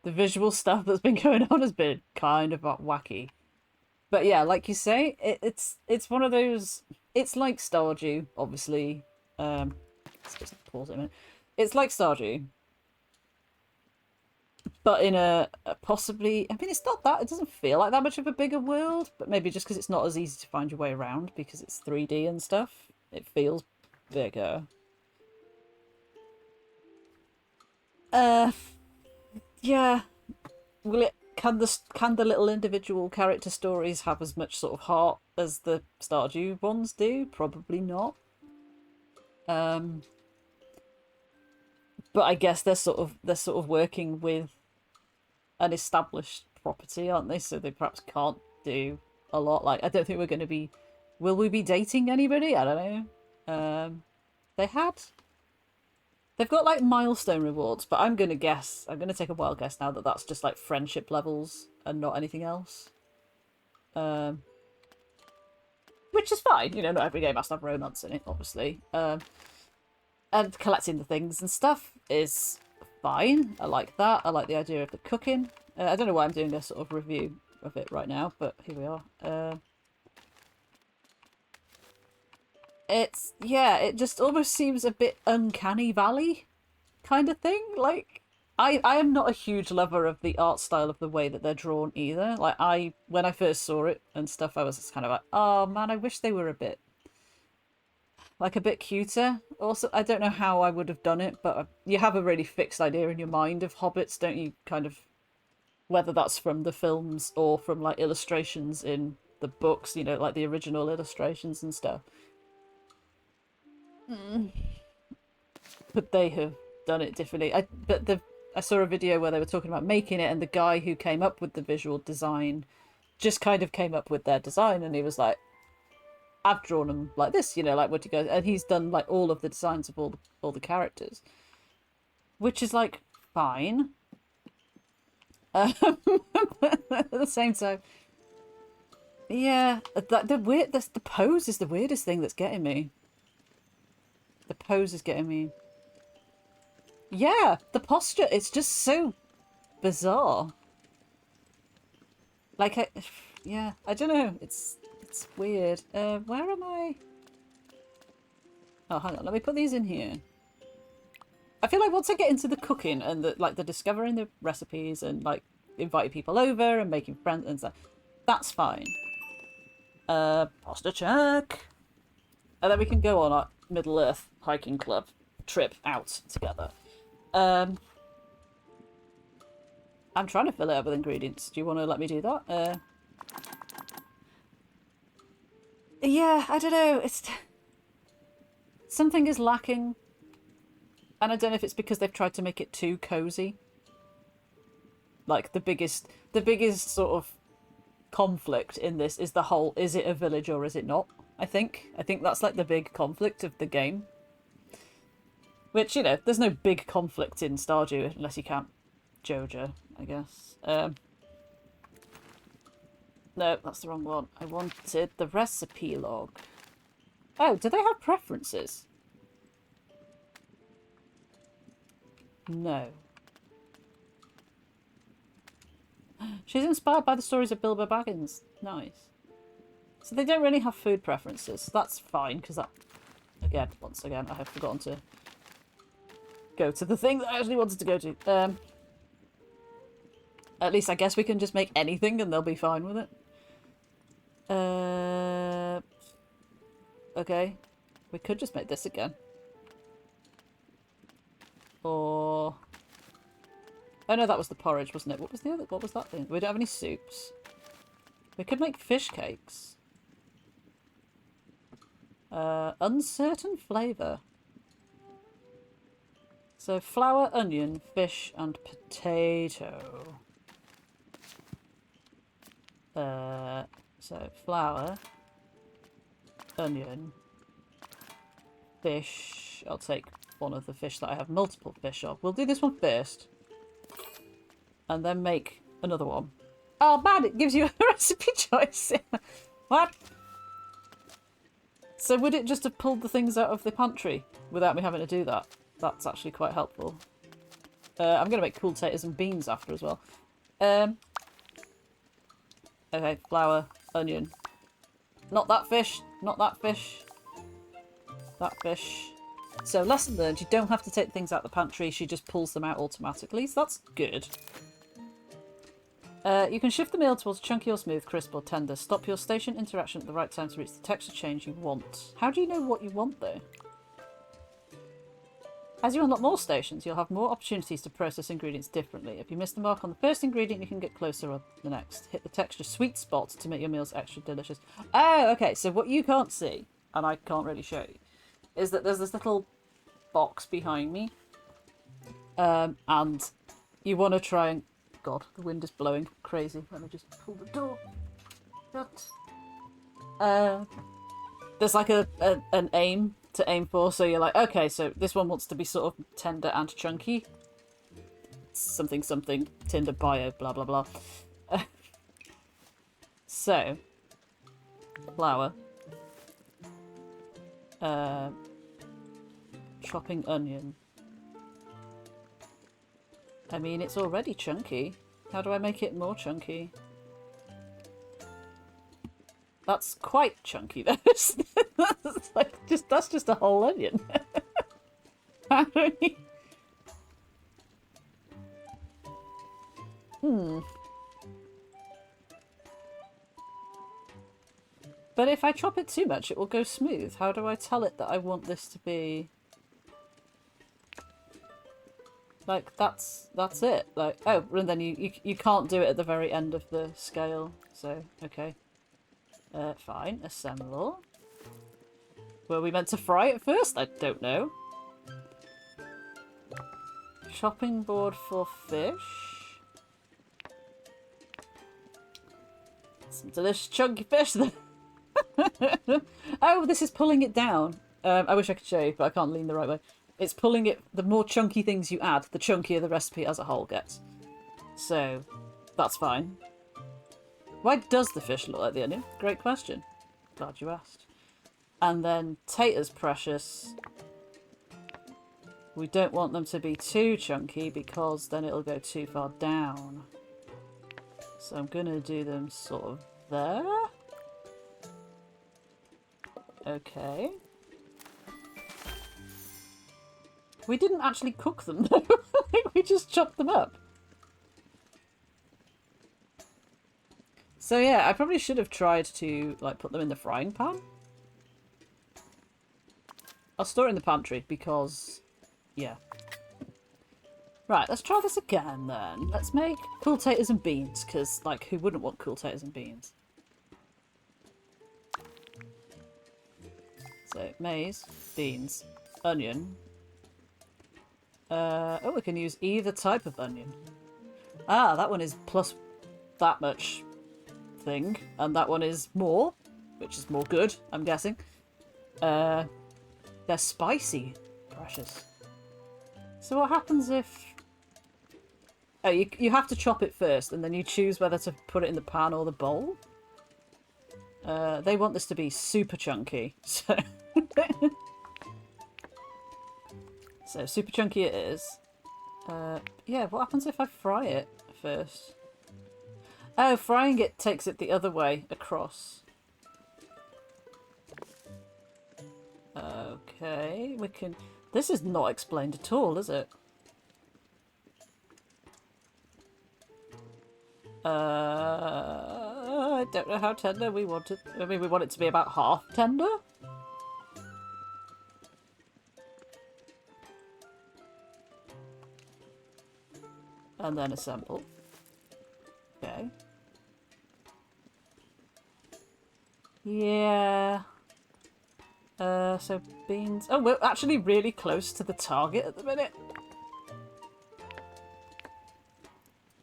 visual stuff that's been going on has been kind of wacky. But yeah, like you say, it's one of those. It's like Stardew, obviously. Let's just pause it a minute. It's like Stardew. But in a possibly... I mean, it's not that... It doesn't feel like that much of a bigger world. But maybe just because it's not as easy to find your way around because it's 3D and stuff. It feels bigger. Yeah. Will it... Can the little individual character stories have as much sort of heart as the Stardew ones do? Probably not. But I guess they're sort of working with an established property, aren't they? So they perhaps can't do a lot. Like, I don't think we're going to be... Will we be dating anybody? I don't know. They've got, like, milestone rewards, but I'm going to take a wild guess now that that's just, like, friendship levels and not anything else. Which is fine. You know, not every game has to have romance in it, obviously. And collecting the things and stuff is fine. I like that. I like the idea of the cooking. I don't know why I'm doing a sort of review of it right now, but here we are. It just almost seems a bit uncanny valley kind of thing. Like, I am not a huge lover of the art style of the way that they're drawn either. Like, when I first saw it and stuff, I was just kind of like, oh man, I wish they were a bit cuter. Also, I don't know how I would have done it, but you have a really fixed idea in your mind of hobbits, don't you? Kind of, whether that's from the films or from like illustrations in the books, you know, like the original illustrations and stuff. But they have done it differently. I saw a video where they were talking about making it, and the guy who came up with the visual design just kind of came up with their design, and he was like, I've drawn them like this, you know, like what you guys... And he's done, like, all of the designs of all the characters. Which is, like, fine. At the same time... Yeah, the pose is the weirdest thing that's getting me. The pose is getting me. Yeah, the posture, it's just so bizarre. Like, I don't know, it's weird. Where am I? Oh, hang on. Let me put these in here. I feel like once I get into the cooking and the discovering the recipes and like inviting people over and making friends and stuff, that's fine. Pasta check. And then we can go on our Middle Earth hiking club trip out together. I'm trying to fill it up with ingredients. Do you want to let me do that? Yeah, I don't know. It's something is lacking, and I don't know if it's because they've tried to make it too cozy. Like the biggest sort of conflict in this is the whole: is it a village or is it not? I think that's like the big conflict of the game. Which, you know, there's no big conflict in Stardew unless you count Jojo, I guess. No, that's the wrong one. I wanted the recipe log. Oh, do they have preferences? No. She's inspired by the stories of Bilbo Baggins. Nice. So they don't really have food preferences. That's fine, because that... Again, once again, I have forgotten to go to the thing that I actually wanted to go to. At least I guess we can just make anything and they'll be fine with it. Okay. We could just make this again. Or... Oh no, that was the porridge, wasn't it? What was the other? What was that thing? We don't have any soups. We could make fish cakes. Uncertain flavour. So flour, onion, fish, and potato. So flour, onion, fish. I'll take one of the fish that I have multiple fish of. We'll do this one first. And then make another one. Oh man, it gives you a recipe choice. What? So would it just have pulled the things out of the pantry without me having to do that? That's actually quite helpful. I'm going to make cool potatoes and beans after as well. Okay, flour, onion. Not that fish. Not that fish. That fish. So lesson learned, you don't have to take things out of the pantry. She just pulls them out automatically. So that's good. You can shift the meal towards chunky or smooth, crisp or tender. Stop your station interaction at the right time to reach the texture change you want. How do you know what you want though? As you unlock more stations, you'll have more opportunities to process ingredients differently. If you miss the mark on the first ingredient, you can get closer on the next. Hit the texture sweet spot to make your meals extra delicious. Oh, okay, so what you can't see, and I can't really show you, is that there's this little box behind me. And you want to try and... God, the wind is blowing crazy. Let me just pull the door shut. There's like an aim to aim for, so you're like, okay, so this one wants to be sort of tender and chunky. Something, something, tender bio, blah, blah, blah. So, flour. Chopping onion. I mean, it's already chunky. How do I make it more chunky? That's quite chunky, though. That's just a whole onion. How do we... But if I chop it too much, it will go smooth. How do I tell it that I want this to be... Like, that's it. Like, oh, and then you can't do it at the very end of the scale. So, okay. Fine. Assemble. Were we meant to fry it first? I don't know. Chopping board for fish. Some delicious chunky fish there. Oh, this is pulling it down. I wish I could show you, but I can't lean the right way. It's pulling it... The more chunky things you add, the chunkier the recipe as a whole gets. So, that's fine. Why does the fish look like the onion? Great question. Glad you asked. And then taters, precious. We don't want them to be too chunky because then it'll go too far down. So I'm going to do them sort of there. Okay. We didn't actually cook them though. I think we just chopped them up. So yeah, I probably should have tried to like put them in the frying pan. I'll store it in the pantry because, yeah. Right, let's try this again then. Let's make cool taters and beans, because, like, who wouldn't want cool taters and beans? So, maize, beans, onion. Oh, we can use either type of onion. Ah, that one is plus that much thing, and that one is more, which is more good, I'm guessing. They're spicy. Precious. So what happens if... Oh, you have to chop it first, and then you choose whether to put it in the pan or the bowl. They want this to be super chunky, so... So, super chunky it is. Yeah, what happens if I fry it first? Oh, frying it takes it the other way across. Okay, we can... This is not explained at all, is it? I don't know how tender we want it. I mean, we want it to be about half tender? And then assemble. Okay. Yeah. So beans... Oh, we're actually really close to the target at the minute.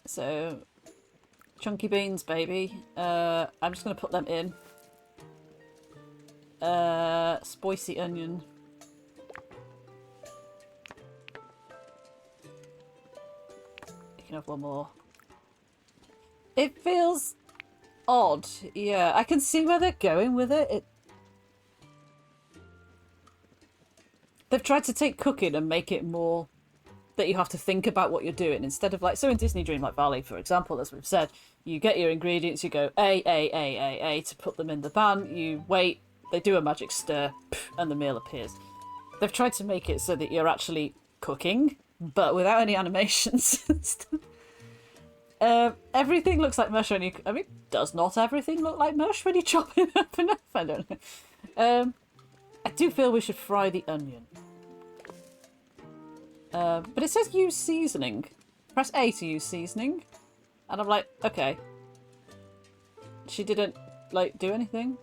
So, chunky beans, baby. I'm just going to put them in. Spicy onion. You can have one more. It feels odd. Yeah, I can see where they're going with it. They've tried to take cooking and make it more that you have to think about what you're doing instead of like, so in Disney Dreamlight Valley, for example, as we've said, you get your ingredients, you go A to put them in the pan, you wait, they do a magic stir, and the meal appears. They've tried to make it so that you're actually cooking, but without any animations and stuff. Everything looks like mush when you... I mean, does not everything look like mush when you chop it up enough? I don't know. I do feel we should fry the onion. But it says use seasoning. Press A to use seasoning. And I'm like, okay. She didn't, like, do anything?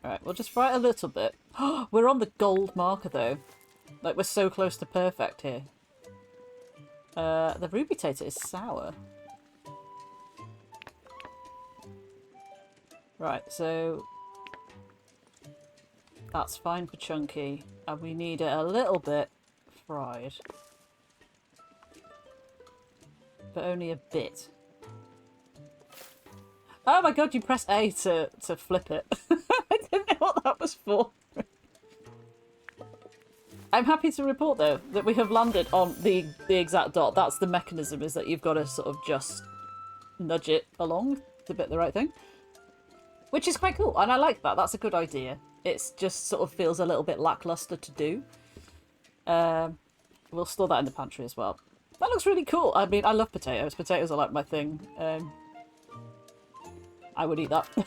Alright, we'll just fry it a little bit. We're on the gold marker, though. Like, we're so close to perfect here. The ruby tater is sour. Right, so... That's fine for chunky. And we need it a little bit fried. But only a bit. Oh my god, you press A to flip it. I didn't know what that was for. I'm happy to report, though, that we have landed on the exact dot. That's the mechanism, is that you've got to sort of just nudge it along to bit the right thing. Which is quite cool, and I like that. That's a good idea. It just sort of feels a little bit lackluster to do. We'll store that in the pantry as well. That looks really cool. I mean, I love potatoes. Potatoes are like my thing. I would eat that. I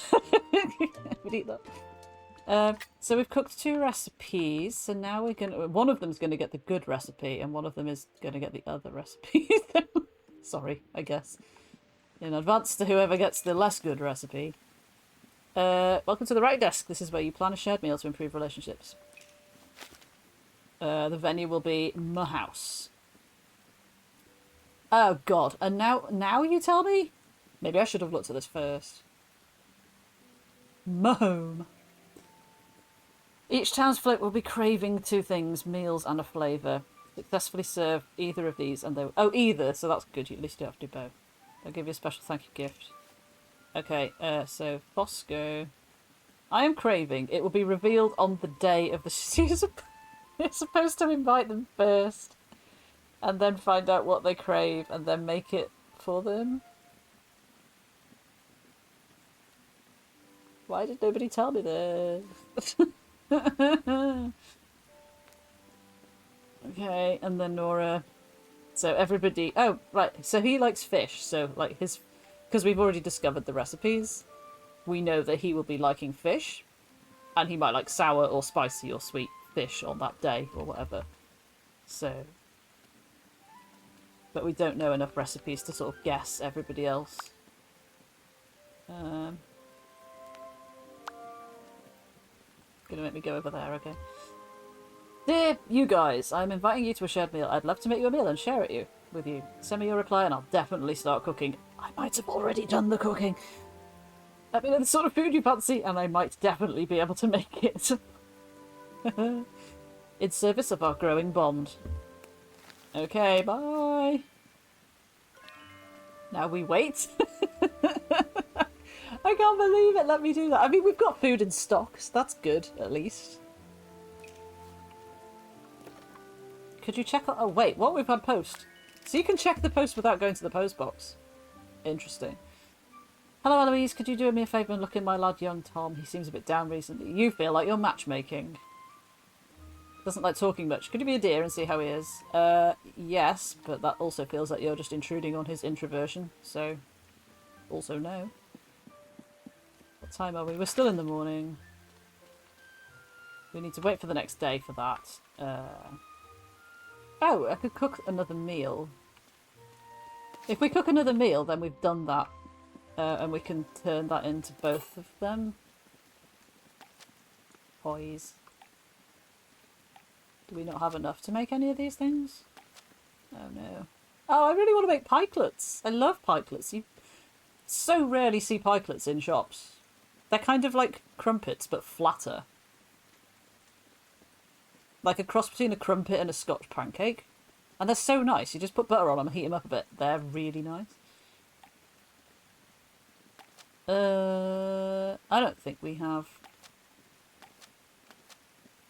would eat that. So we've cooked 2 recipes, so now we're gonna... One of them's gonna get the good recipe, and one of them is gonna get the other recipe. Sorry, I guess. In advance to whoever gets the less good recipe. Welcome to the Right Desk. This is where you plan a shared meal to improve relationships. The venue will be my house. Oh god, and now you tell me? Maybe I should have looked at this first. My home. Each townsfolk will be craving 2 things, meals and a flavour. Successfully serve either of these and they... Oh, either, so that's good. At least you don't have to do both. I'll give you a special thank you gift. Okay, so Fosco. I am craving. It will be revealed on the day of the... You're supposed to invite them first. And then find out what they crave and then make it for them. Why did nobody tell me this? Okay, and then Nora. So everybody... Oh, right. So he likes fish. So, like, his... Because we've already discovered the recipes. We know that he will be liking fish. And he might like sour or spicy or sweet fish on that day or whatever. So... But we don't know enough recipes to sort of guess everybody else. Gonna make me go over there, okay. Dear you guys, I'm inviting you to a shared meal. I'd love to make you a meal and share it with you. Send me your reply and I'll definitely start cooking. I might have already done the cooking. Let me know the sort of food you fancy and I might definitely be able to make it. In service of our growing bond. Okay, bye. Now we wait. I can't believe it. Let me do that. I mean, we've got food in stock, so that's good, at least. Could you check... Oh, wait. What? We've had post. So you can check the post without going to the post box. Interesting. Hello, Eloise. Could you do me a favour and look in my lad, young Tom? He seems a bit down recently. You feel like you're matchmaking. Doesn't like talking much. Could you be a dear and see how he is? Yes, but that also feels like you're just intruding on his introversion. So, also no. What time are we? We're still in the morning. We need to wait for the next day for that. Oh, I could cook another meal. If we cook another meal, then we've done that. And we can turn that into both of them. Poise. Do we not have enough to make any of these things? Oh no. Oh, I really want to make pikelets. I love pikelets. You so rarely see pikelets in shops. They're kind of like crumpets, but flatter. Like a cross between a crumpet and a Scotch pancake. And they're so nice. You just put butter on them and heat them up a bit. They're really nice. I don't think we have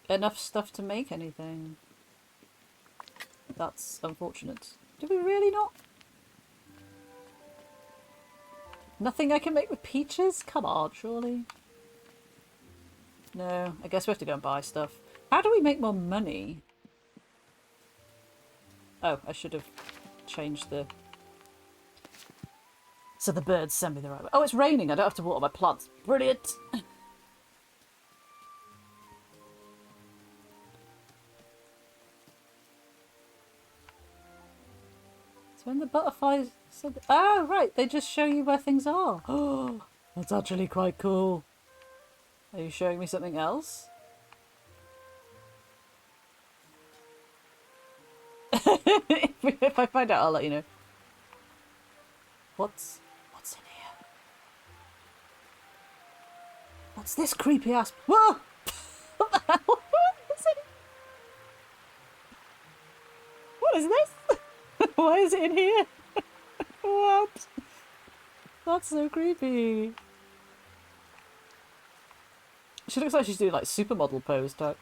enough stuff to make anything. That's unfortunate. Do we really not? Nothing I can make with peaches? Come on, surely. No, I guess we have to go and buy stuff. How do we make more money? Oh, I should have changed the... So the birds send me the right way. Oh, it's raining. I don't have to water my plants. Brilliant. So when the butterflies... Oh, right. They just show you where things are. Oh, that's actually quite cool. Are you showing me something else? If I find out, I'll let you know. What's in here? What's this creepy ass? Whoa! What the hell? What is this? Why is it in here? What? That's so creepy. She looks like she's doing like supermodel pose type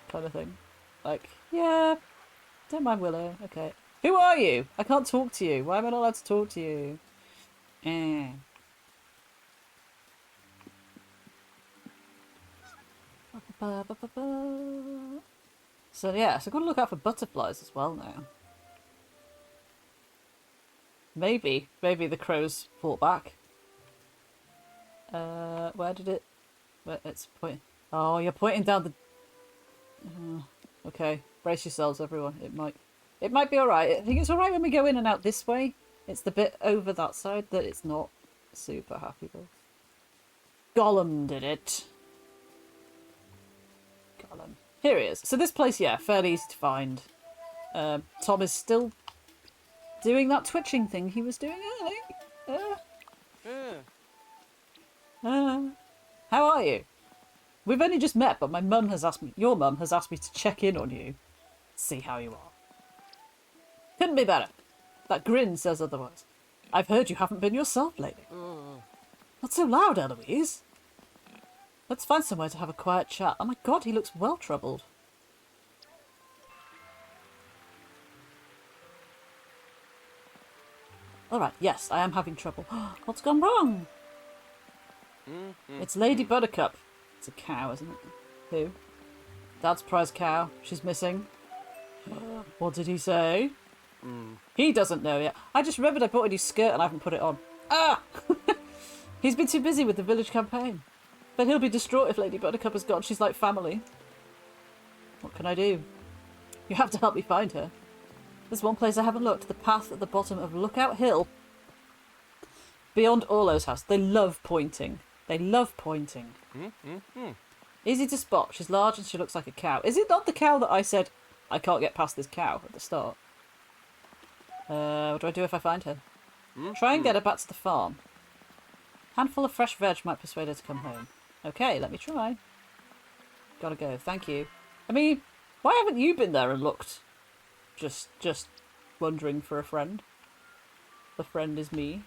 kind of thing. Like, yeah, don't mind Willow. Okay. Who are you? I can't talk to you. Why am I not allowed to talk to you? So yeah, so I've got to look out for butterflies as well now. Maybe the crows fought back. Where did it... Where it's pointing... Oh, you're pointing down the... okay, brace yourselves, everyone. It might be alright. I think it's alright when we go in and out this way. It's the bit over that side that it's not super happy with. Gollum did it. Gollum. Here he is. So this place, yeah, fairly easy to find. Tom is still doing that twitching thing he was doing earlier. How are you? We've only just met, but my mum has asked me, your mum has asked me to check in on you. See how you are. Couldn't be better. That grin says otherwise. I've heard you haven't been yourself lately. Not so loud, Eloise. Let's find somewhere to have a quiet chat. Oh my god, he looks well troubled. Alright, yes, I am having trouble. What's gone wrong? It's Lady Buttercup. It's a cow, isn't it? Who? Dad's prize cow. She's missing. What did he say? He doesn't know yet. I just remembered I bought a new skirt and I haven't put it on. Ah! He's been too busy with the village campaign. But he'll be distraught if Lady Buttercup is gone. She's like family. What can I do? You have to help me find her. There's one place I haven't looked. The path at the bottom of Lookout Hill. Beyond Orlo's house. They love pointing. They love pointing. Easy to spot. She's large and she looks like a cow. Is it not the cow that I said I can't get past this cow at the start? What do I do if I find her? Try and get her back to the farm. Handful of fresh veg might persuade her to come home. Okay, let me try. Gotta go. Thank you. I mean, why haven't you been there and looked? Just wondering for a friend. The friend is me.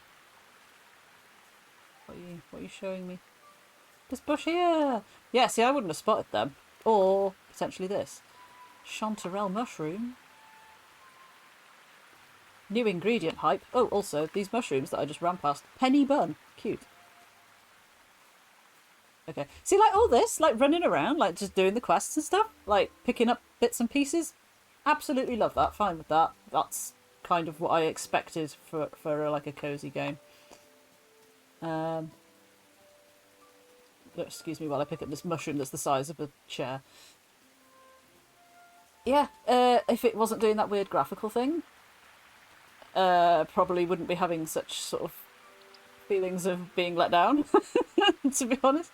What are you showing me? This bush here! Yeah, see, I wouldn't have spotted them. Or, potentially this. Chanterelle mushroom. New ingredient hype. Oh, also, these mushrooms that I just ran past. Penny bun. Cute. Okay. See, like, all this, like, running around, like, just doing the quests and stuff. Like, picking up bits and pieces. Absolutely love that. Fine with that. That's kind of what I expected for like, a cozy game. Excuse me while I pick up this mushroom that's the size of a chair. Yeah, if it wasn't doing that weird graphical thing, probably wouldn't be having such sort of feelings of being let down, to be honest.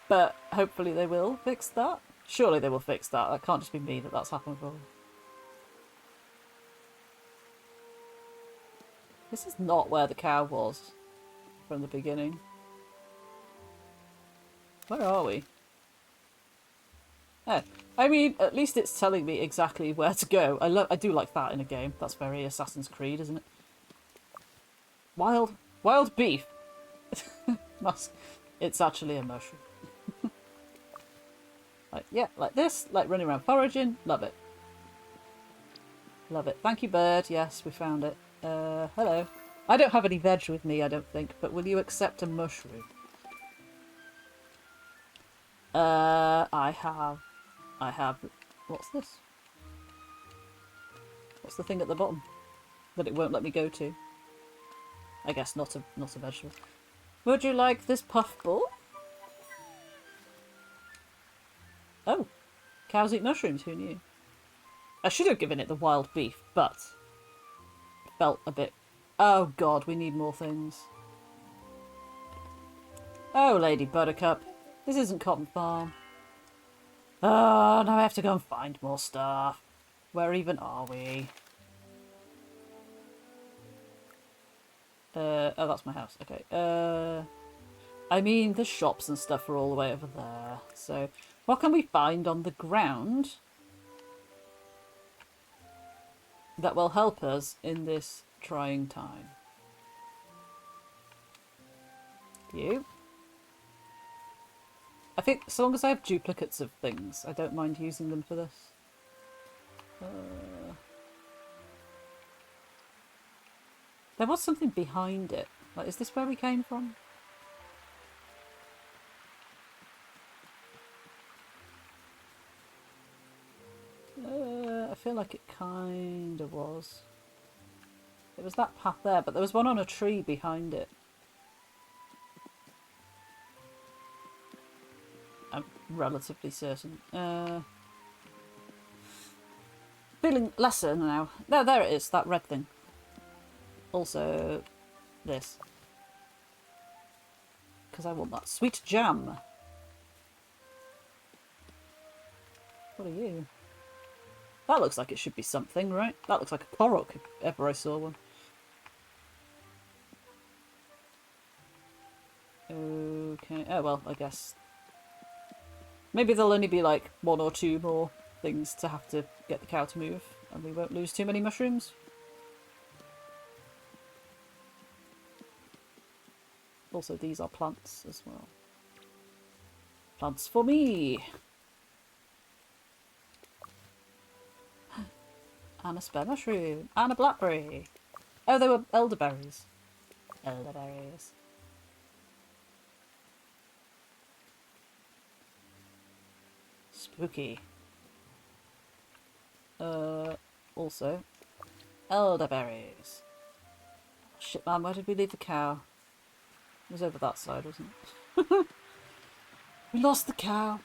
But hopefully they will fix that. Surely they will fix that. That can't just be me that's happened for. This is not where the cow was from the beginning. Where are we? Oh, I mean, at least it's telling me exactly where to go. I do like that in a game. That's very Assassin's Creed, isn't it? Wild beef. It's actually a mushroom. Like, yeah, like this, like running around foraging. Love it. Love it. Thank you, bird. Yes, we found it. Hello. I don't have any veg with me, I don't think, but will you accept a mushroom? I have... What's this? What's the thing at the bottom that it won't let me go to? I guess not a vegetable. Would you like this puffball? Oh, cows eat mushrooms. Who knew? I should have given it the wild beef, but it felt a bit. Oh God, we need more things. Oh, Lady Buttercup, this isn't Cotton Farm. Oh, now I have to go and find more stuff. Where even are we? Oh, that's my house. Okay. I mean, the shops and stuff are all the way over there. So, what can we find on the ground that will help us in this trying time? You. I think so long as I have duplicates of things, I don't mind using them for this. There was something behind it. Like, is this where we came from? I feel like it kind of was. It was that path there, but there was one on a tree behind it. I'm relatively certain. Feeling lesser now. No, there it is, that red thing. Also, this. Because I want that. Sweet jam. What are you? That looks like it should be something, right? That looks like a Korok if ever I saw one. Okay. Oh, well, I guess. Maybe there'll only be like one or two more things to have to get the cow to move, and we won't lose too many mushrooms. Also, these are plants as well. Plants for me! And a spare mushroom. And a blackberry. Oh, they were elderberries. Elderberries. Spooky. Also, elderberries. Shit, man, where did we leave the cow? It was over that side, wasn't it? We lost the cow.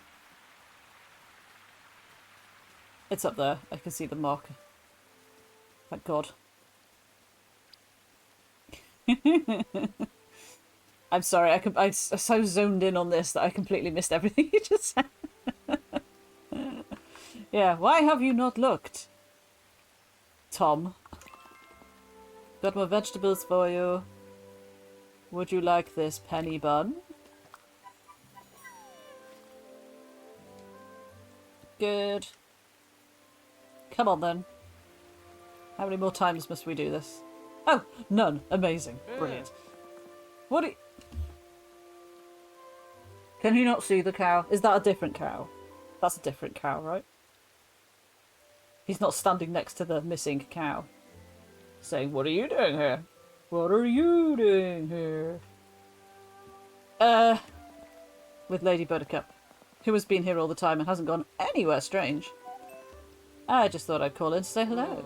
It's up there. I can see the marker. Thank God. I'm sorry, I so zoned in on this that I completely missed everything you just said. Yeah, why have you not looked? Tom. Got more vegetables for you. Would you like this penny bun? Good. Come on then. How many more times must we do this? Oh, none. Amazing. Brilliant. What do you... Can you not see the cow? Is that a different cow? That's a different cow, right? He's not standing next to the missing cow. Saying, what are you doing here? What are you doing here? With Lady Buttercup, who has been here all the time and hasn't gone anywhere strange. I just thought I'd call in to say hello.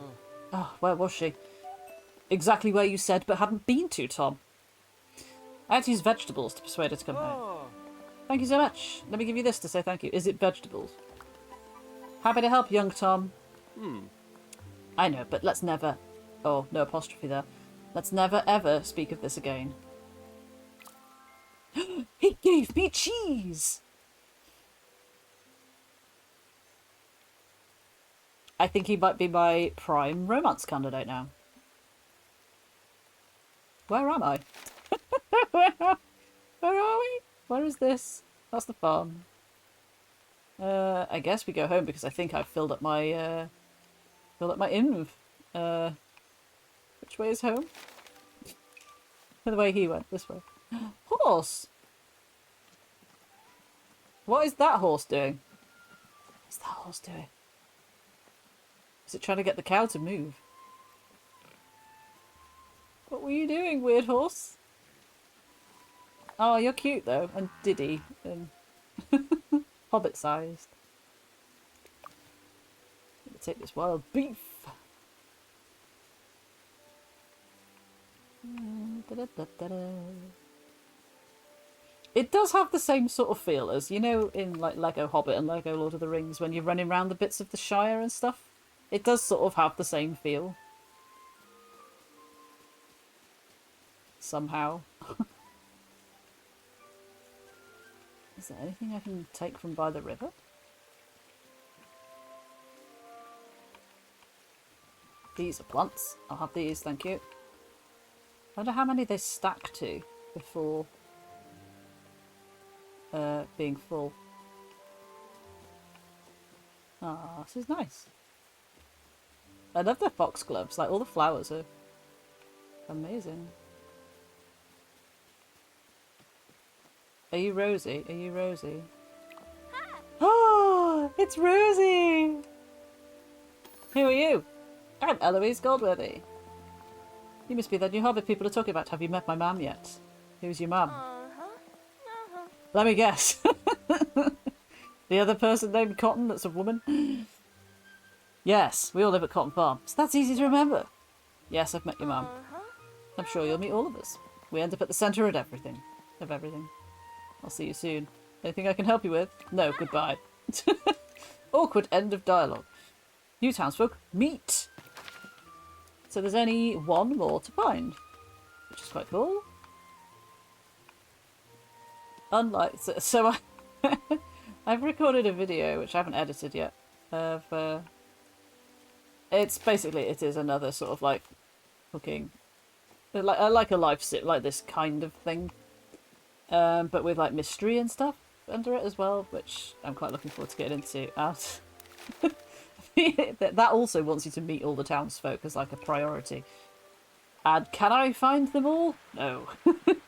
Oh, where was she? Exactly where you said, but hadn't been to, Tom. I had to use vegetables to persuade her to come home. Thank you so much. Let me give you this to say thank you. Is it vegetables? Happy to help, young Tom. I know, but let's never... Oh, no apostrophe there. Let's never, ever speak of this again. He gave me cheese! I think he might be my prime romance candidate now. Where am I? Where are we? Where is this? That's the farm. I guess we go home because I think I've filled up my inv. Which way is home? The way he went, this way. Horse! What is that horse doing? What's that horse doing? Is it trying to get the cow to move? What were you doing, weird horse? Oh, you're cute though, and diddy, and hobbit-sized. Let me take this wild beef. It does have the same sort of feel as, you know, in like Lego Hobbit and Lego Lord of the Rings when you're running around the bits of the Shire and stuff. It does sort of have the same feel. Somehow. Is there anything I can take from by the river? These are plants. I'll have these, thank you. I wonder how many they stack to before being full. Ah, this is nice. I love the foxgloves, like all the flowers are amazing. Are you Rosie? Are you Rosie? Oh, it's Rosie! Who are you? I'm Eloise Goldworthy. You must be the new Hobbit people are talking about. Have you met my mum yet? Who's your mum? Let me guess. The other person named Cotton that's a woman? Yes, we all live at Cotton Farm, so that's easy to remember. Yes, I've met your mum. I'm sure you'll meet all of us. We end up at the centre of everything. I'll see you soon. Anything I can help you with? No, goodbye. Awkward end of dialogue. New townsfolk, meet! So there's only one more to find, which is quite cool. Unlike... So I've recorded a video, which I haven't edited yet, of... It's basically, it is another sort of like cooking... Like a life sit, like this kind of thing. But with like mystery and stuff under it as well, which I'm quite looking forward to getting into. That also wants you to meet all the townsfolk as like a priority. And can I find them all? No.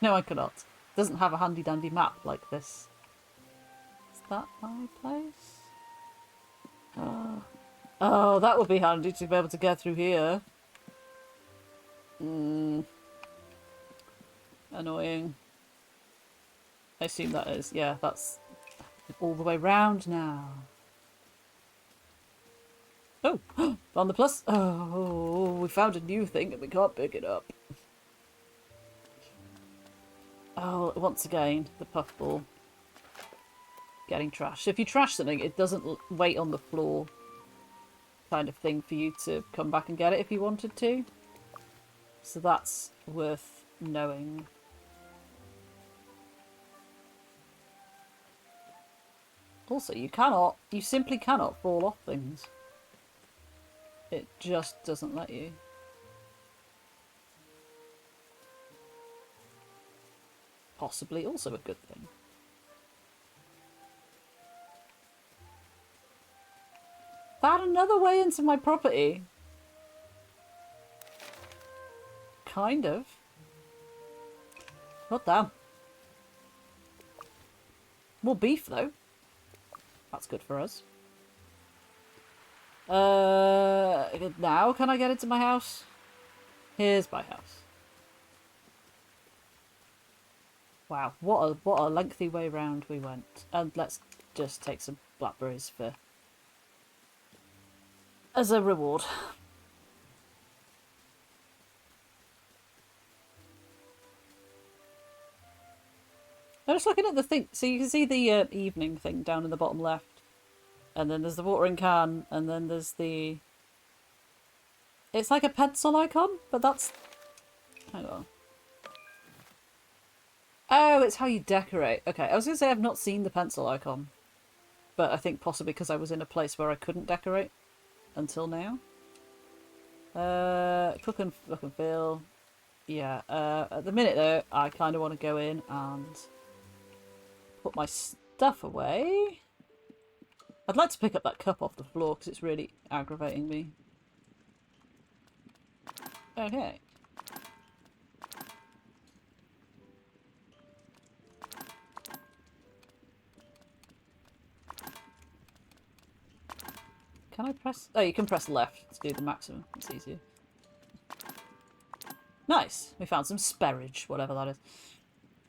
No, I cannot. It doesn't have a handy dandy map like this. Is that my place? Oh, that would be handy to be able to get through here. Annoying. I assume that is, yeah, that's all the way round now. Oh, on the plus. Oh, we found a new thing and we can't pick it up. Oh, once again, the puffball. Getting trashed. So if you trash something, it doesn't wait on the floor. kind of thing for you to come back and get it if you wanted to. So that's worth knowing. Also, you simply cannot fall off things. It just doesn't let you. Possibly also a good thing. Found another way into my property. Kind of. God damn. More beef, though. That's good for us. Now can I get into my house? Here's my house. Wow, what a lengthy way round we went. And let's just take some blackberries for as a reward. I'm just looking at the thing. So you can see the evening thing down in the bottom left. And then there's the watering can. And then there's the... It's like a pencil icon, but that's... Hang on. Oh, it's how you decorate. Okay, I was going to say I've not seen the pencil icon. But I think possibly because I was in a place where I couldn't decorate until now. Cook and feel. Yeah, at the minute though, I kind of want to go in and put my stuff away. I'd like to pick up that cup off the floor because it's really aggravating me. Okay. Can I press... Oh, you can press left to do the maximum. It's easier. Nice. We found some sperridge, whatever that is.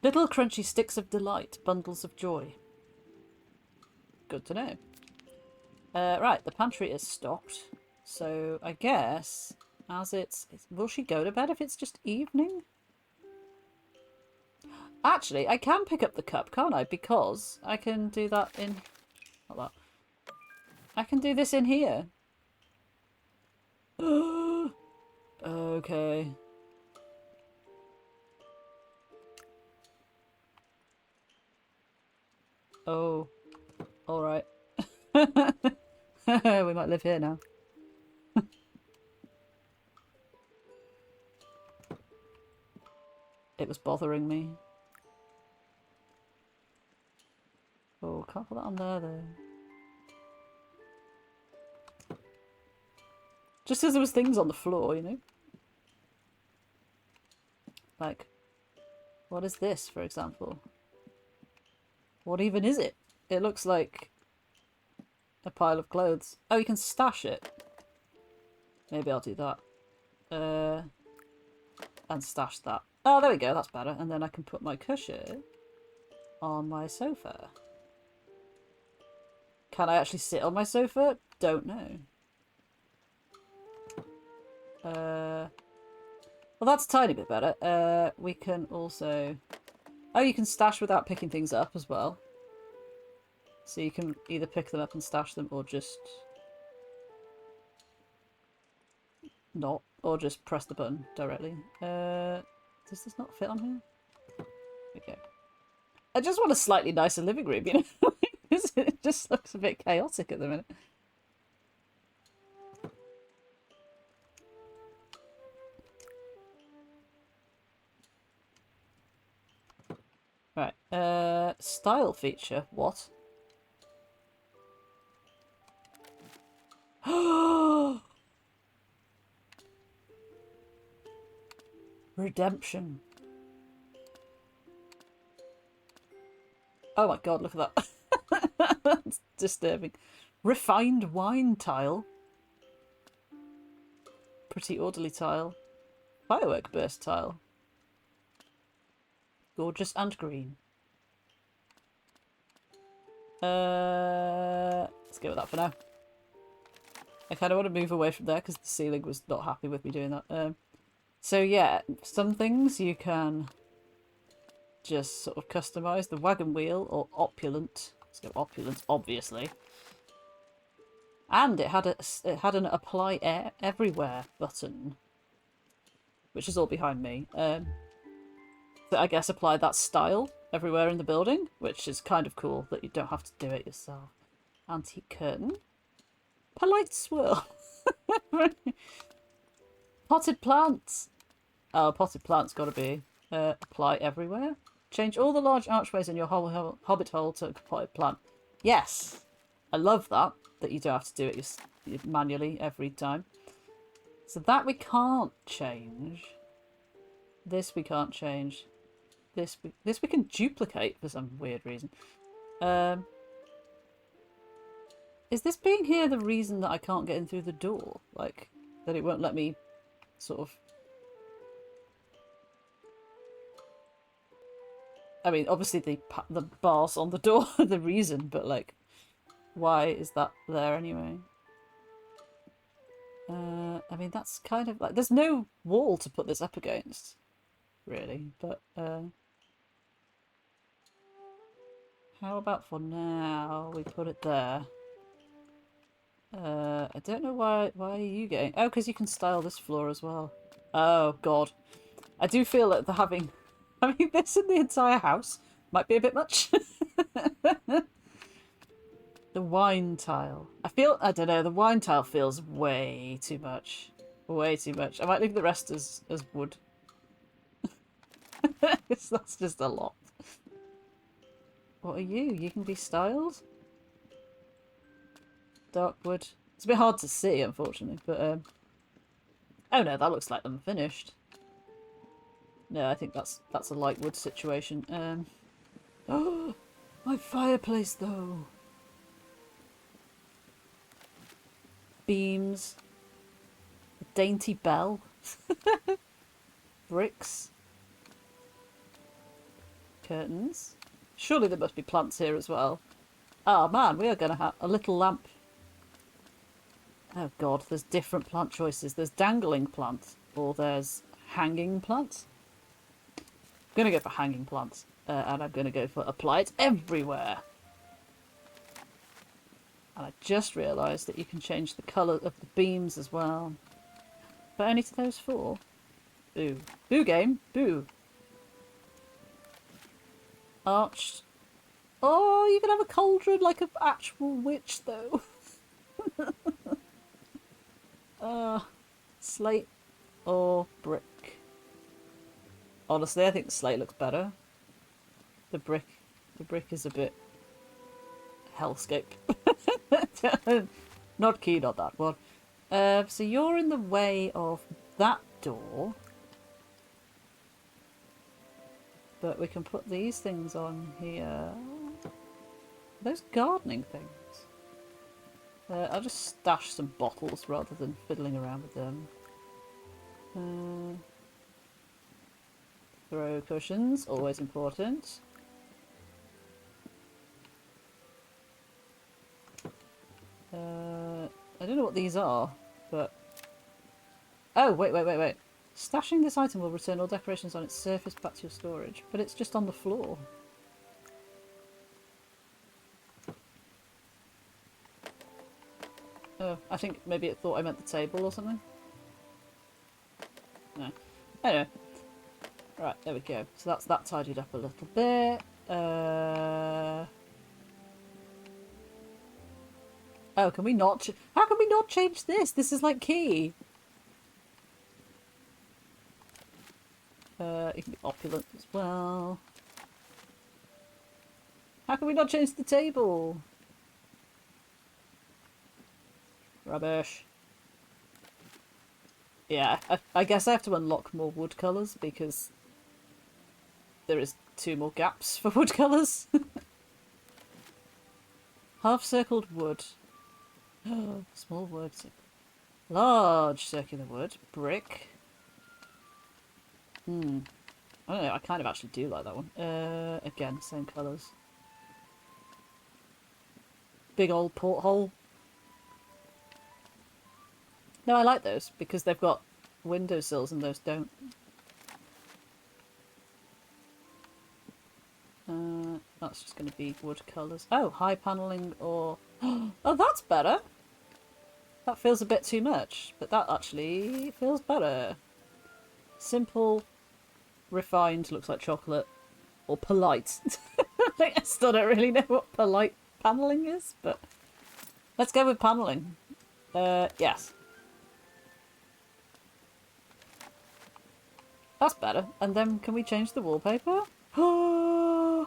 Little crunchy sticks of delight, bundles of joy. Good to know. Right, the pantry is stocked. So I guess as it's... Will she go to bed if it's just evening? Actually, I can pick up the cup, can't I? Because I can do that in... Not that. I can do this in here. Okay. Oh. Alright. We might live here now. It was bothering me. Oh, can't put that on there though. Just as there was things on the floor, you know? Like, what is this, for example? What even is it? It looks like a pile of clothes. Oh, you can stash it. Maybe I'll do that. And stash that. Oh, there we go, that's better. And then I can put my cushion on my sofa. Can I actually sit on my sofa? Don't know. Well, that's a tiny bit better. We can also... Oh, you can stash without picking things up as well. So you can either pick them up and stash them, or just... not. Or just press the button directly. Does this not fit on here? Okay. I just want a slightly nicer living room, you know? It just looks a bit chaotic at the minute. Right, style feature, what? Redemption. Oh my god, look at that. That's disturbing. Refined wine tile. Pretty orderly tile. Firework burst tile. Gorgeous and green. Let's go with that for now. I kind of want to move away from there because the ceiling was not happy with me doing that. So yeah, some things you can just sort of customise. The wagon wheel or opulent. Let's go opulent, obviously. And it had an apply everywhere button, which is all behind me. That I guess apply that style everywhere in the building, which is kind of cool that you don't have to do it yourself. Antique curtain. Polite swirl. Potted plants. Oh, potted plants gotta be. Apply everywhere. Change all the large archways in your hobbit hole to a potted plant. Yes! I love that you don't have to do it manually every time. So that we can't change. This we can't change. This we can duplicate for some weird reason. Is this being here the reason that I can't get in through the door? Like, that it won't let me sort of... I mean, obviously the bars on the door are the reason, but like, why is that there anyway? I mean, that's kind of like... There's no wall to put this up against, really, but... How about for now we put it there? I don't know why are you getting... Oh, because you can style this floor as well. Oh, God. I do feel that having this in the entire house might be a bit much. The wine tile. I don't know, the wine tile feels way too much. Way too much. I might leave the rest as wood. That's just a lot. What are you? You can be styled? Dark wood. It's a bit hard to see, unfortunately, but oh no, that looks like unfinished. No, I think that's a light wood situation. Oh, my fireplace though. Beams. A dainty bell. Bricks. Curtains. Surely there must be plants here as well. Oh man, we are going to have a little lamp. Oh god, there's different plant choices. There's dangling plants, or there's hanging plants. I'm going to go for hanging plants, and I'm going to go for apply it everywhere. And I just realised that you can change the colour of the beams as well. But only to those four. Boo. Boo game. Boo. Arched. Oh, you can have a cauldron like an actual witch, though. Slate or brick? Honestly, I think the slate looks better. The brick is a bit hellscape. Not keen on that one. So you're in the way of that door. But we can put these things on here. Those gardening things. I'll just stash some bottles rather than fiddling around with them. Throw cushions, always important. I don't know what these are, but... Oh, wait. Stashing this item will return all decorations on its surface back to your storage, but it's just on the floor. Oh, I think maybe it thought I meant the table or something. No. Anyway. Right, there we go. So that's that tidied up a little bit. Oh, can we not... How can we not change this? This is like key. It can be opulent as well. How can we not change the table? Rubbish. Yeah, I guess I have to unlock more wood colours because there is 2 more gaps for wood colours. Half-circled wood. Small wood. Large circular wood. Brick. I don't know, I kind of actually do like that one. Again, same colours. Big old porthole. No, I like those because they've got windowsills and those don't. That's just going to be wood colours. Oh, high panelling or... Oh, that's better! That feels a bit too much, but that actually feels better. Simple, refined, looks like chocolate. Or polite. I still don't really know what polite paneling is, but let's go with paneling. Yes. That's better. And then can we change the wallpaper? I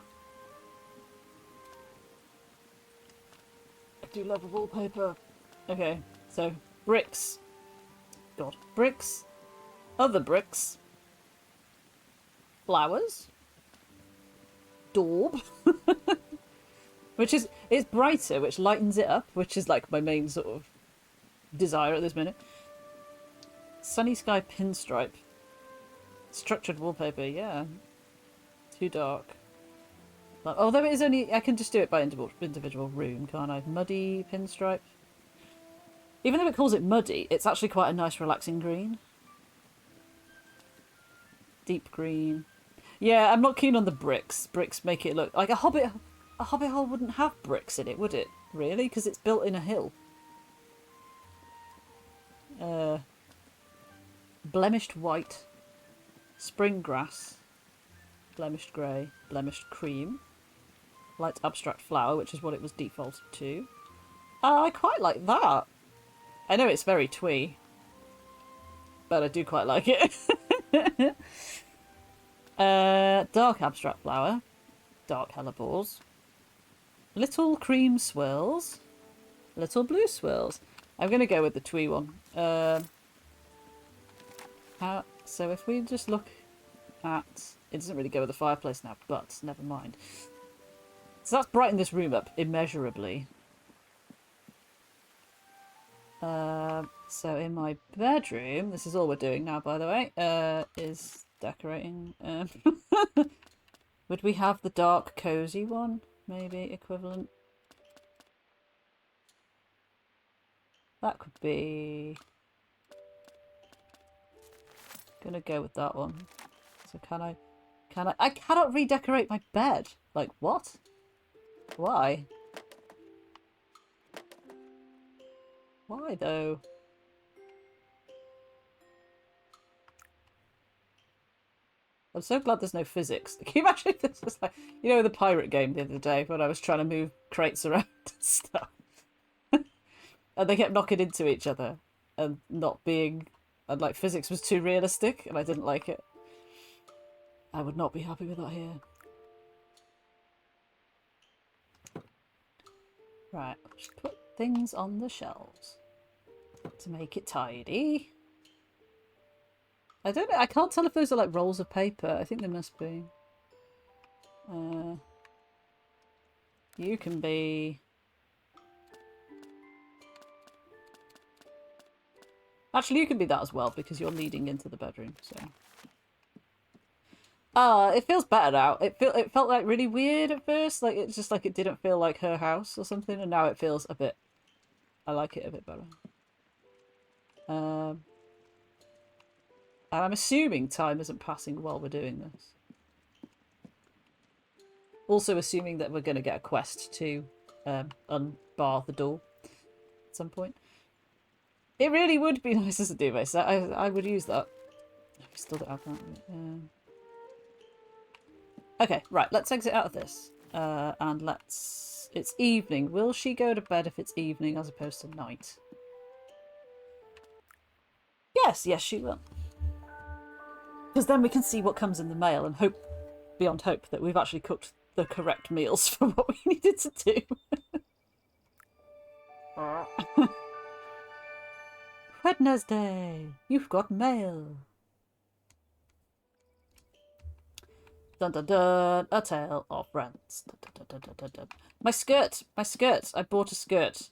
do love a wallpaper. Okay, so bricks. God. Bricks. Other bricks. Flowers. Daub. Which is, it's brighter, which lightens it up, which is like my main sort of desire at this minute. Sunny sky pinstripe. Structured wallpaper, yeah. Too dark. But, although it is only, I can just do it by individual room, can't I? Muddy pinstripe. Even though it calls it muddy, it's actually quite a nice relaxing green. Deep green. Yeah, I'm not keen on the bricks. Bricks make it look like a hobbit hole wouldn't have bricks in it, would it? Really? Because it's built in a hill. Blemished white. Spring grass. Blemished grey. Blemished cream. Light abstract flower, which is what it was defaulted to. I quite like that. I know it's very twee, but I do quite like it. Dark abstract flower. Dark hellebores. Little cream swirls. Little blue swirls. I'm going to go with the twee one. So if we just look at... It doesn't really go with the fireplace now, but never mind. So that's brightened this room up immeasurably. So in my bedroom, this is all we're doing now, by the way, is decorating. Would we have the dark cozy one? Maybe equivalent. That could be... Gonna go with that one. So can I... I cannot redecorate my bed. Like, what? Why? Why, though? I'm so glad there's no physics. Can you imagine this was like... You know the pirate game the other day when I was trying to move crates around and stuff? And they kept knocking into each other and not being... And, like, physics was too realistic and I didn't like it. I would not be happy with that here. Right, just put things on the shelves to make it tidy. I don't know, I can't tell if those are like rolls of paper. I think they must be. You can be... Actually, you can be that as well because you're leading into the bedroom, so... It feels better now. It felt like really weird at first. Like, it's just like it didn't feel like her house or something, and now it feels a bit... I like it a bit better. And I'm assuming time isn't passing while we're doing this. Also assuming that we're going to get a quest to unbar the door at some point. It really would be nice as a duvet set. I would use that. We still don't have that. Okay, right, let's exit out of this. And let's... It's evening. Will she go to bed if it's evening as opposed to night? Yes, she will. Because then we can see what comes in the mail and hope, beyond hope, that we've actually cooked the correct meals for what we needed to do. Wednesday! You've got mail! Dun dun dun! A tale of friends. Dun, dun, dun, dun, dun, dun. My skirt! My skirt! I bought a skirt.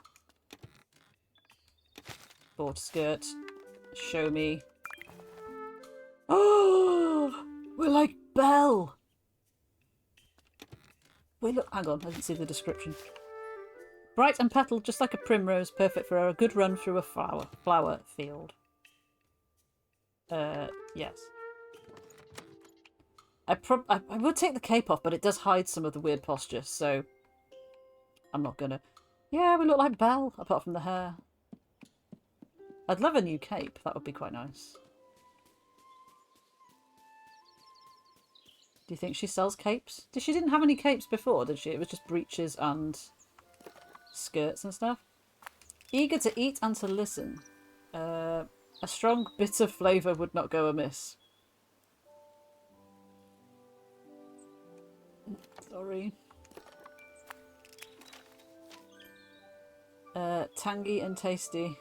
Bought a skirt. Show me. Oh! We're like Belle! Wait, look, hang on, I didn't see the description. Bright and petaled just like a primrose, perfect for a good run through a flower field. Yes. I would take the cape off, but it does hide some of the weird posture, so I'm not gonna. Yeah, we look like Belle, apart from the hair. I'd love a new cape. That would be quite nice. Do you think she sells capes? She didn't have any capes before, did she? It was just breeches and skirts and stuff. Eager to eat and to listen. A strong, bitter flavour would not go amiss. Sorry. Tangy and tasty.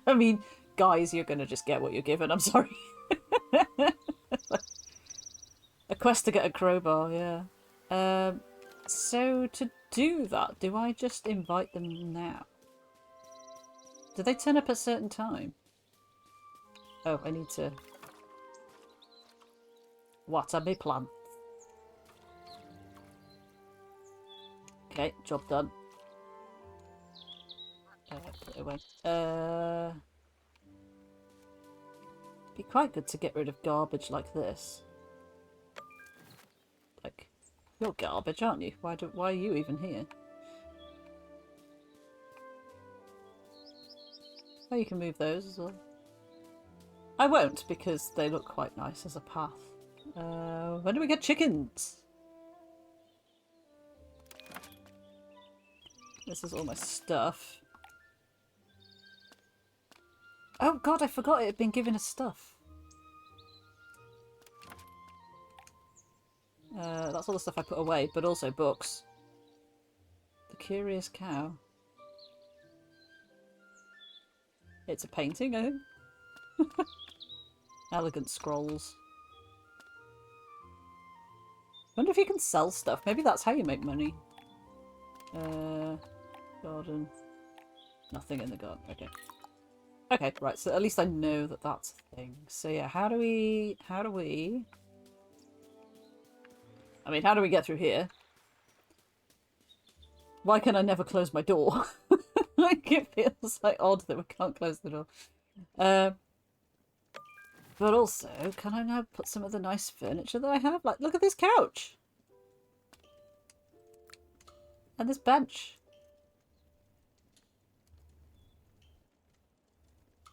I mean, guys, you're gonna just get what you're given. I'm sorry. A quest to get a crowbar, yeah. So to do that, do I just invite them now? Do they turn up at a certain time? Oh, I need to... What are my plans? Okay, job done. Put it away. Be quite good to get rid of garbage like this. Like, you're garbage, aren't you? Why are you even here? Oh, you can move those as well. I won't, because they look quite nice as a path. When do we get chickens? This is all my stuff. Oh god, I forgot it had been given us stuff. That's all the stuff I put away, but also books. The Curious Cow. It's a painting, I think. Elegant scrolls. Wonder if you can sell stuff. Maybe that's how you make money. Garden. Nothing in the garden. Okay. Okay, right, so at least I know that that's a thing. So yeah, how do we... I mean, how do we get through here? Why can I never close my door? Like, it feels like odd that we can't close the door. But also, can I now put some of the nice furniture that I have? Like, look at this couch! And this bench.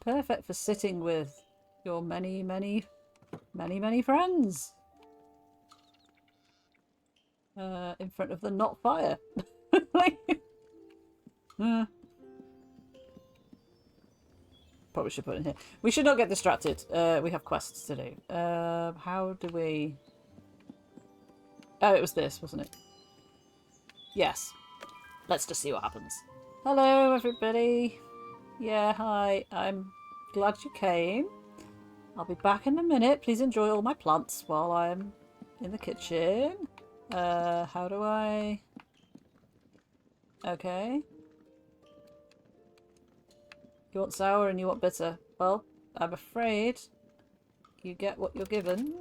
Perfect for sitting with your many, many, many, many friends. In front of the not fire. Like, probably should put it in here. We should not get distracted. We have quests to do. How do we... Oh, it was this, wasn't it? Yes. Let's just see what happens. Hello, everybody. Yeah, hi. I'm glad you came. I'll be back in a minute. Please enjoy all my plants while I'm in the kitchen. How do I... Okay. You want sour and you want bitter. Well, I'm afraid you get what you're given.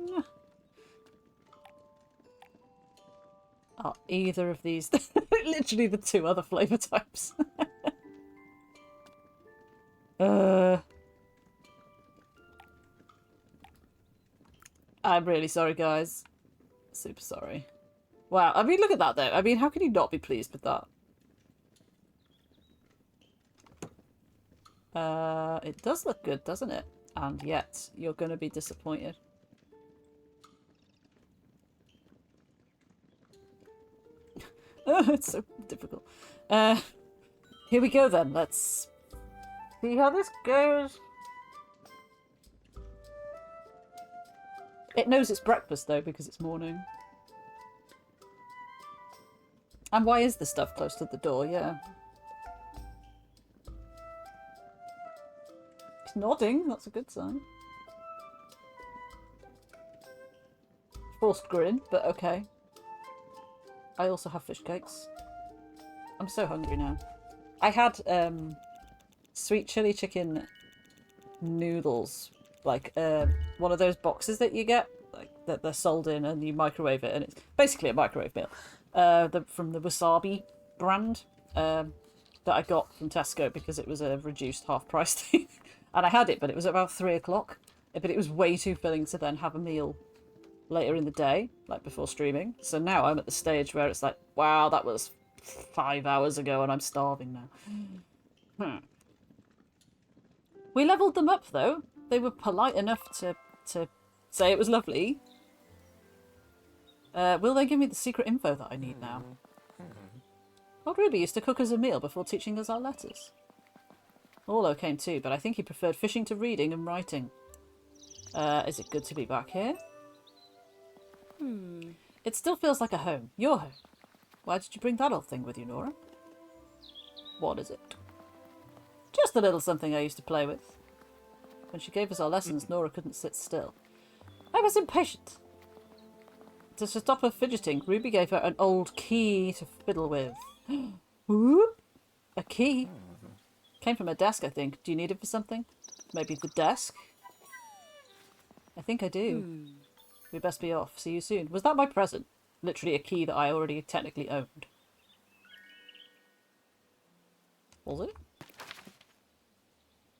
Are either of these literally the two other flavour types? I'm really sorry, guys. Super sorry. Wow, I mean, look at that, though. I mean, how can you not be pleased with that? It does look good, doesn't it? And yet, you're going to be disappointed. Oh, it's so difficult. Here we go, then. Let's see how this goes. It knows it's breakfast, though, because it's morning. And why is the stuff close to the door? Yeah. He's nodding. That's a good sign. Forced grin, but okay. I also have fish cakes. I'm so hungry now. I had sweet chili chicken noodles, like one of those boxes that you get, like that they're sold in, and you microwave it, and it's basically a microwave meal. From the Wasabi brand that I got from Tesco because it was a reduced half price thing. And I had it, but it was about 3 o'clock. But it was way too filling to then have a meal later in the day, like before streaming. So now I'm at the stage where it's like, wow, that was 5 hours ago and I'm starving now. We levelled them up, though. They were polite enough to say it was lovely. Will they give me the secret info that I need now? Old Ruby used to cook us a meal before teaching us our letters. Orlo came too, but I think he preferred fishing to reading and writing. Is it good to be back here? It still feels like a home. Your home. Why did you bring that old thing with you, Nora? What is it? Just a little something I used to play with. When she gave us our lessons, Nora couldn't sit still. I was impatient. To stop her fidgeting, Ruby gave her an old key to fiddle with. Whoop! A key? Came from her desk, I think. Do you need it for something? Maybe the desk? I think I do. We best be off. See you soon. Was that my present? Literally a key that I already technically owned. Was it?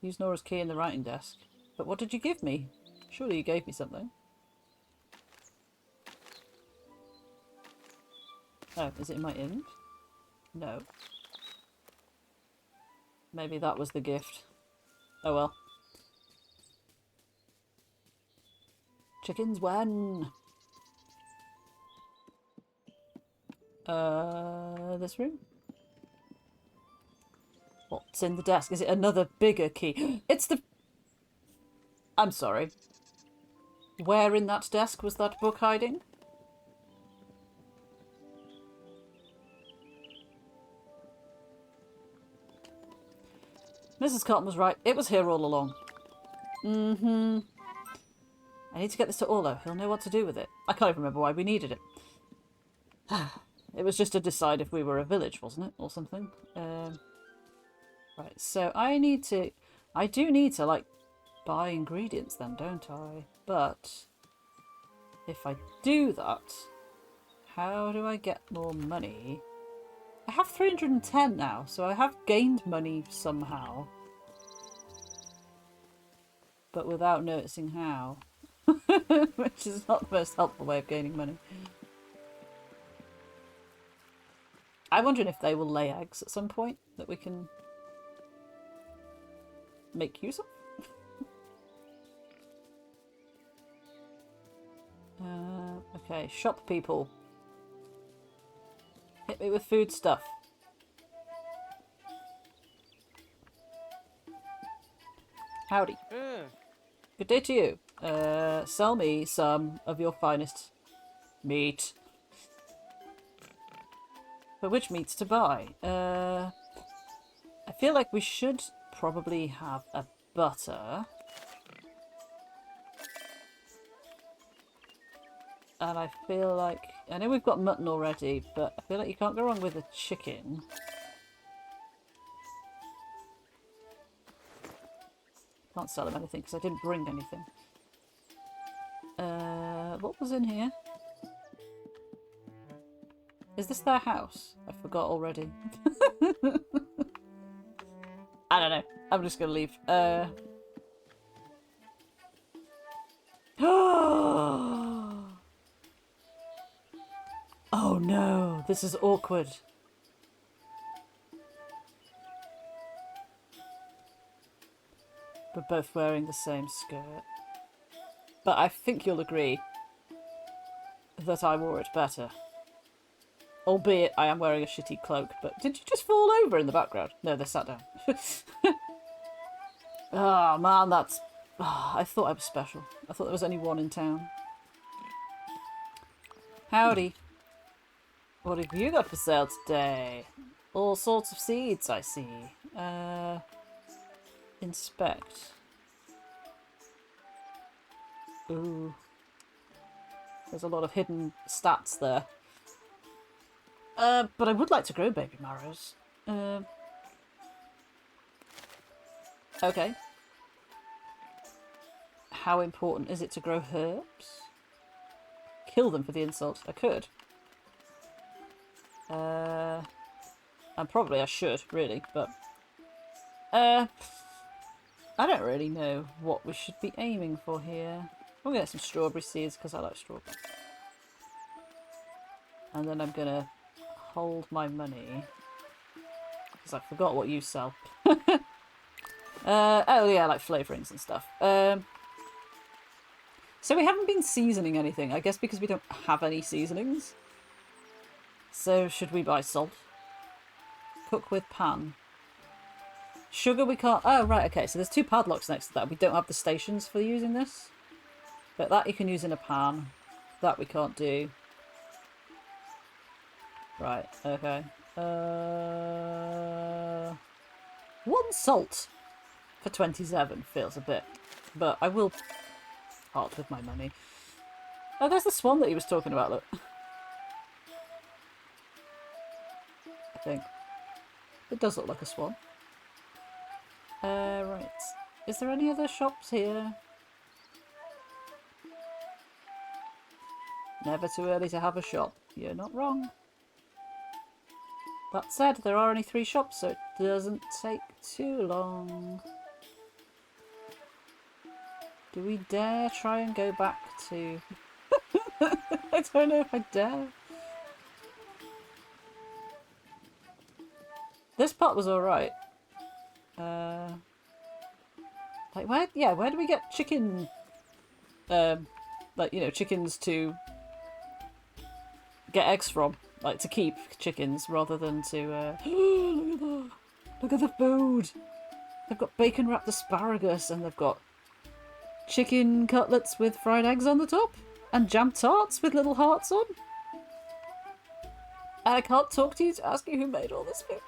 Use Nora's key in the writing desk. But what did you give me? Surely you gave me something. Oh, is it in my inn? No. Maybe that was the gift. Oh well. Chickens won! This room? What's in the desk? Is it another bigger key? It's the... I'm sorry. Where in that desk was that book hiding? Mrs. Cotton was right. It was here all along. I need to get this to Orlo. He'll know what to do with it. I can't even remember why we needed it. It was just to decide if we were a village, wasn't it? Or something. Right, so I do need to, like, buy ingredients then, don't I? But if I do that, how do I get more money? I have 310 now, so I have gained money somehow. But without noticing how. Which is not the most helpful way of gaining money. I'm wondering if they will lay eggs at some point that we can make use of. Okay, shop people. Hit me with food stuff. Howdy. Good day to you. Sell me some of your finest meat. But which meats to buy? I feel like we should probably have a butter. And I feel like... I know we've got mutton already, but I feel like you can't go wrong with a chicken. Can't sell him anything because I didn't bring anything. What was in here? Is this their house? I forgot already. I don't know. I'm just gonna leave. Oh no, this is awkward. We're both wearing the same skirt. But I think you'll agree that I wore it better. Albeit I am wearing a shitty cloak, but did you just fall over in the background? No, they sat down. Oh man, that's... Oh, I thought I was special. I thought there was only one in town. Howdy. What have you got for sale today? All sorts of seeds, I see. Inspect. Ooh. There's a lot of hidden stats there. But I would like to grow baby marrows. Okay. How important is it to grow herbs? Kill them for the insult. I could. And probably I should, really, but... I don't really know what we should be aiming for here. I'm gonna get some strawberry seeds because I like strawberries. And then I'm gonna hold my money because I forgot what you sell. Oh yeah, like flavourings and stuff. So we haven't been seasoning anything, I guess because we don't have any seasonings. So should we buy salt? Cook with pan. Sugar we can't... Oh, right, okay. So there's 2 padlocks next to that. We don't have the stations for using this. But that you can use in a pan. That we can't do. Right, okay. 1 salt for 27 feels a bit. But I will part with my money. Oh, there's the swan that he was talking about, look. I think. It does look like a swan. Right. Is there any other shops here? Never too early to have a shop. You're not wrong. That said, there are only 3 shops, so it doesn't take too long. Do we dare try and go back to... I don't know if I dare. This part was alright. Like, where do we get chicken... like, you know, chickens to get eggs from? Like, to keep chickens rather than to, look at that! Look at the food! They've got bacon-wrapped asparagus and they've got chicken cutlets with fried eggs on the top and jam tarts with little hearts on. And I can't talk to you to ask you who made all this food.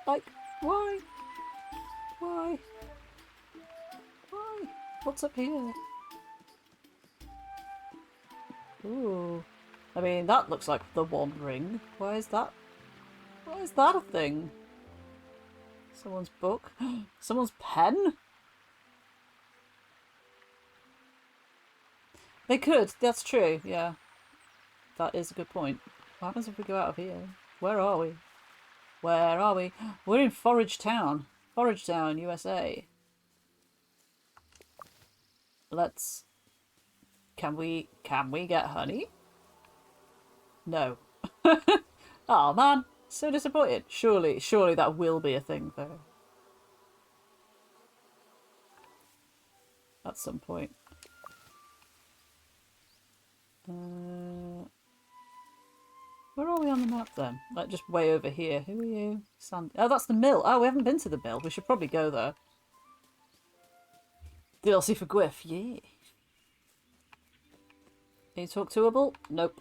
Like, why? Why? Why? What's up here? Ooh. I mean, that looks like the One Ring. Why is that? Why is that a thing? Someone's book? Someone's pen? They could, that's true, yeah. That is a good point. What happens if we go out of here? Where are we? Where are we? We're in Forage Town. Forage Town, USA. Let's... Can we get honey? No. Oh man, so disappointed. Surely that will be a thing though. At some point. Where are we on the map then? Like just way over here. Who are you? Sandy. Oh, that's the mill. Oh, we haven't been to the mill. We should probably go there. DLC for Gwyff, yeah. Can you talk toable? Nope.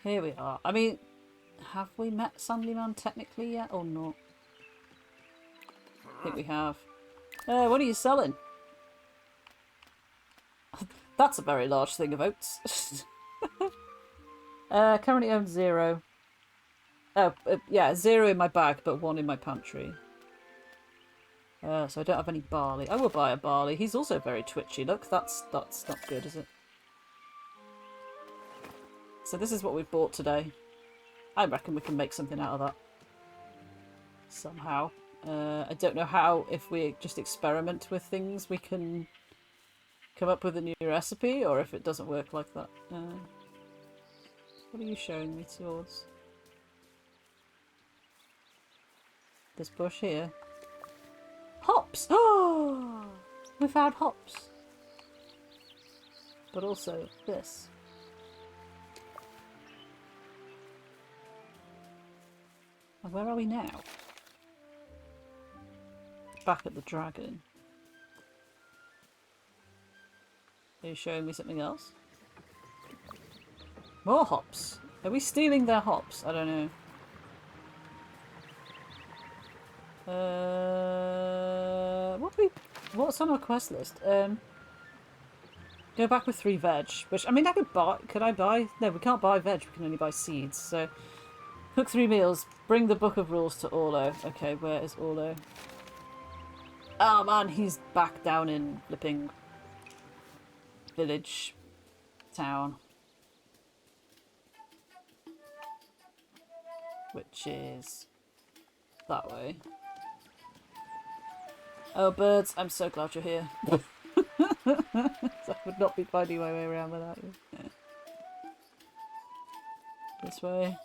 Here we are. I mean, have we met Sandyman technically yet or not? I think we have. What are you selling? That's a very large thing of oats. Currently own 0. Oh, yeah, 0 in my bag, but 1 in my pantry. So I don't have any barley. I will buy a barley. He's also very twitchy. Look, that's not good, is it? So this is what we've bought today. I reckon we can make something out of that. Somehow. I don't know how, if we just experiment with things, we can come up with a new recipe, or if it doesn't work like that. What are you showing me towards? This bush here. Hops! Oh! We found hops. But also this. And where are we now? Back at the dragon. Are you showing me something else? More hops. Are we stealing their hops? I don't know. What's on our quest list? Go back with 3 veg. Which, I mean, I could buy... Could I buy? No, we can't buy veg. We can only buy seeds. So, cook 3 meals. Bring the Book of Rules to Orlo. Okay, where is Orlo? Oh man, he's back down in flipping village town. Which is that way. Oh, birds, I'm so glad you're here. I would not be finding my way around without you. Yeah. This way.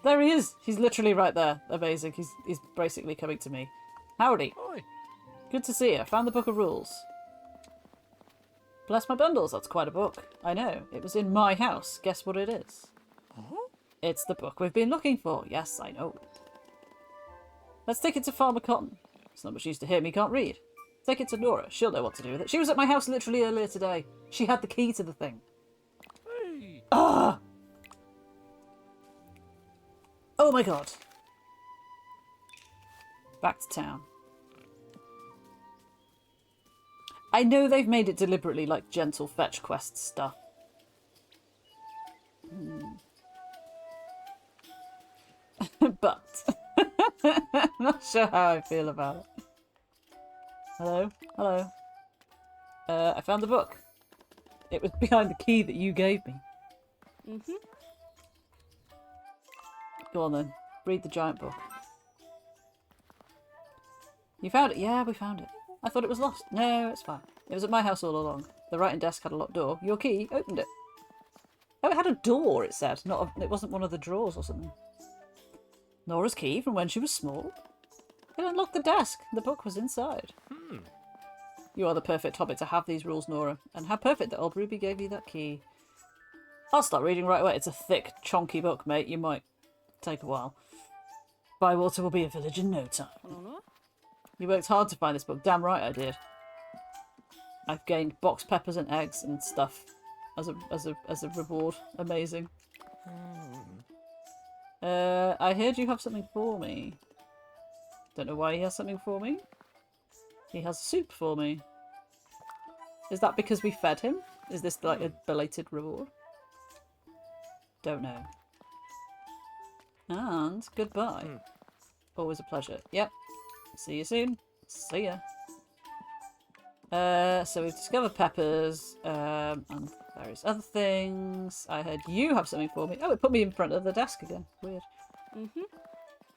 There he is. He's literally right there. Amazing. He's basically coming to me. Howdy. Oi. Good to see you. Found the book of rules. Bless my bundles. That's quite a book. I know. It was in my house. Guess what it is? Oh? It's the book we've been looking for. Yes, I know. Let's take it to Farmer Cotton. It's not much use to him. He can't read. Take it to Nora. She'll know what to do with it. She was at my house literally earlier today. She had the key to the thing. Hey. Ah! Oh my god. Back to town. I know they've made it deliberately like gentle fetch quest stuff. But I'm not sure how I feel about it. Hello? Hello? I found the book. It was behind the key that you gave me. Mm-hmm. Go on then. Read the giant book. You found it? Yeah, we found it. I thought it was lost. No, it's fine. It was at my house all along. The writing desk had a locked door. Your key opened it. Oh, it had a door, it said. It wasn't one of the drawers or something. Nora's key from when she was small. It unlocked the desk. The book was inside. You are the perfect hobbit to have these rules, Nora. And how perfect that old Ruby gave you that key. I'll start reading right away. It's a thick, chonky book, mate. You might take a while. Bywater will be a village in no time. You worked hard to find this book. Damn right I did. I've gained box peppers and eggs and stuff as a reward. Amazing. I heard you have something for me. Don't know why he has something for me. He has soup for me. Is that because we fed him? Is this like a belated reward? Don't know. And goodbye. Always a pleasure. Yep. See you soon. See ya. So we've discovered peppers, and various other things. I heard you have something for me. Oh, it put me in front of the desk again. Weird.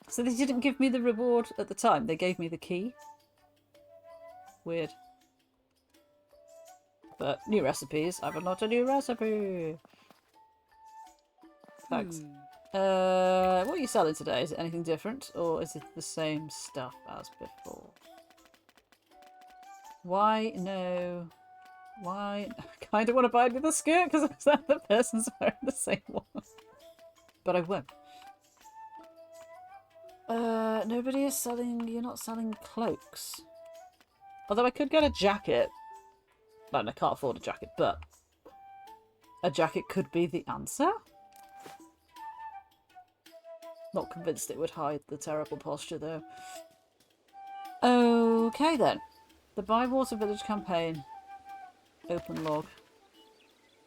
So they didn't give me the reward at the time. They gave me the key. Weird. But new recipes. I've unlocked a new recipe. Thanks. What are you selling today? Is it anything different, or is it the same stuff as before? Why no? Why? I kind of want to buy another skirt because the person's wearing the same one, but I won't. Nobody is selling. You're not selling cloaks. Although I could get a jacket. Well, I can't afford a jacket, but a jacket could be the answer. Not convinced it would hide the terrible posture, though. Okay, then. The Bywater Village campaign. Open log.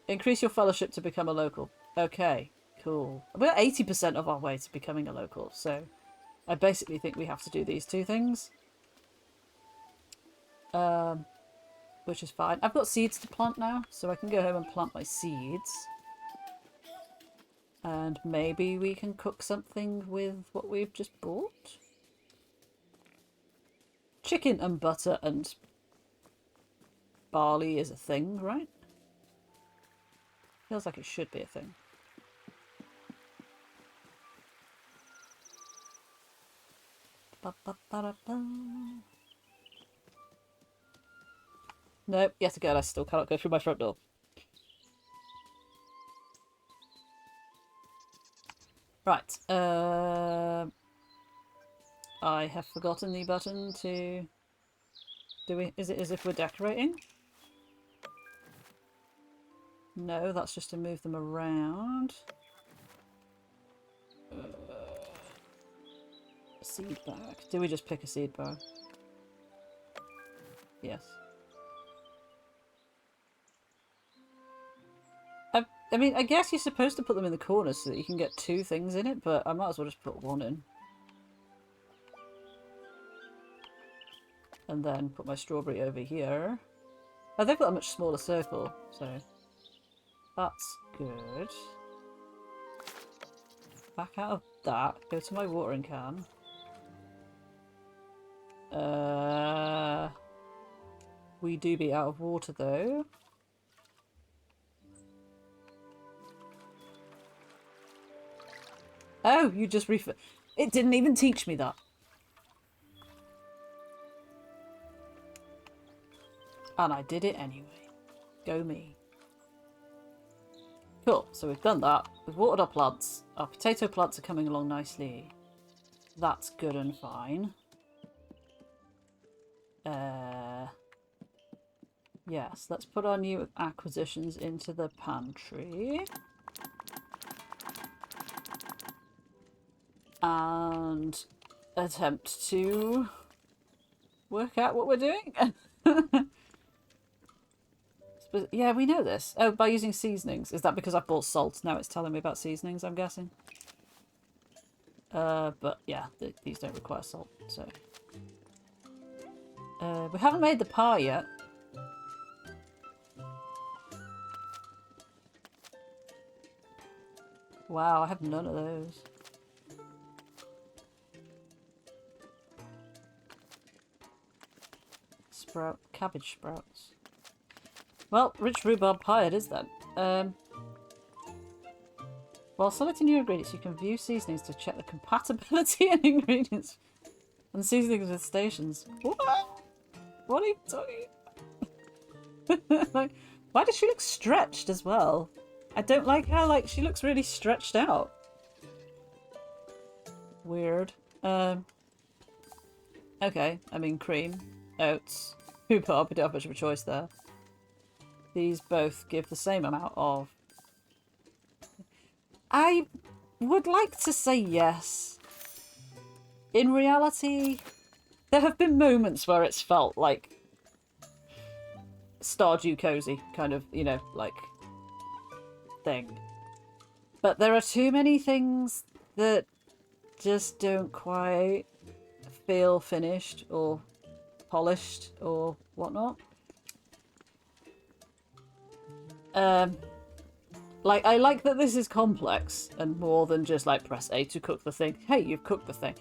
Increase your fellowship to become a local. Okay, cool. We're 80% of our way to becoming a local, so I basically think we have to do these two things. Which is fine. I've got seeds to plant now, so I can go home and plant my seeds. And maybe we can cook something with what we've just bought. Chicken and butter and barley is a thing, right? Feels like it should be a thing. Nope, yet again I still cannot go through my front door. Right, I have forgotten the button to... Is it as if we're decorating? No, that's just to move them around. Seed bag. Do we just pick a seed bag? Yes. I mean, I guess you're supposed to put them in the corners so that you can get two things in it, but I might as well just put one in. And then put my strawberry over here. Oh, they've got a much smaller circle, so that's good. Back out of that, go to my watering can. We do be out of water though. Oh, you just It didn't even teach me that. And I did it anyway. Go me. Cool, so we've done that. We've watered our plants. Our potato plants are coming along nicely. That's good and fine. Yes, let's put our new acquisitions into the pantry. And attempt to work out what we're doing. Yeah, we know this. Oh, by using seasonings. Is that because I bought salt? Now it's telling me about seasonings, I'm guessing. But yeah, these don't require salt, so... we haven't made the pie yet. Wow, I have none of those. Cabbage sprouts. Well, rich rhubarb pie it is then. While selecting new ingredients, you can view seasonings to check the compatibility and ingredients and seasonings with stations. What? What are you talking about? Like, why does she look stretched as well? I don't like how, like, she looks really stretched out. Weird. Okay, I mean cream, oats, rhubarb, we don't have much of a choice there. These both give the same amount of... I would like to say yes. In reality, there have been moments where it's felt like Stardew Cozy, kind of, you know, like, thing. But there are too many things that just don't quite feel finished or polished or whatnot. Like, I like that this is complex and more than just like press A to cook the thing. Hey, you've cooked the thing.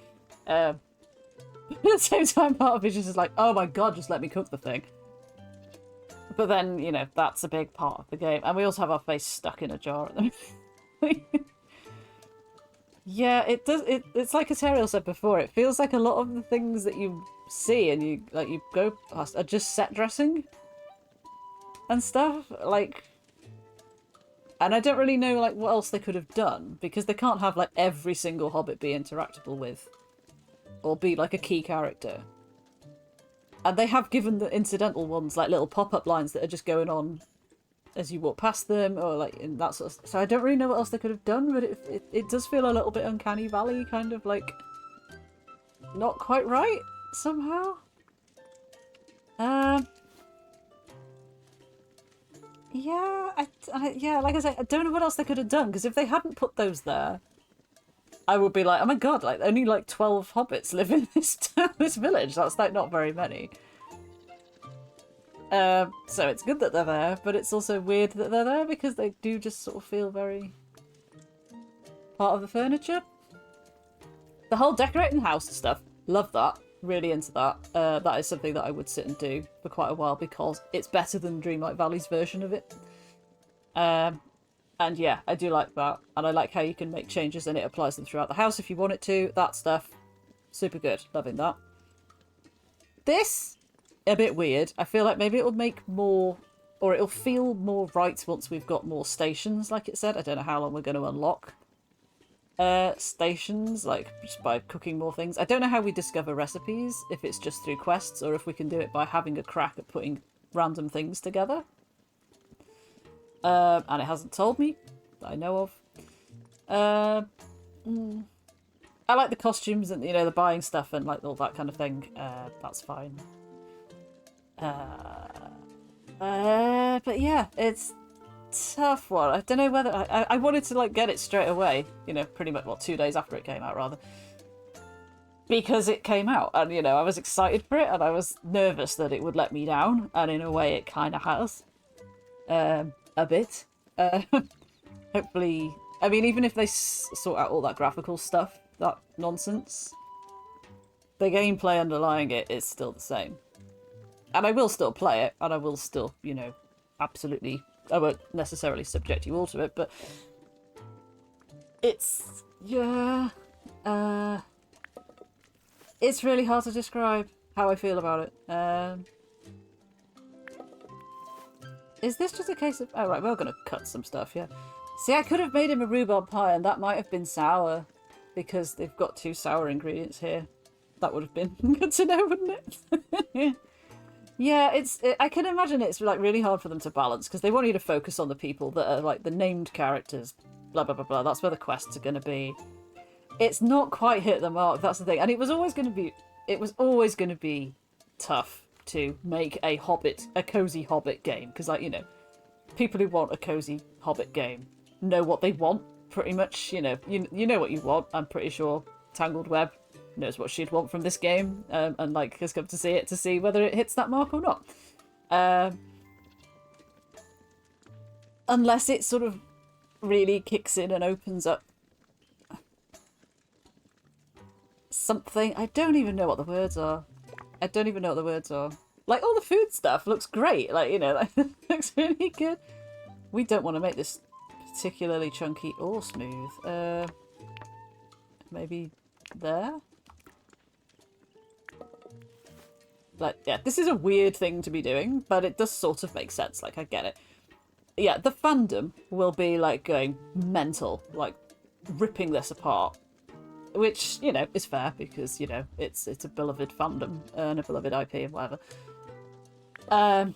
But at the same time, part of it is just like, oh my god, just let me cook the thing. But then, you know, that's a big part of the game. And we also have our face stuck in a jar at the moment. Yeah, it does. It's like Aterial said before. It feels like a lot of the things that you see and you go past are just set dressing and stuff. Like, and I don't really know like what else they could have done because they can't have like every single hobbit be interactable with or be like a key character. And they have given the incidental ones like little pop-up lines that are just going on as you walk past them, or like in that sort of... So I don't really know what else they could have done, but it does feel a little bit Uncanny Valley, kind of like not quite right somehow. Yeah, yeah, like I said, I don't know what else they could have done, because if they hadn't put those there, I would be like, oh my god, like only like 12 hobbits live in this town, this village. That's like not very many. So it's good that they're there, but it's also weird that they're there because they do just sort of feel very part of the furniture. The whole decorating the house and stuff, love that. Really into that. That is something that I would sit and do for quite a while because it's better than Dreamlight Valley's version of it. And yeah, I do like that. And I like how you can make changes and it applies them throughout the house if you want it to. That stuff, super good. Loving that. This, a bit weird. I feel like maybe it'll make more, or it'll feel more right once we've got more stations, like it said. I don't know how long we're going to unlock stations, like just by cooking more things. I don't know how we discover recipes, if it's just through quests or if we can do it by having a crack at putting random things together. And it hasn't told me that I know of. I like the costumes and, you know, the buying stuff and like all that kind of thing. That's fine. But yeah, it's tough one. I don't know whether I wanted to like get it straight away, you know, pretty much, well, 2 days after it came out rather, because it came out and, you know, I was excited for it and I was nervous that it would let me down, and in a way it kind of has a bit. Hopefully, I mean, even if they sort out all that graphical stuff, that nonsense, the gameplay underlying it is still the same. And I will still play it, and I will still, you know, absolutely, I won't necessarily subject you all to it, but it's Yeah. It's really hard to describe how I feel about it. Is this just a case of... Oh, right, we're going to cut some stuff, yeah. See, I could have made him a rhubarb pie, and that might have been sour, because they've got 2 sour ingredients here. That would have been good to know, wouldn't it? Yeah, I can imagine it's like really hard for them to balance, because they want you to focus on the people that are like the named characters, blah, blah, blah, blah. That's where the quests are going to be. It's not quite hit the mark, that's the thing. And it was always going to be tough to make a cozy Hobbit game. Because, like, you know, people who want a cozy Hobbit game know what they want, pretty much. You know what you want. I'm pretty sure Tangled Web knows what she'd want from this game, and, like, has come to see it to see whether it hits that mark or not. Unless it sort of really kicks in and opens up something. I don't even know what the words are. Like, all the food stuff looks great. Like, you know, like, looks really good. We don't want to make this particularly chunky or smooth. Maybe there? Like, yeah, this is a weird thing to be doing, but it does sort of make sense. Like, I get it. Yeah, the fandom will be, like, going mental. Like, ripping this apart. Which, you know, is fair because, you know, it's a beloved fandom and a beloved IP and whatever. I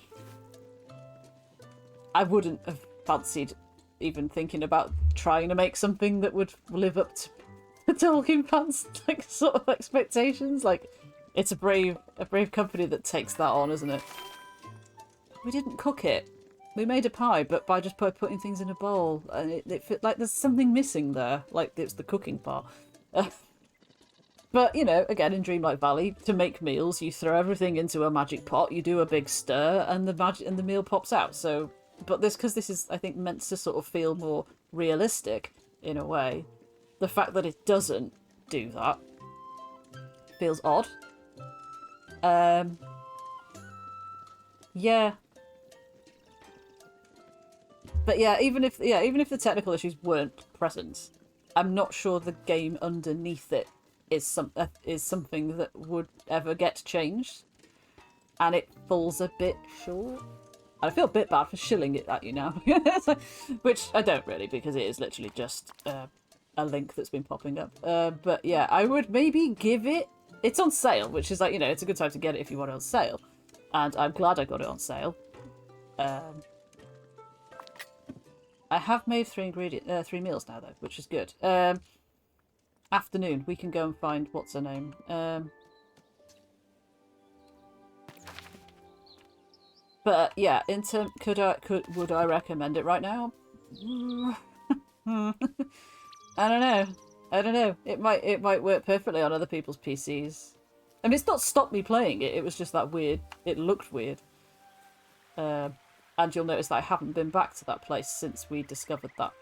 wouldn't have fancied even thinking about trying to make something that would live up to Tolkien fans' like sort of expectations. Like, it's a brave company that takes that on, isn't it? We didn't cook it. We made a pie, but by putting things in a bowl, and it fit, like, there's something missing there. Like, it's the cooking part. But, you know, again, in Dreamlight Valley, to make meals, you throw everything into a magic pot, you do a big stir, and the meal pops out. So, but because this is, I think, meant to sort of feel more realistic in a way, the fact that it doesn't do that feels odd. Yeah. But yeah, even if the technical issues weren't present, I'm not sure the game underneath it is something that would ever get changed, and it falls a bit short. And I feel a bit bad for shilling it at you now, which I don't really, because it is literally just a link that's been popping up. But yeah, I would maybe give it. It's on sale, which is like, you know, it's a good time to get it if you want it on sale, and I'm glad I got it on sale. I have made 3 meals now though, which is good. Afternoon, we can go and find what's her name. But yeah, would I recommend it right now? I don't know. It might work perfectly on other people's PCs. I mean, it's not stopped me playing it. It was just that weird. It looked weird. And you'll notice that I haven't been back to that place since we discovered that.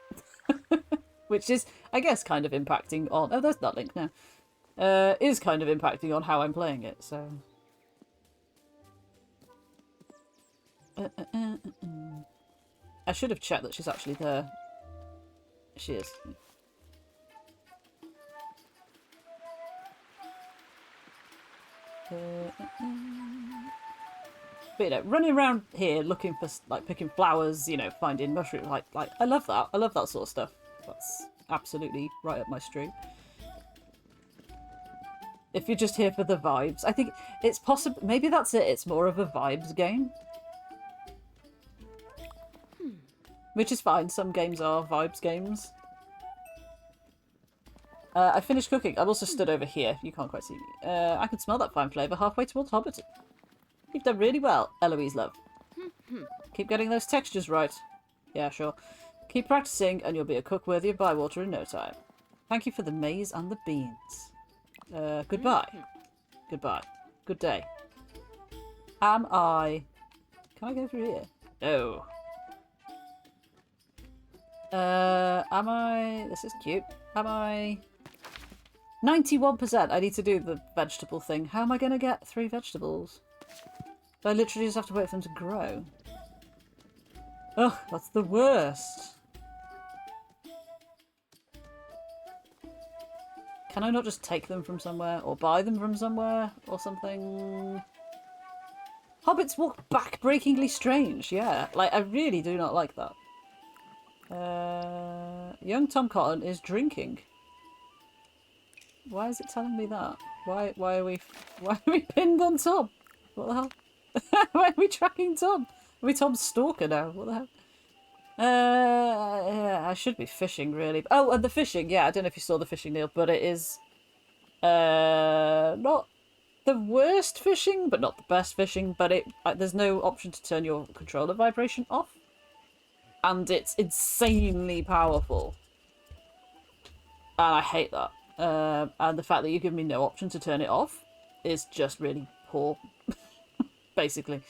Which is, I guess, kind of impacting on... Oh, there's that link now. Is kind of impacting on how I'm playing it, so... I should have checked that she's actually there. She is. But, you know, running around here looking for, like, picking flowers, you know, finding mushrooms, like I love that. I love that sort of stuff. That's absolutely right up my street. If you're just here for the vibes, I think it's possible. Maybe that's it. It's more of a vibes game. Which is fine. Some games are vibes games. I finished cooking. I've also stood over here. You can't quite see me. I can smell that fine flavour halfway towards Hobbiton. You've done really well, Eloise love. Keep getting those textures right. Yeah, sure. Keep practicing and you'll be a cook worthy of Bywater in no time. Thank you for the maize and the beans. Goodbye. Goodbye. Good day. Am I... Can I go through here? No. Am I... This is cute. Am I... 91%. I need to do the vegetable thing. How am I going to get 3 vegetables? I literally just have to wait for them to grow. Ugh, that's the worst. Can I not just take them from somewhere or buy them from somewhere or something? Hobbits walk back-breakingly strange, yeah. Like, I really do not like that. Young Tom Cotton is drinking. Why is it telling me that? Why are we pinned on Tom? What the hell? Why are we tracking Tom? Are we Tom's stalker now? What the hell? Yeah, I should be fishing really. Oh, and the fishing, yeah, I don't know if you saw the fishing, Neil, but it is not the worst fishing, but not the best fishing, but there's no option to turn your controller vibration off. And it's insanely powerful. And I hate that. And the fact that you give me no option to turn it off is just really poor, basically.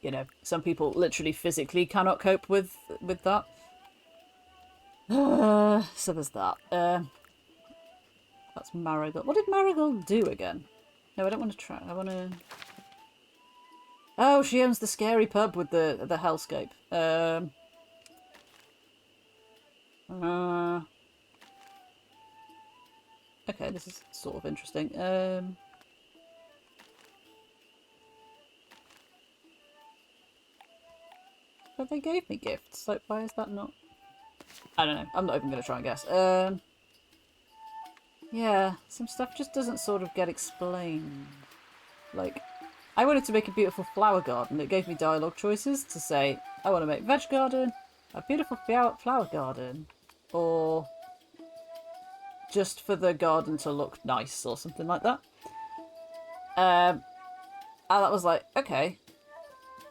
You know, some people literally physically cannot cope with that. So there's that. That's Marigold. What did Marigold do again? No, I don't want to try. I want to... Oh, she owns the scary pub with the hellscape. Okay, this is sort of interesting. But they gave me gifts, like why is that not... I don't know, I'm not even going to try and guess. Yeah, some stuff just doesn't sort of get explained. Like, I wanted to make a beautiful flower garden. It gave me dialogue choices to say, I want to make veg garden, a beautiful flower garden, or just for the garden to look nice or something like that. And that was like, okay,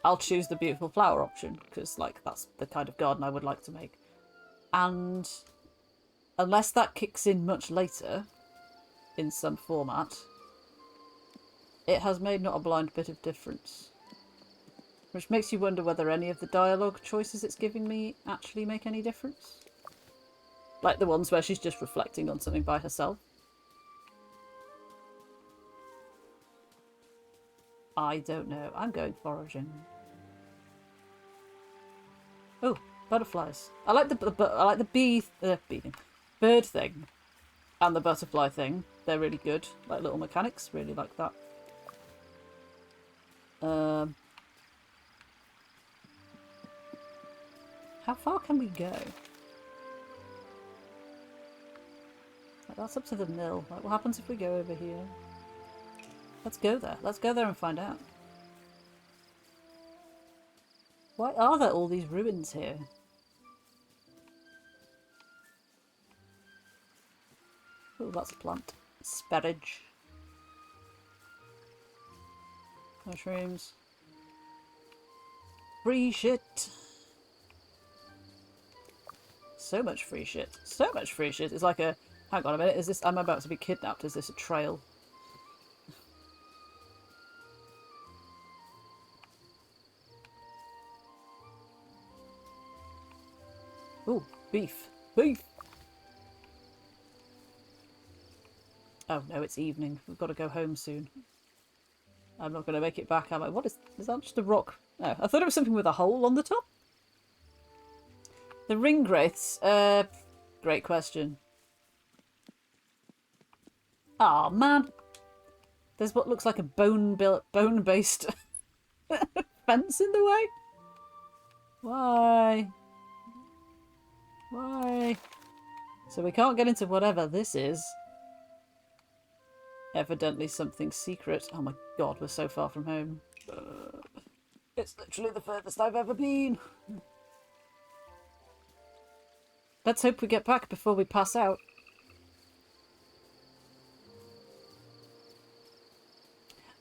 I'll choose the beautiful flower option because, like, that's the kind of garden I would like to make. And unless that kicks in much later in some format, it has made not a blind bit of difference. Which makes you wonder whether any of the dialogue choices it's giving me actually make any difference. Like the ones where she's just reflecting on something by herself. I don't know. I'm going foraging. Oh, butterflies. I like the bird thing, and the butterfly thing. They're really good. Like little mechanics. Really like that. How far can we go? Like, that's up to the mill. Like, what happens if we go over here? Let's go there. Let's go there and find out. Why are there all these ruins here? Oh, that's a plant. Sparage. Mushrooms. Free shit. So much free shit. So much free shit. It's like a... Hang on a minute. Is this... I'm about to be kidnapped. Is this a trail? Ooh, beef. Beef! Oh no, it's evening. We've got to go home soon. I'm not going to make it back, am I? What is that just a rock? Oh, I thought it was something with a hole on the top. The ring wraiths. Great question. Aw, man. There's what looks like a bone-based fence in the way. Why? Why? So we can't get into whatever this is. Evidently something secret. Oh my god, we're so far from home. It's literally the furthest I've ever been. Let's hope we get back before we pass out.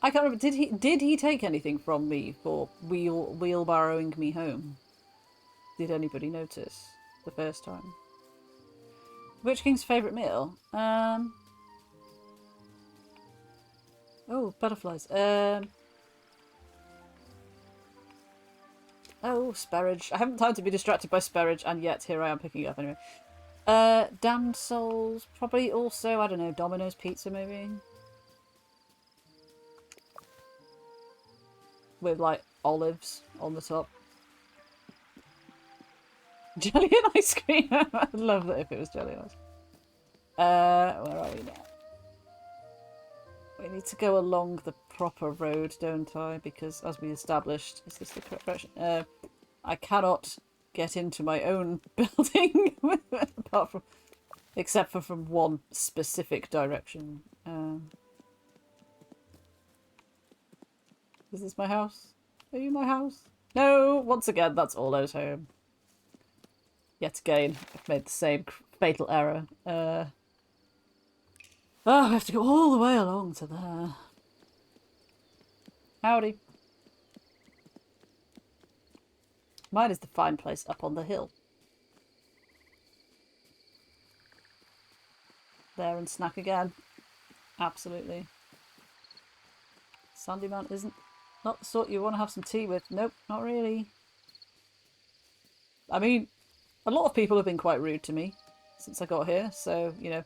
I can't remember. Did he take anything from me for wheelbarrowing me home? Did anybody notice the first time? Witch King's favourite meal? Oh, butterflies. Oh, sparage. I haven't time to be distracted by sparage, and yet here I am picking it up anyway. Damned souls. Probably also, I don't know, Domino's pizza maybe? With, like, olives on the top. Jelly and ice cream. I'd love that if it was jelly and ice cream. Where are we now? We need to go along the proper road, don't I? Because as we established, is this the correct direction? I cannot get into my own building apart from, except for from one specific direction. Is this my house? Are you my house? No! Once again, that's Orlo's home. Yet again, I've made the same fatal error. Oh, I have to go all the way along to there. Howdy. Mine is the fine place up on the hill. There and snack again. Absolutely. Sandy Man isn't not the sort you want to have some tea with. Nope, not really. I mean, a lot of people have been quite rude to me since I got here, so, you know,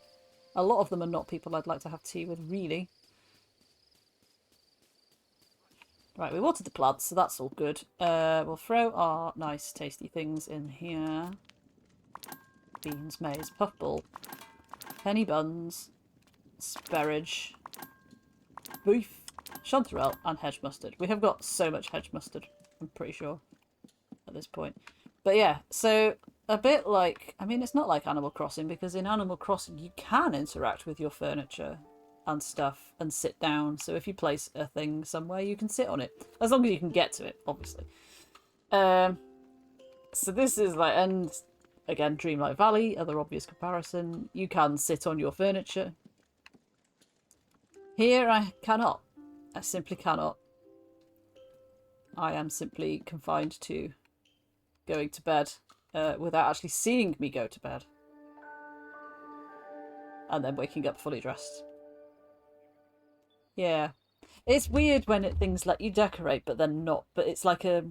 a lot of them are not people I'd like to have tea with, really. Right, we watered the plants, so that's all good. We'll throw our nice, tasty things in here. Beans, maize, puffball, penny buns, sparage, beef, chanterelle, and hedge mustard. We have got so much hedge mustard, I'm pretty sure, at this point. But yeah, so a bit like, I mean, it's not like Animal Crossing, because in Animal Crossing you can interact with your furniture and stuff and sit down. So if you place a thing somewhere, you can sit on it, as long as you can get to it, obviously. So this is like, and again, Dreamlight Valley, other obvious comparison. You can sit on your furniture. Here I cannot. I simply cannot. I am simply confined to going to bed without actually seeing me go to bed. And then waking up fully dressed. Yeah. It's weird when things let you decorate, but then not. But it's like a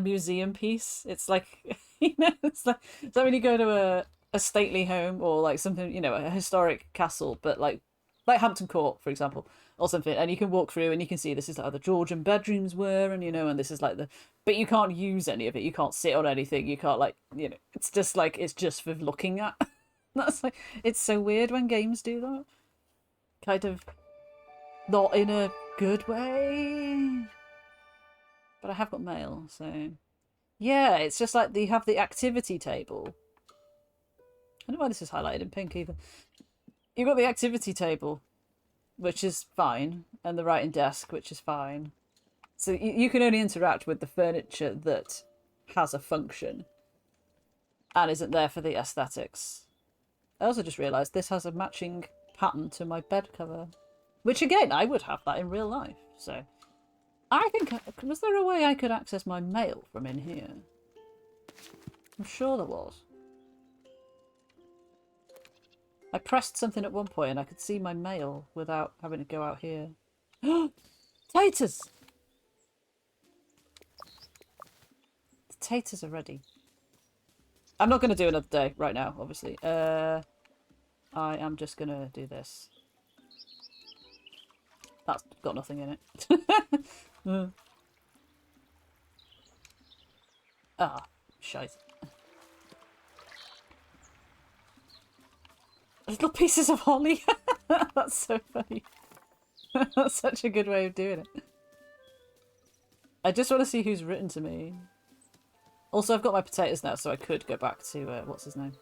museum piece. It's like, you know, it's like when you go to a stately home or like something, you know, a historic castle, but like Hampton Court, for example, or something, and you can walk through and you can see this is how the Georgian bedrooms were, and you know, and this is like but you can't use any of it. You can't sit on anything. You can't, like, you know, it's just like, it's just for looking at. That's like, it's so weird when games do that. Kind of not in a good way. But I have got mail, so yeah, it's just like you have the activity table. I don't know why this is highlighted in pink either. You've got the activity table, which is fine, and the writing desk, which is fine. So you can only interact with the furniture that has a function and isn't there for the aesthetics. I also just realised this has a matching pattern to my bed cover, which again, I would have that in real life. So I think, was there a way I could access my mail from in here? I'm sure there was. I pressed something at one point and I could see my mail without having to go out here. Taters! The taters are ready. I'm not going to do another day right now, obviously. I am just going to do this. That's got nothing in it. Ah, shite. Little pieces of holly. That's so funny. That's such a good way of doing it. I just want to see who's written to me. Also, I've got my potatoes now, so I could go back to, what's his name?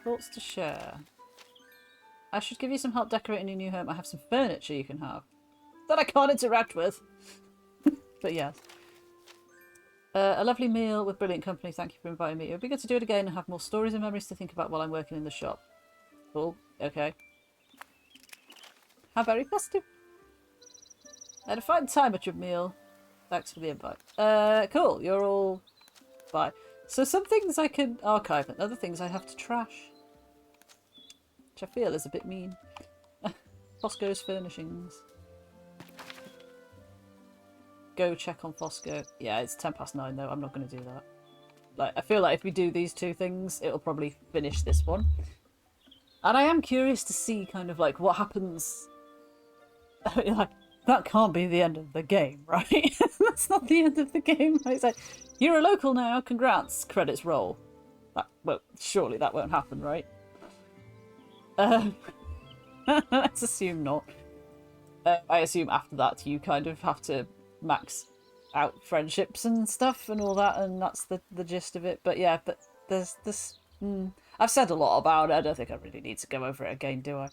Thoughts to share. I should give you some help decorating your new home. I have some furniture you can have that I can't interact with. But yes. A lovely meal with brilliant company. Thank you for inviting me. It would be good to do it again and have more stories and memories to think about while I'm working in the shop. Cool. Okay. How very festive. I had a fine time at your meal. Thanks for the invite. Cool. You're all... Bye. So some things I can archive and other things I have to trash. Which I feel is a bit mean. Fosco's furnishings. Go check on Fosco. Yeah, it's 9:10 though. I'm not going to do that. Like, I feel like if we do these two things, it'll probably finish this one. And I am curious to see kind of like what happens. Like, that can't be the end of the game, right? That's not the end of the game. It's like, you're a local now. Congrats. Credits roll. Well, surely that won't happen, right? Um, let's assume not. I assume after that you kind of have to max out friendships and stuff and all that, and that's the gist of it. But yeah, but there's this. I've said a lot about it. I don't think I really need to go over it again, do I?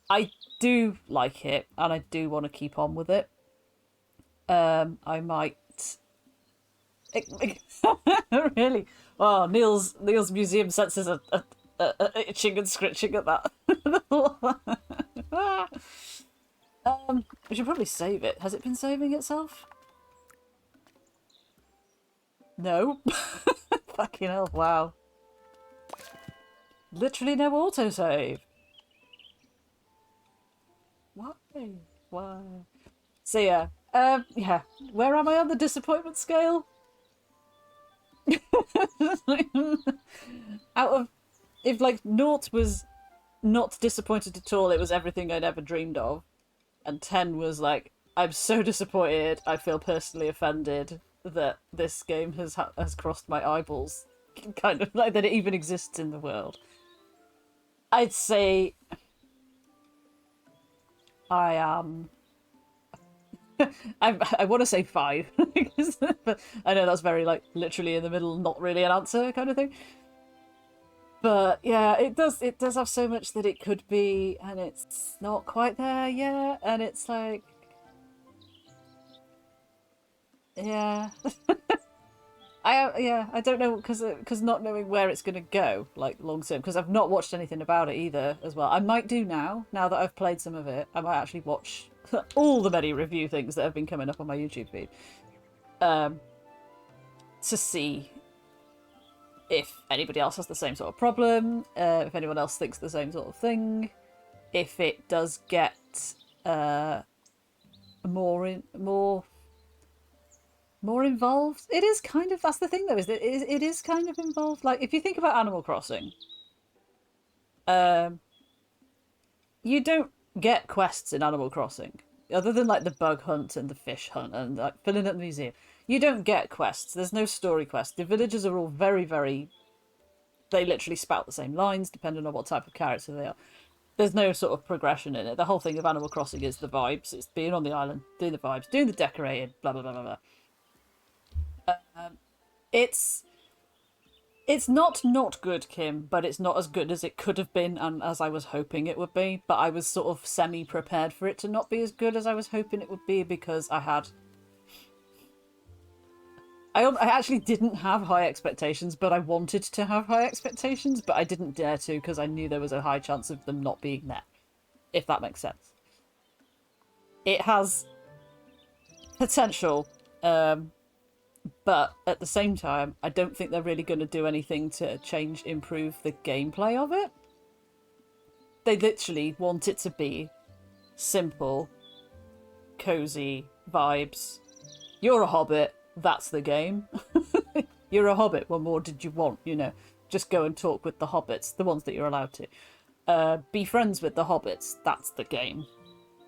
I do like it, and I do want to keep on with it. I might. Really? Oh, Neil's museum senses are itching and scritching at that. We should probably save it. Has it been saving itself? No. Fucking hell! Wow. Literally no autosave. Why? Why? So yeah. Yeah. Where am I on the disappointment scale? Out of, if like naught was not disappointed at all, it was everything I'd ever dreamed of, and 10 was like, I'm so disappointed, I feel personally offended that this game has crossed my eyeballs, kind of like that it even exists in the world. I'd say I am. I want to say 5, but I know that's very like literally in the middle, not really an answer kind of thing. But yeah, it does have so much that it could be, and it's not quite there yet, and it's like, yeah. I don't know, because not knowing where it's gonna go like long term, because I've not watched anything about it either as well. I might do now that I've played some of it. I might actually watch all the many review things that have been coming up on my YouTube feed, to see if anybody else has the same sort of problem, if anyone else thinks the same sort of thing, if it does get more involved. It is kind of, that's the thing though, is that it is kind of involved. Like if you think about Animal Crossing, you don't get quests in Animal Crossing other than like the bug hunt and the fish hunt and like filling up the museum. You don't get quests. There's no story quests. The villagers are all very, very, they literally spout the same lines depending on what type of character they are. There's no sort of progression in it. The whole thing of Animal Crossing is the vibes. It's being on the island, doing the vibes, doing the decorating, blah blah blah blah blah. It's not good, Kim, but it's not as good as it could have been and as I was hoping it would be. But I was sort of semi-prepared for it to not be as good as I was hoping it would be, because I actually didn't have high expectations, but I wanted to have high expectations, but I didn't dare to because I knew there was a high chance of them not being met, if that makes sense. It has potential, but at the same time, I don't think they're really going to do anything to improve the gameplay of it. They literally want it to be simple, cozy vibes. You're a hobbit, that's the game. You're a hobbit, what more did you want, you know? Just go and talk with the hobbits, the ones that you're allowed to. Be friends with the hobbits, that's the game.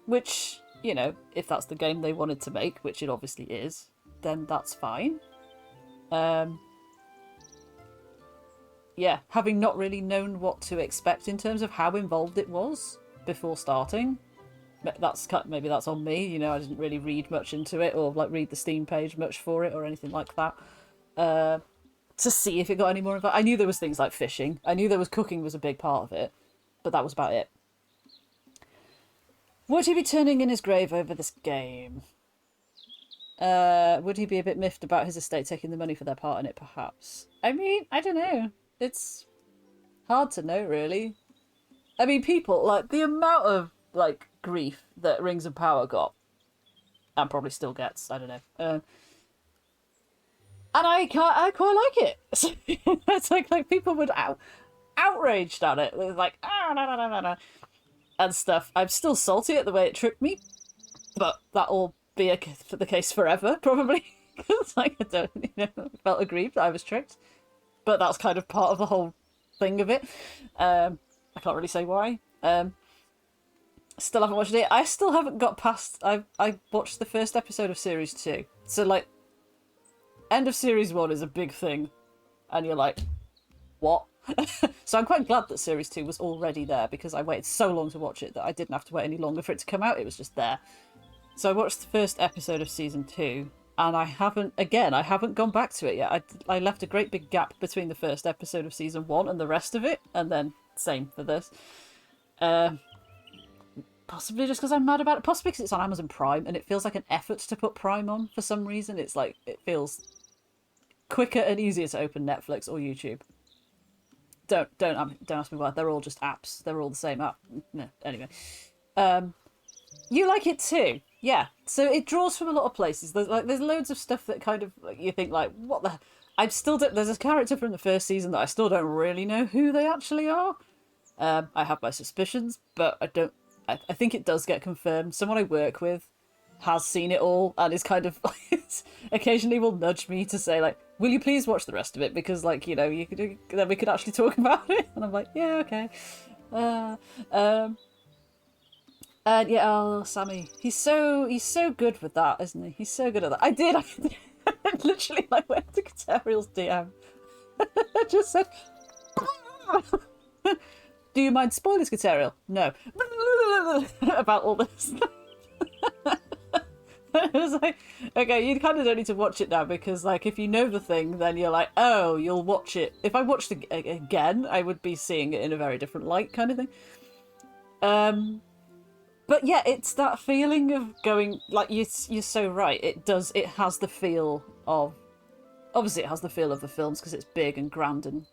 Which, you know, if that's the game they wanted to make, which it obviously is, then that's fine. Yeah, having not really known what to expect in terms of how involved it was before starting, maybe that's on me, you know. I didn't really read much into it or like read the Steam page much for it or anything like that, to see if it got any more involved. I knew there was things like fishing, I knew there was cooking was a big part of it, but that was about it. Would he be turning in his grave over this game? Would he be a bit miffed about his estate taking the money for their part in it, perhaps? I mean, I don't know. It's hard to know, really. I mean, people, like, the amount of, like, grief that Rings of Power got, and probably still gets, I don't know. And I quite like it. It's like people would outraged at it. It was like, no, and stuff. I'm still salty at the way it tricked me, but that'll be the case forever, probably. Because like, I don't, felt aggrieved that I was tricked, but that's kind of part of the whole thing of it. I can't really say why. Still haven't watched it. I still haven't got past. I watched the first episode of series 2, so like, end of series 1 is a big thing, and you're like, what? So I'm quite glad that Series 2 was already there, because I waited so long to watch it that I didn't have to wait any longer for it to come out. It was just there. So I watched the first episode of season 2, and I haven't gone back to it yet. I left a great big gap between the first episode of season 1 and the rest of it, and then same for this. Possibly just because I'm mad about it. Possibly because it's on Amazon Prime, and it feels like an effort to put Prime on for some reason. It's like, it feels quicker and easier to open Netflix or YouTube. Don't ask me why. They're all just apps. They're all the same app. No, anyway. You like it too, yeah. So it draws from a lot of places. There's loads of stuff that kind of, like, you think like, what the. There's a character from the first season that I still don't really know who they actually are. I have my suspicions, but I don't. I think it does get confirmed. Someone I work with has seen it all and is kind of occasionally will nudge me to say, like, will you please watch the rest of it, because, like, you know, then we could actually talk about it. And I'm like, yeah, okay. And yeah, oh, Sammy, he's so good with that, isn't he? He's so good at that. I literally, like, went to Kateriel's DM. I just said, do you mind spoilers, Kateriel? No. About all this. I was like, okay, you kind of don't need to watch it now, because, like, if you know the thing, then you're like, oh, you'll watch it. If I watched it again, I would be seeing it in a very different light, kind of thing. But yeah, it's that feeling of going, like, you're so right. It has the feel of, obviously it has the feel of the films because it's big and grand and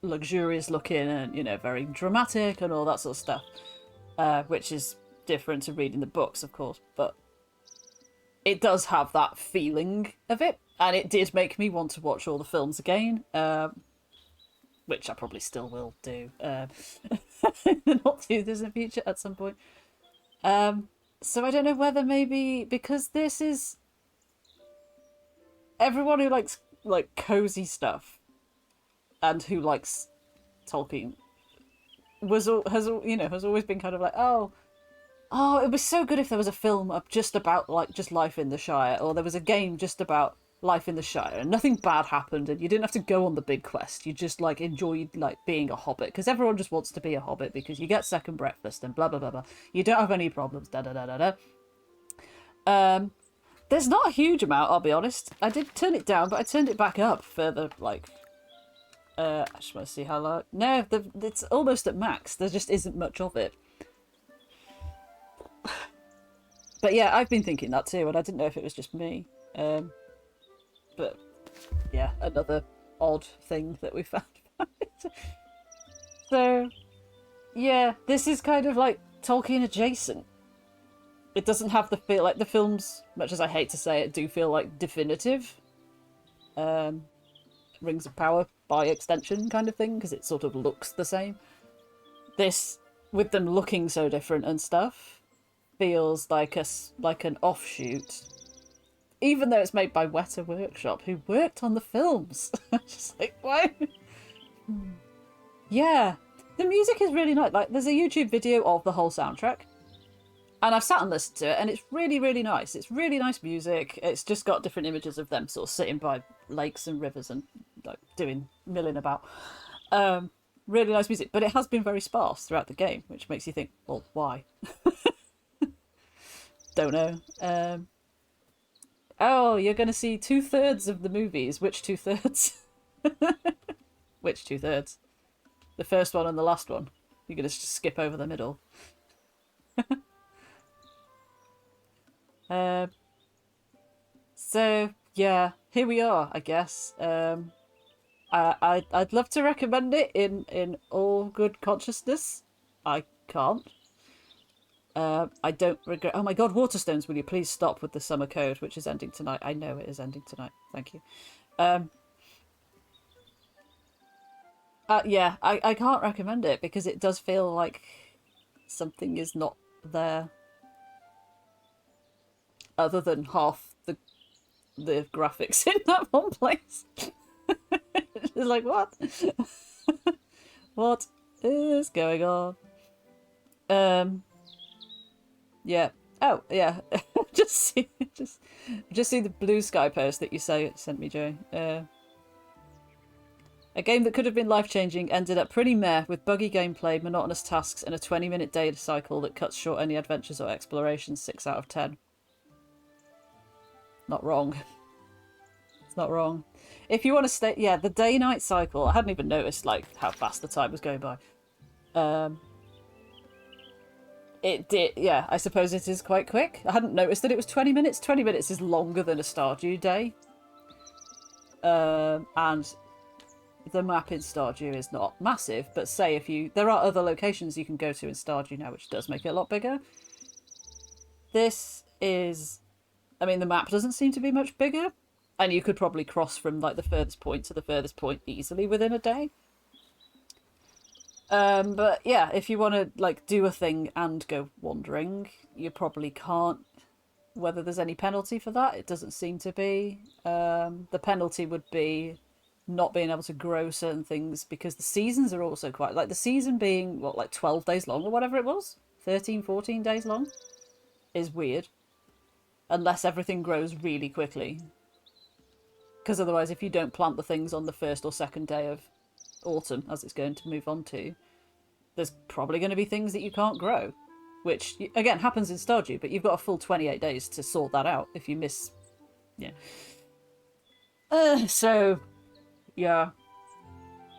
luxurious looking and, you know, very dramatic and all that sort of stuff, which is different to reading the books, of course, but it does have that feeling of it, and it did make me want to watch all the films again, which I probably still will do in the not too distant future at some point. So I don't know whether maybe because this is everyone who likes, like, cozy stuff and who likes Tolkien has always been kind of like, oh, it was so good if there was a film just about, like, just life in the Shire, or there was a game just about life in the Shire and nothing bad happened and you didn't have to go on the big quest. You just, like, enjoyed, like, being a hobbit, because everyone just wants to be a hobbit because you get second breakfast and blah blah blah blah. You don't have any problems, da da da da da. There's not a huge amount, I'll be honest. I did turn it down, but I turned it back up further, like, I just want to see how long. No, it's almost at max. There just isn't much of it. But yeah, I've been thinking that too, and I didn't know if it was just me. But yeah, another odd thing that we found. So yeah, this is kind of like Tolkien adjacent. It doesn't have the feel, like, the films, much as I hate to say it, do feel like definitive. Rings of Power by extension kind of thing, because it sort of looks the same. This, with them looking so different and stuff, feels like an offshoot, even though it's made by Weta Workshop, who worked on the films. Just like, why? Yeah, the music is really nice. Like, there's a YouTube video of the whole soundtrack, and I've sat and listened to it, and it's really, really nice. It's really nice music. It's just got different images of them sort of sitting by lakes and rivers and, like, milling about. Really nice music, but it has been very sparse throughout the game, which makes you think, well, why? Don't know. Oh, you're going to see 2/3 of the movies. Which 2/3? Which 2/3? The first one and the last one. You're going to just skip over the middle. So yeah, here we are, I guess. I'd love to recommend it in all good consciousness. I can't. I don't regret. Oh my god, Waterstones, will you please stop with the summer code, which is ending tonight? I know it is ending tonight. Thank you. Yeah, I can't recommend it because it does feel like something is not there, other than half the graphics in that one place. It's like, what? What is going on? Yeah. Oh, yeah. just see the blue sky post that you sent me, Joe. A game that could have been life-changing ended up pretty meh, with buggy gameplay, monotonous tasks, and a 20-minute data cycle that cuts short any adventures or explorations. 6 out of 10. Not wrong. It's not wrong. If you want to stay... Yeah, the day-night cycle. I hadn't even noticed, like, how fast the time was going by. It did... Yeah, I suppose it is quite quick. I hadn't noticed that it was 20 minutes. 20 minutes is longer than a Stardew day. And... the map in Stardew is not massive, but say if you... There are other locations you can go to in Stardew now, which does make it a lot bigger. This is... I mean, the map doesn't seem to be much bigger, and you could probably cross from, like, the furthest point to the furthest point easily within a day. But, yeah, if you want to, like, do a thing and go wandering, you probably can't. Whether there's any penalty for that, it doesn't seem to be. The penalty would be... not being able to grow certain things, because the seasons are also quite... Like, the season being, what, like 12 days long or whatever it was? 13, 14 days long? Is weird. Unless everything grows really quickly. Because otherwise, if you don't plant the things on the first or second day of autumn, as it's going to move on to, there's probably going to be things that you can't grow. Which, again, happens in Stardew, but you've got a full 28 days to sort that out if you miss... Yeah. So... Yeah.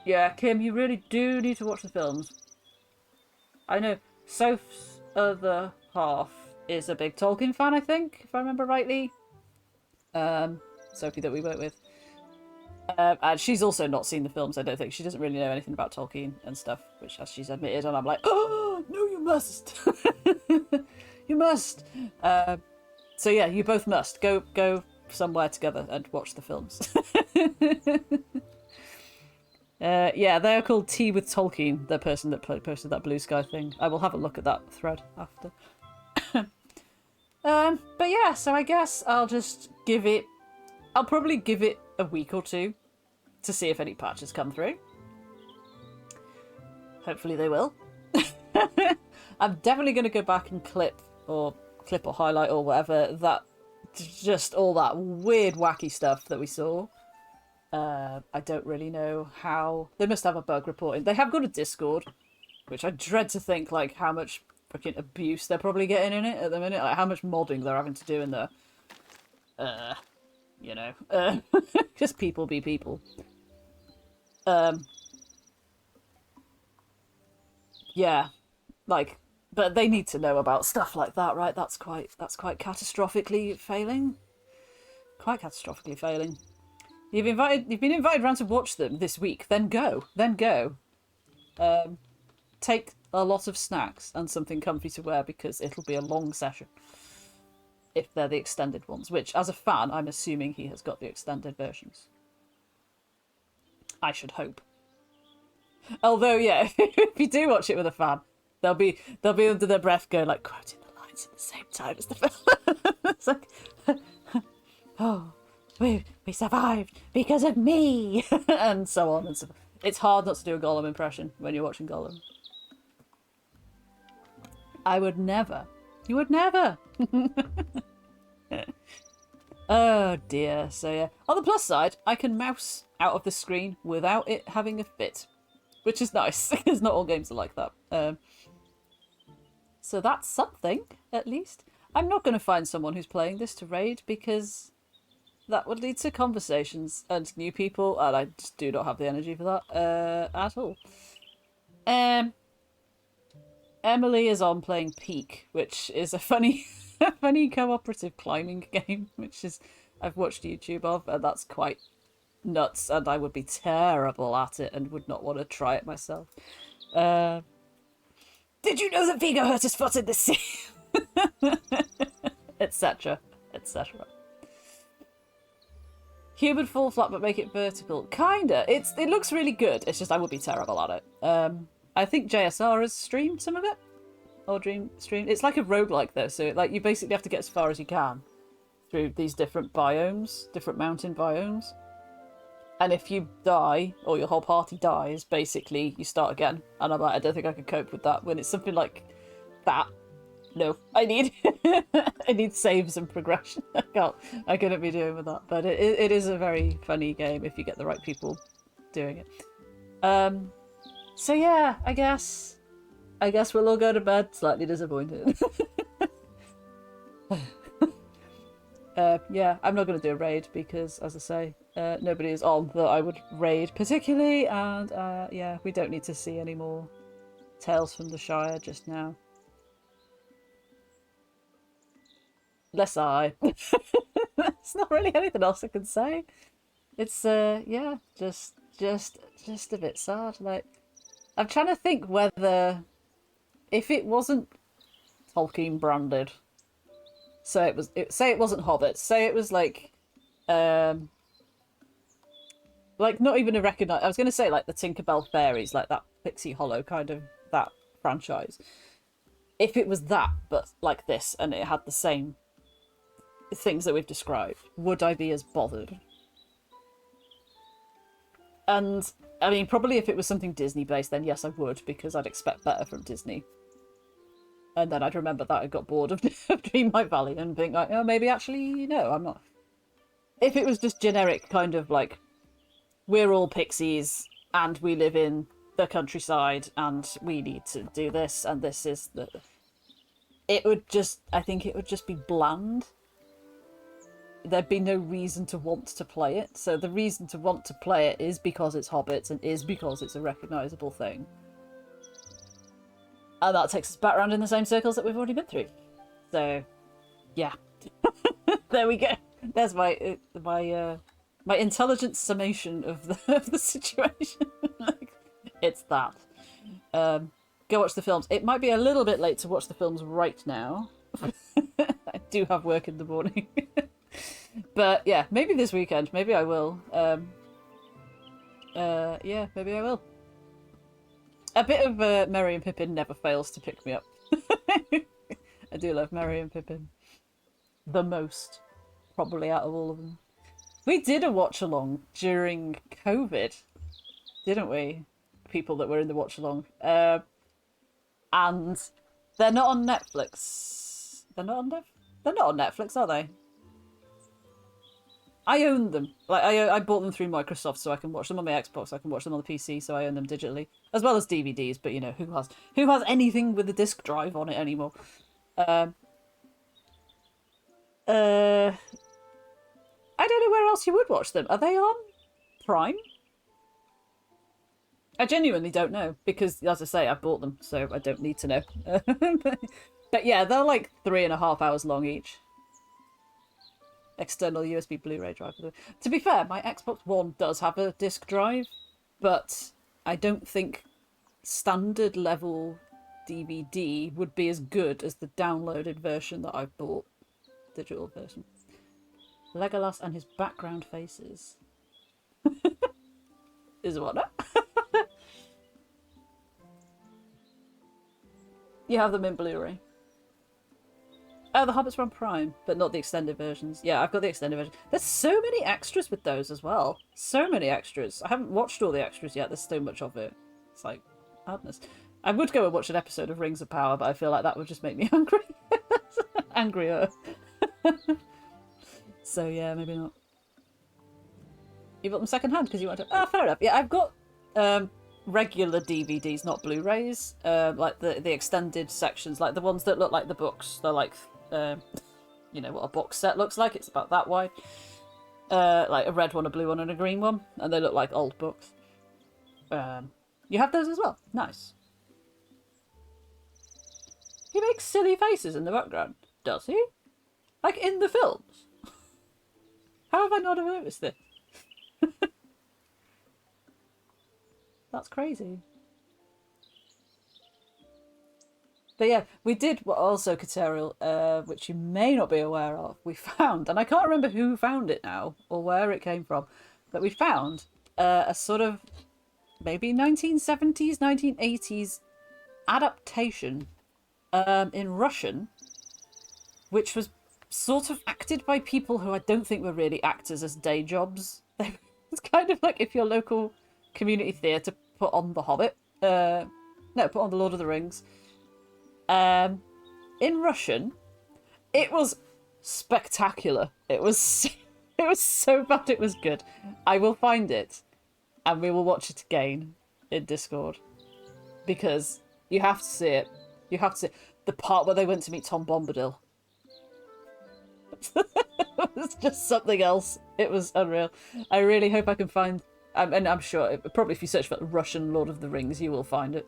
Yeah, Kim, you really do need to watch the films. I know Soph's other half is a big Tolkien fan, I think, if I remember rightly. Sophie that we work with. And she's also not seen the films, I don't think. She doesn't really know anything about Tolkien and stuff, which, as she's admitted, and I'm like, oh, no, you must. You must. So yeah, you both must. Go somewhere together and watch the films. Yeah, they're called Tea with Tolkien, the person that posted that blue sky thing. I will have a look at that thread after. But yeah, so I guess I'll just give it... I'll probably give it a week or two to see if any patches come through. Hopefully they will. I'm definitely going to go back and clip or highlight or whatever that... just all that weird, wacky stuff that we saw. I don't really know how... They must have a bug reporting. They have got a Discord, which I dread to think, like, how much fucking abuse they're probably getting in it at the minute. Like, how much modding they're having to do in there. You know. Just people be people. Yeah. Like, but they need to know about stuff like that, right? That's quite catastrophically failing. Quite catastrophically failing. You've been invited around to watch them this week. Then go. Take a lot of snacks and something comfy to wear, because it'll be a long session. If they're the extended ones, which, as a fan, I'm assuming he has got the extended versions. I should hope. Although, yeah, if you do watch it with a fan, they'll be under their breath going, like, quoting the lines at the same time as the film. It's like, oh, we survived because of me, and so on and so forth. It's hard not to do a Gollum impression when you're watching Gollum. I would never. You would never. Oh dear. So yeah. On the plus side, I can mouse out of the screen without it having a fit, which is nice, because not all games are like that. So that's something, at least. I'm not going to find someone who's playing this to raid, because that would lead to conversations and new people, and I just do not have the energy for that at all. Emily is on playing Peak, which is a funny cooperative climbing game, which is I've watched YouTube of, and that's quite nuts, and I would be terrible at it and would not want to try it myself. Did you know that Vigo hurt his foot in the sea? Etc. etc. Human fall flat but make it vertical. Kinda. It looks really good. It's just I would be terrible at it. I think JSR has streamed some of it. Or streamed. It's like a roguelike though, so like you basically have to get as far as you can through these different biomes, different mountain biomes. And if you die, or your whole party dies, basically you start again. And I'm like, I don't think I could cope with that. When it's something like that, no, I need I need saves and progression. I couldn't be doing with that. But it is a very funny game if you get the right people doing it. So yeah, I guess we'll all go to bed slightly disappointed. Yeah, I'm not going to do a raid because, as I say, nobody is on that I would raid particularly, and yeah, we don't need to see any more Tales from the Shire just now. Less I. There's not really anything else I can say. It's yeah, just a bit sad. Like, I'm trying to think whether if it wasn't Tolkien branded, so say it wasn't Hobbit, say it was like not even a recognized. I was going to say like the Tinkerbell Fairies, like that Pixie Hollow kind of that franchise. If it was that, but like this, and it had the same things that we've described, would I be as bothered? And I mean, probably if it was something Disney based, then yes, I would, because I'd expect better from Disney. And then I'd remember that I got bored of Dreamlight Valley and think like, oh, maybe actually no, I'm not. If it was just generic kind of like, we're all pixies and we live in the countryside and we need to do this and this is the... I think it would just be bland. There'd be no reason to want to play it. So the reason to want to play it is because it's hobbits and is because it's a recognisable thing. And that takes us back around in the same circles that we've already been through. So, yeah. There we go. There's my intelligent summation of the situation. Like, it's that. Go watch the films. It might be a little bit late to watch the films right now. I do have work in the morning. But yeah, maybe this weekend. Maybe I will. Yeah, maybe I will. A bit of Merry and Pippin never fails to pick me up. I do love Merry and Pippin. The most. Probably out of all of them. We did a watch-along during COVID, didn't we? People that were in the watch-along. And they're not on Netflix. They're not on Netflix, are they? I own them. Like I bought them through Microsoft, so I can watch them on my Xbox. I can watch them on the PC, so I own them digitally, as well as DVDs. But you know, who has anything with a disc drive on it anymore? I don't know where else you would watch them. Are they on Prime? I genuinely don't know because, as I say, I bought them, so I don't need to know. But yeah, they're like 3.5 hours long each. External USB Blu-ray drive. To be fair, my Xbox One does have a disc drive, but I don't think standard level DVD would be as good as the downloaded version that I've bought. Digital version. Legolas and his background faces. Is what? You have them in Blu-ray. Oh, the Hobbits were on Prime, but not the extended versions. Yeah, I've got the extended version. There's so many extras with those as well. So many extras. I haven't watched all the extras yet. There's so much of it. It's like madness. I would go and watch an episode of Rings of Power, but I feel like that would just make me hungry. Angrier. So yeah, maybe not. You bought them second hand because you want to... Oh, fair enough. Yeah, I've got regular DVDs, not Blu-rays. Like the extended sections, like the ones that look like the books. They're like... you know what a box set looks like. It's about that wide. Like a red one, a blue one, and a green one, and they look like old books. You have those as well. Nice. He makes silly faces in the background, does he? Like in the films. How have I not noticed this? That's crazy. But yeah, we did also Caterial, which you may not be aware of. We found, and I can't remember who found it now or where it came from, but we found a sort of maybe 1970s, 1980s adaptation in Russian, which was sort of acted by people who I don't think were really actors as day jobs. It's kind of like if your local community theatre put on The Hobbit. No, put on The Lord of the Rings. In Russian, it was spectacular. It was so bad it was good. I will find it and we will watch it again in Discord because you have to see it. You have to see the part where they went to meet Tom Bombadil. It was just something else. It was unreal. I really hope I can find. And I'm sure, probably if you search for Russian Lord of the Rings, you will find it.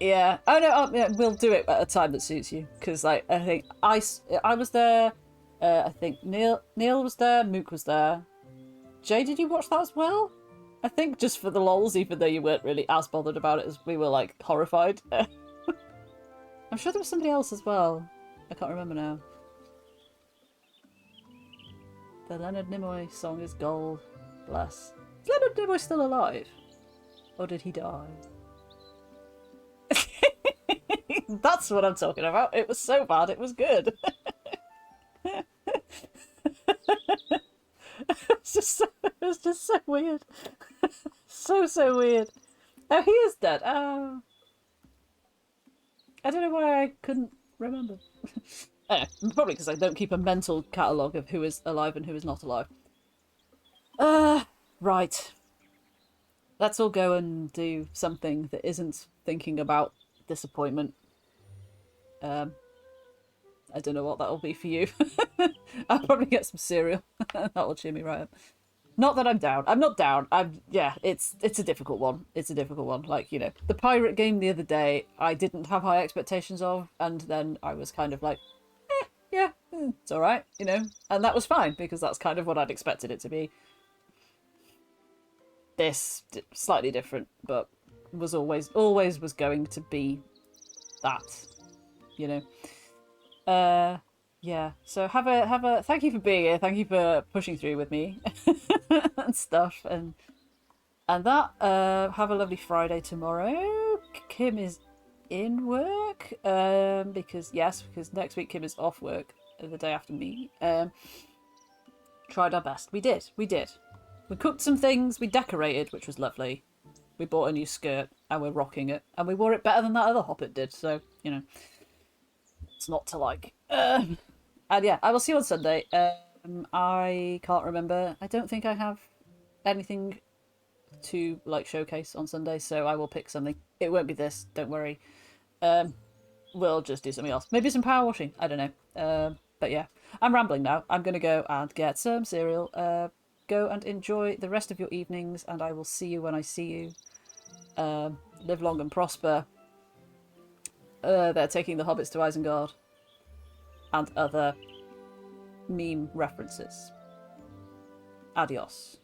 Yeah. Oh no, yeah, we'll do it at a time that suits you. Because like, I think I was there. I think Neil was there. Mook was there. Jay, did you watch that as well? I think just for the lols, even though you weren't really as bothered about it as we were, like, horrified. I'm sure there was somebody else as well. I can't remember now. The Leonard Nimoy song is gold. Bless. Is Leonard Nimoy still alive? Or did he die? That's what I'm talking about. It was so bad, it was good. It was just so weird. So weird. Oh, he is dead. Oh. I don't know why I couldn't remember. Anyway, probably because I don't keep a mental catalogue of who is alive and who is not alive. Right. Let's all go and do something that isn't thinking about disappointment. I don't know what that'll be for you. I'll probably get some cereal. That'll cheer me right up. Not that I'm down. I'm not down. Yeah, it's a difficult one. It's a difficult one. Like, you know, the pirate game the other day, I didn't have high expectations of, and then I was kind of like, yeah, it's all right, you know, and that was fine because that's kind of what I'd expected it to be. This slightly different, but was always was going to be that, you know. Yeah. So have a thank you for being here. Thank you for pushing through with me and stuff and that. Have a lovely Friday tomorrow. Kim is in work because next week Kim is off work the day after me. Tried our best. We did. We cooked some things. We decorated, which was lovely. We bought a new skirt and we're rocking it, and we wore it better than that other hobbit did. So you know, it's not to like. And yeah, I will see you on Sunday. I can't remember. I don't think I have anything to like showcase on Sunday, so I will pick something. It won't be this. Don't worry. We'll just do something else. Maybe some power washing. I don't know. But yeah, I'm rambling now. I'm gonna go and get some cereal. Go and enjoy the rest of your evenings, and I will see you when I see you. Live long and prosper. They're taking the hobbits to Isengard. And other meme references. Adios.